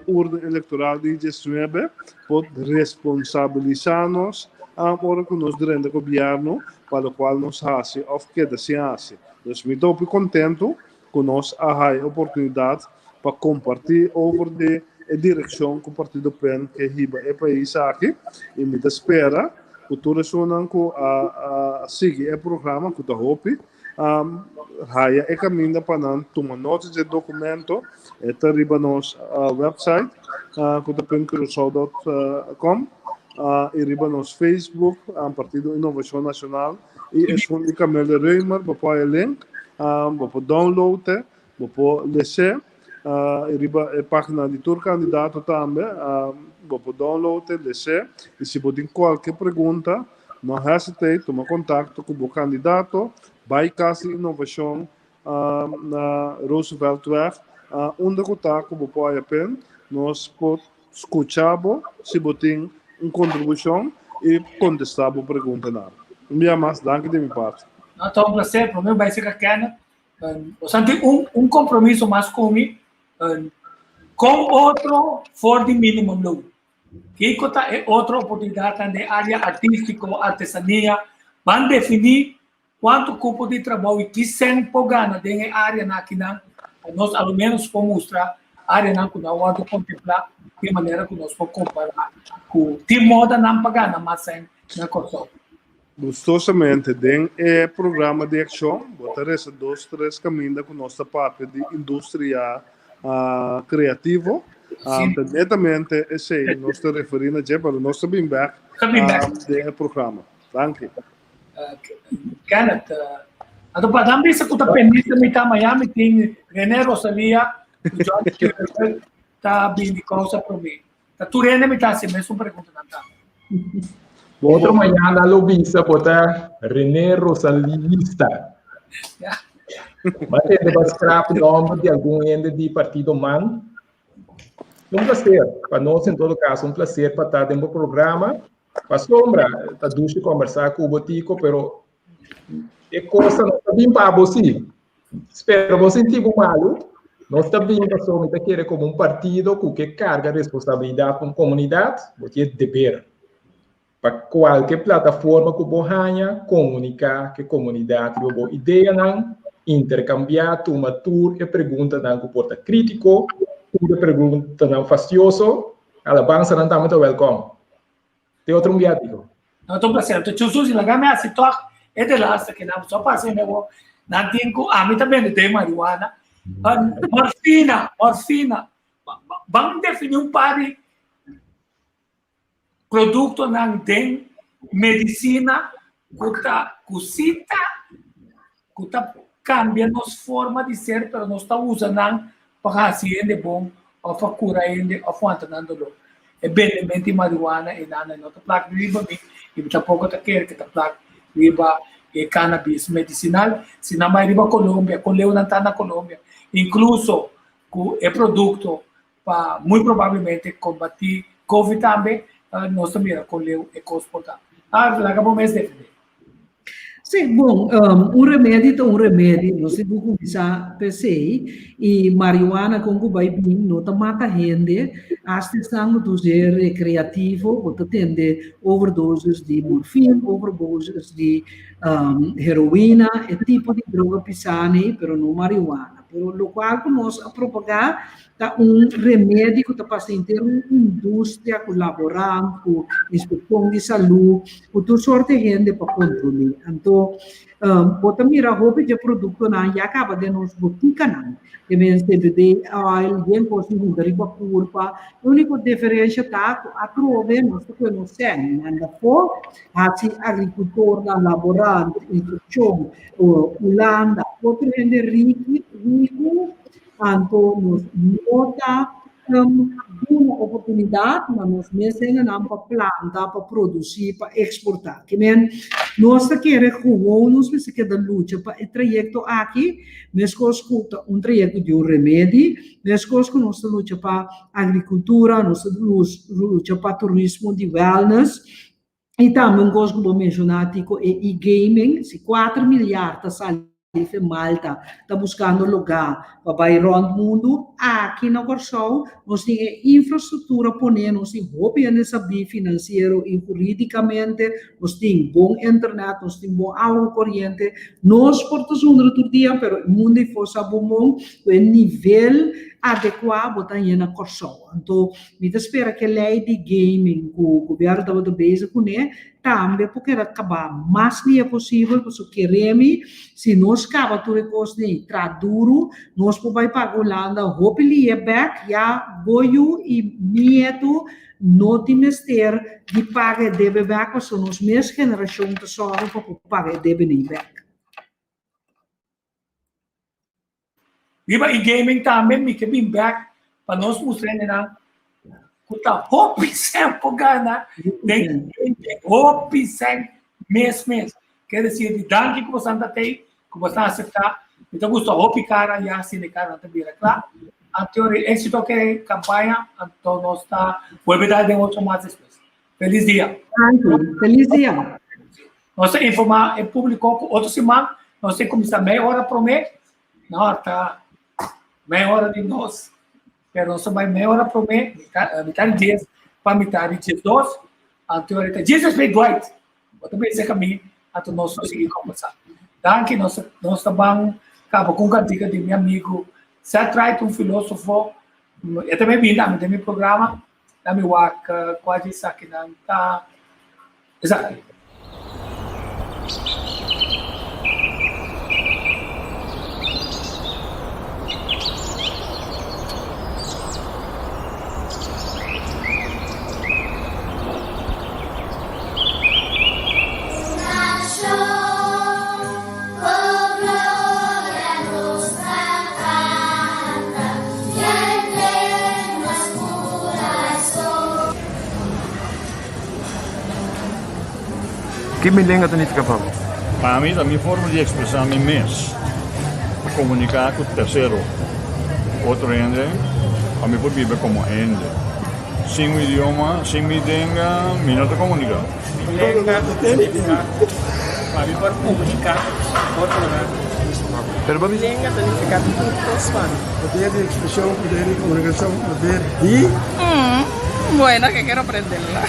urna eleitoral de 19 pode responsabilizar-nos agora que nós durante o governo para o qual nós fazemos ou que se faz. Então, estou muito contente que nós temos a oportunidade para compartilhar sobre a direção que o Partido PEN que riba é país aqui e me espera que todas as pessoas que seguem o programa que está hopi haya e caminho para não tomar notas de documento está riba nos website que está pencruzal.com e riba nos Facebook Partido Inovação Nacional e é onde Camila Reimer para o link para download para ler e riba a página de todo candidato também para download ler e se pode qualquer pergunta não hesitate toma contato com o candidato vai Casa Inovação na Rooseveltweg onde está com o apoio PEN nós podemos escutar se botem uma contribuição e contestar a pergunta nada. Minha mais, danke de minha parte. Então, um prazer, para mim vai ser aquela um compromisso mais comigo com outro for the minimum low. Que é outra oportunidade de área artística ou artesania, vão definir quanto cupo de trabalho e que sem pogana de área na que nós ao menos podemos mostrar área na que nós vamos contemplar de maneira que nós podemos comparar com de moda não pagana mas sem na coisa. Gostosamente tem programa de ação, botar esses 2, 3 caminhos com nossa parte de indústria criativo. Netamente esse nós estamos referindo a para o nosso feedback do programa. Danke. Kenneth, ato pa dami sa kuta pendente mi ta Miami ting René Rosalia John ta bini causa pro me. Ta tu René mi ta se mesmo pergunta nanta. Outro manhã na lobista botar René Rosalista. Mas tem de scrap nome de algum ente de partido man. Um prazer para nós em todo caso, um prazer para estar dentro do programa. Para sombra, está ducho conversar com o Botico, pero é coisa não está bem para você. Espero você sentir malo. Nós também passamos a querer como um partido que carga responsabilidade com a comunidade, porque é dever. Para qualquer plataforma que você ganha, comunicar que a comunidade tem uma ideia, não, intercambiar, tomar tour e pergunta não que porta crítico, tour e pergunta não fastidioso, alabança não está muito welcome. Tem outro mediático. Não estou pensando, eu chuso se lagar me assisto é de lá que não só passei meu não tenho a mim também tem marihuana, morfina, vamos definir par de produto não tem medicina que está cambiando nossa forma de ser, pero não está usando para fazer de bom ou para curar ainda ou para não dolor. É bem de marihuana e nada não está placa riba e tampouco está quer que está placa riba e cannabis medicinal se na mais riba Colômbia com leu não está na Colômbia incluso é produto para muito provavelmente combater COVID também nós também com leu é cosportar lá acabou mês defender. Sim, bom, remédio é um remédio, não sei como começar pensei, e marihuana com o vai bem, não tá mata gente, até sangue do ser recreativo, pode ter overdoses de morfina, overdoses de heroína, é tipo de droga pisane, pero não marihuana. Lo qual que nós a propagar tá remédio que está passando ter uma indústria colaborando com a inspeção de saúde, com toda sorte de gente para controlar. Então, bota mira roupa de produto não já acaba de nos botica não. Que vem CBD oil, bem possível de riba curva. A única diferença está que a trove nós temos sen, anda for, assim agricultor da laborante, instrução, Holanda, outro gente rico, então nos nota uma oportunidade, mas nós mesmos não para plantar, para produzir, para exportar. Que men nós queremos como nós precisamos da luta para o trajeto aqui, mesmo escuta trajeto de remédio, mesmo que nós luta para agricultura, nós luta para turismo de wellness. E também gosto de mencionar que e gaming, se 4 milhares de Malta está buscando lugar para ir around o mundo. Aqui na Corsol, nós temos infraestrutura para nós temos bem saber financeiro e juridicamente, nós temos bom internet, nós temos bom água corrente, nós portamos todo dia, mas o mundo é força bom, com nível adequado para ir na Corsol. Então, me espera que a lei de gaming, que o governo está bem com ele, também porque acabar mais dia possível, porque queremos, se nós acaba tudo coisa de duro, nós podemos pagar Holanda, hopefully back, já goio e medo, não temos ter de pagar deve back, porque nós mesma geração de sorte para pagar deve nem back. Diba, e gaming também, me que bem back, para nós mostrar na kuta hopi sem pogana, de hopi sem mês. Quer dizer, de danke que você anda tem, que você aceitar, então gosta hopi cara e assim de cara também, claro. A teoria, êxito que campanha, então nós está, vou dar de outro mais depois. Feliz dia. Feliz dia. Nós informar em público outra semana, nós temos que começar meia hora por mês, não tá meia hora de nós. Pero nós vai meia hora por mês, metade dias para metade dias dois, a teoria dias respeito Dwight, eu também sei caminho, até nós conseguir conversar. Danke, nós também acaba com a dica de meu amigo Seth Wright, filósofo, eu também vim da meu programa, da minha waka, quase isso aqui não tá, exato. Que me lembra da Nitka Pablo? Para mim, a minha forma de expressar me mesmo, comunicar com o terceiro, outro ende, a mim pode viver como ende. Sem o idioma, sem me denga, me não te comunica. Para mim pode comunicar, outro lugar. Pero para mí, Lenga significa muitos fãs. poder de expresión, poder de comunicación, poder y Bueno, que quero aprenderla.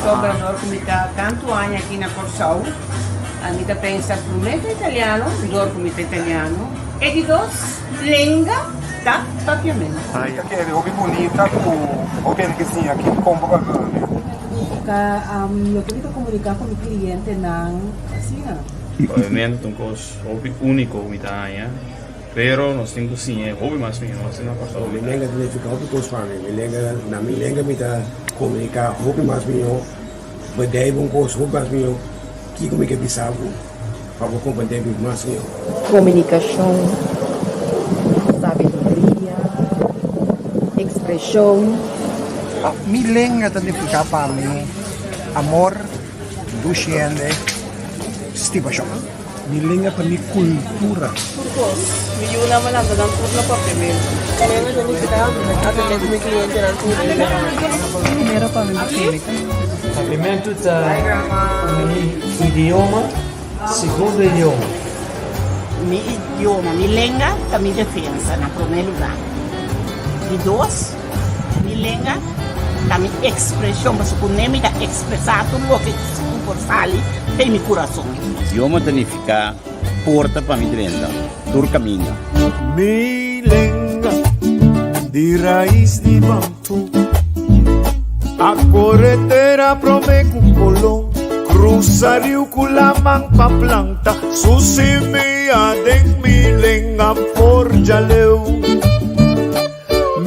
Sobre nós comitar tanto anos aqui na Corsol, a mim pensa primeiro italiano, dor comita italiano, e de dois, lenga, tá? Propriamente. Ai, que é hobby bonita, o que sim, aqui compra. Eu quero comunicar com o cliente não assim, Obviamente un costo único umidade, pero nós temos sim hobby mais bem nós na Corsol. Mi lengua significa hobby cost para mim. Mi lengua me dá comunicar hobby mais bem, bedrijf um cost hobby mais bem, que como que bisavo, para compreender mais bem. Comunicação, sabedoria, expressão. Mi lengua significa para mim amor, duciende, stipação. Mi lengua para mim cultura. Mi una me la dan turno por primero. Lenga significa atender mi cliente al turno. Primeiro para mim química. Alimento idioma, segundo idioma. Mi idioma, mi lengua, a minha defesa, na primeiro lugar. E dois, mi lengua, a minha expressão, mas o nome expressar tudo o que por fale tem meu coração. Idioma significa porta para mi trenta. Tur caminha. Milenga di raiz di bantu, a corretera prome cucolón, cruza riu la manpa planta, su semilla de milenga forjaleu.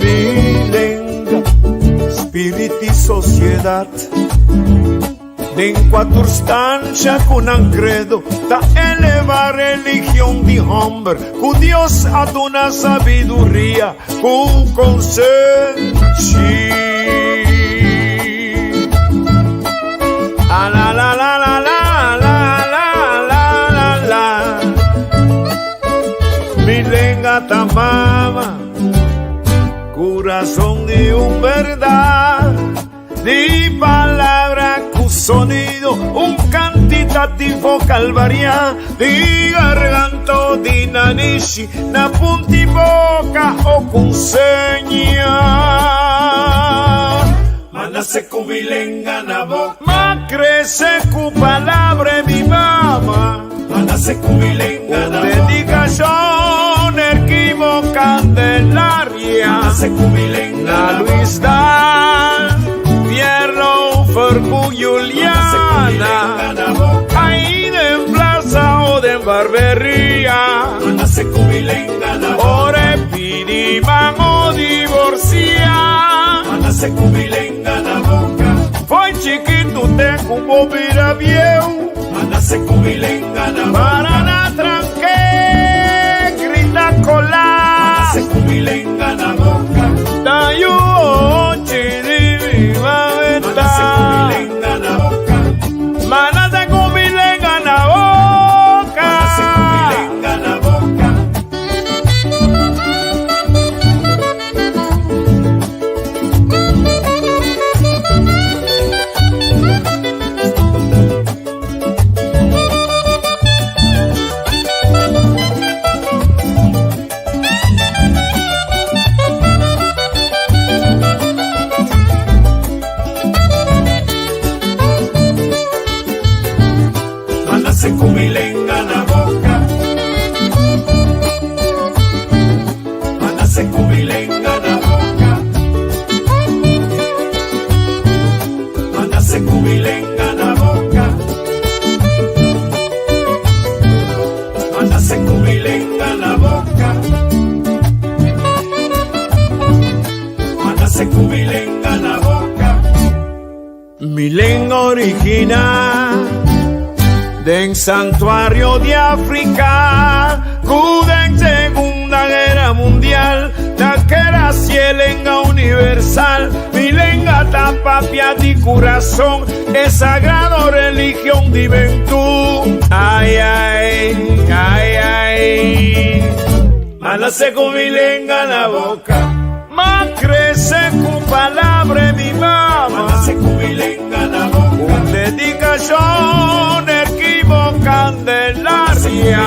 Milenga, spiriti sociedad, de quattro stanza con un credo, da eleva religión di hombre, cu Dios ad una sabiduría, cu consensi. Ah, la la la la la la la la la. Milenga tamama, corazón de un verdad, di palabra cu sonido, un cantitativo calvaria, di garganto di nanishi, na punti boca o con seña. Manase cu milenga na boca, ma crece cu palabra mi mamá. Manase cu milenga na boca, dedicación erquivo candelaria. Manase cu milenga na Luis Dan, Pierro Fercu Juliana, ahí de plaza o de barbería. Manase cu milenga na boca, ore piriman o divorcia. Manase cu milenga na boca, foi chiquito te cubo vira viejo. Manase cu milenga na boca, para na tranque grita colar. Manase cu milenga na boca, da yo chiriva veta. Manase cu milenga na boca, manase cu milenga na boca. Manase cu milenga na boca. Manase cu milenga na boca, manase cu milenga na boca, manase cu milenga na boca, manase cu milenga na boca, manase cu milenga na boca. Milenga original del santuario de África, cuda en Segunda Guerra Mundial, la que era cielenga universal, milenga tapapia di corazón, es sagrado religión di ventú. Ay, ay, ay, ay, manase cu milenga na boca, ma crece cu palabra mi mamá. Manase cu milenga na boca, dedicación erquivo candelaria.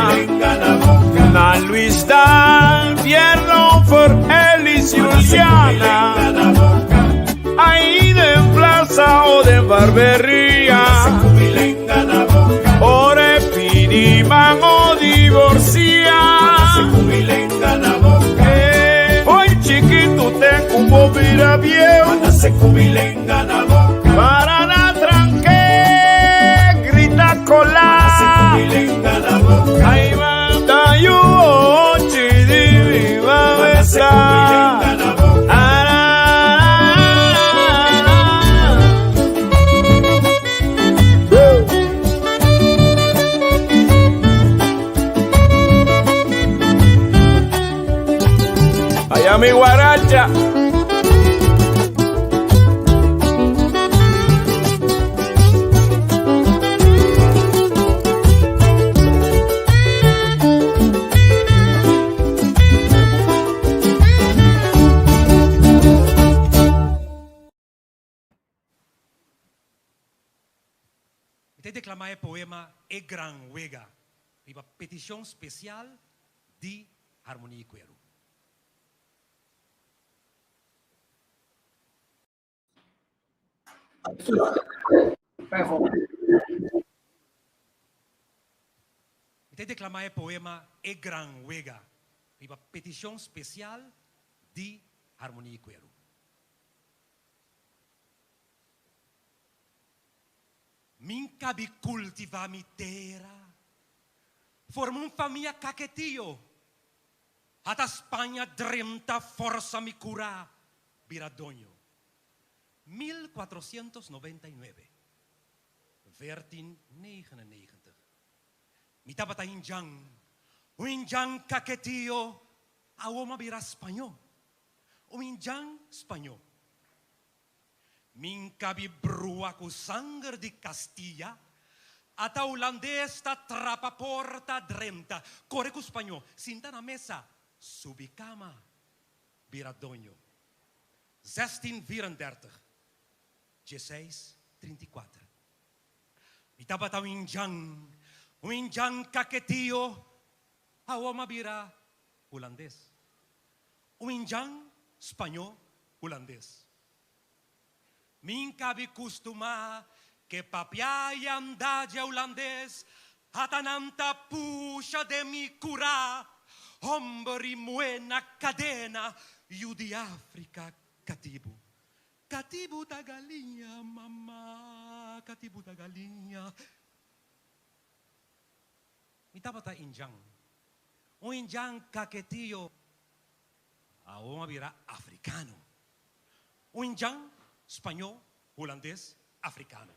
Na Luis Dan, Pierro for Elis Juliana, ahí de plaza o de barbería. Ore piriman o divorcia. Hoy chiquito te cubo vira viejo. Manase cu milenga na boca, para na tranque grita colar. Manase cu milenga na boca, ahí va da yo chiriva besa. Manase cu milenga na boca, allá mi guaracha. Te declamar el poema E Gran Huega, una petición especial de Armonía y Cuero. Te declamar el poema E Gran Huega, una petición especial de Harmonia y Cuero. Min cabi cultiva mi terra, forma un famiglia caquetío, hasta España dremta forza mi cura, Biradogno. 1499, 1499. Mi tabata injang, un injang caquetío, a uma bira espanhol, un injang español. Min cabi brua com sangue de Castilla, ata holandês ta trapa porta dremta, corre com espanhol, sinta na mesa, subicama, Biradogno. 1634, 1634. Mi tabata um injang caquetío, a uma bira holandês. Um injang espanhol holandês. Min cabi costuma que papiai andade holandês, atananta puxa de mi cura, hombre muena cadena, io di África cativo. Cativo da galinha, mamá, cativo da galinha. Mi tabata injang. Um injang caquetío, a uma vira africano. Um injang espanhol, holandês, africano.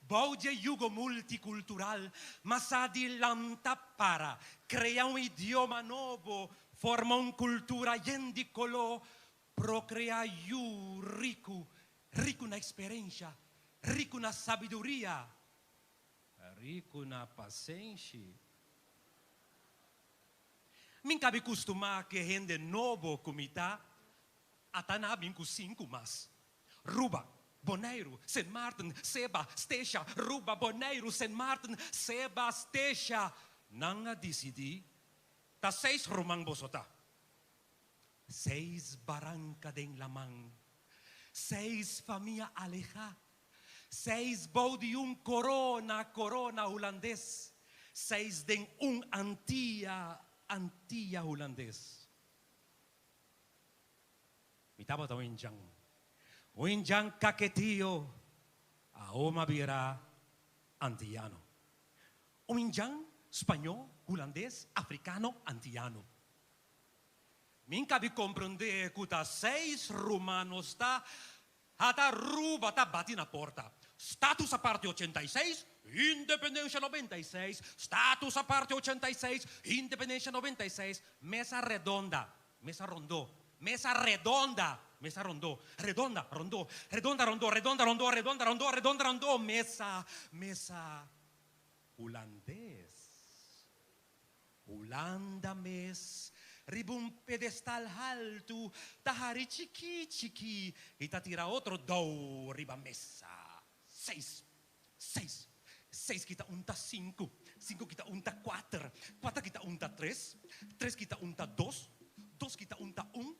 Baude yugo multicultural, mas adilanta para criar um idioma novo, forma uma cultura yendicolor, procrear yu rico, rico na experiência, rico na sabedoria, rico na paciência. Min cabe costumar que rende novo comita, atanabin com 5 mas. Ruba, Bonaire, St. Martin, Seba, Stecha, Ruba, Bonaire, St. Martin, Seba, Stecha. Nanga decidi, ta 6 romang bosota. 6 barranca den lamang. 6 família aleja. 6 baudi corona holandês. 6 den antia holandês. Mi tabata o injang caquetío, a uma bira antiano. O injang espanhol, holandês, africano, antiano. Min cabe compreender que tá 6 romanos tá, até Ruba tá bate na porta. Status a parte 86, independência 96. Status a parte 86, independência 96. Mesa redonda, mesa rondô. Mesa redonda, mesa rondô, redonda, rondô, redonda, rondô, redonda, rondô, redonda, rondô, redonda, rondô, mesa holandês. Holanda mes, riba um pedestal alto, tahari chiqui, e ta tira outro do riba mesa. 6 kita unta 5, 5 kita unta 4, 4 kita unta 3, 3 kita unta 2, 2 kita unta 1,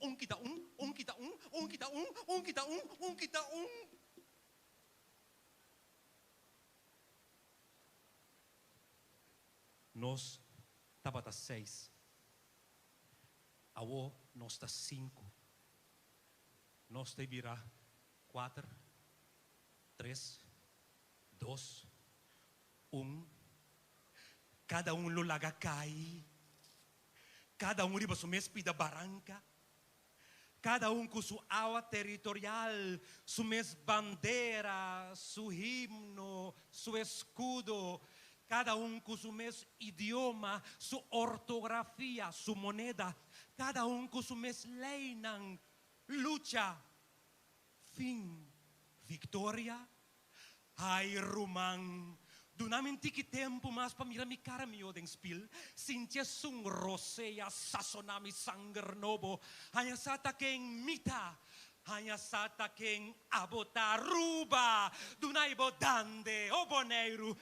1 kita 1, 1 kita 1, 1 kita 1, 1 kita 1, 1 kita 1. Nós tabata 6. Awo nós ta 5. Nós te vira 4, 3, 2, 1. Cada lo laga cai. Cada riba su mespida barranca. Cada com sua água territorial, sua bandeira, seu himno, seu escudo. Cada com seu mesmo idioma, sua ortografia, sua moneda. Cada com seu mesmo lei, luta, fim, vitória. Ai, Rumang, dunamente que tempo mas para mirar mi cara mi odem spil, sintia sung roseia sasonami sanger nobo, hanya sata keng mita, hanya sata keng abota ruba, dunai bodande, o boneiru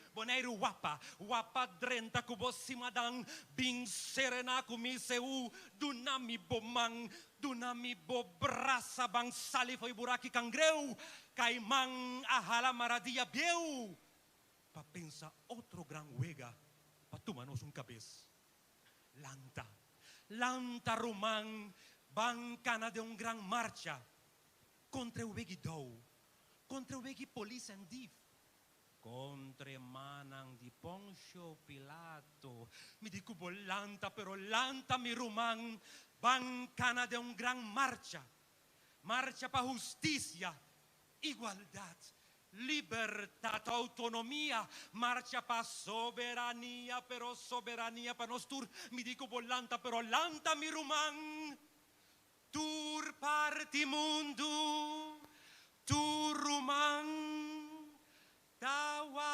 wapa drenta kubo simadang, bing serena kumiseu, dunami bomang, dunami bo brasa bang sali foi buraki kangreu, kay mang ahala maradia bieu. Para pensar outro gran huega patumanos un cabez. Lanta rumang, bancana de un gran marcha, contra uwegi daw, contra uwegi police and div, contra manang di Poncio Pilato. Mi dico lanta, pero lanta mi rumang, bancana de un gran marcha, marcha pa justicia, igualdad, libertad, autonomía, marcha pa soberanía, pero soberanía pa nostur. Mi dico lanta, pero lanta mi rumang, tur parti mundo, tur rumang, tawa.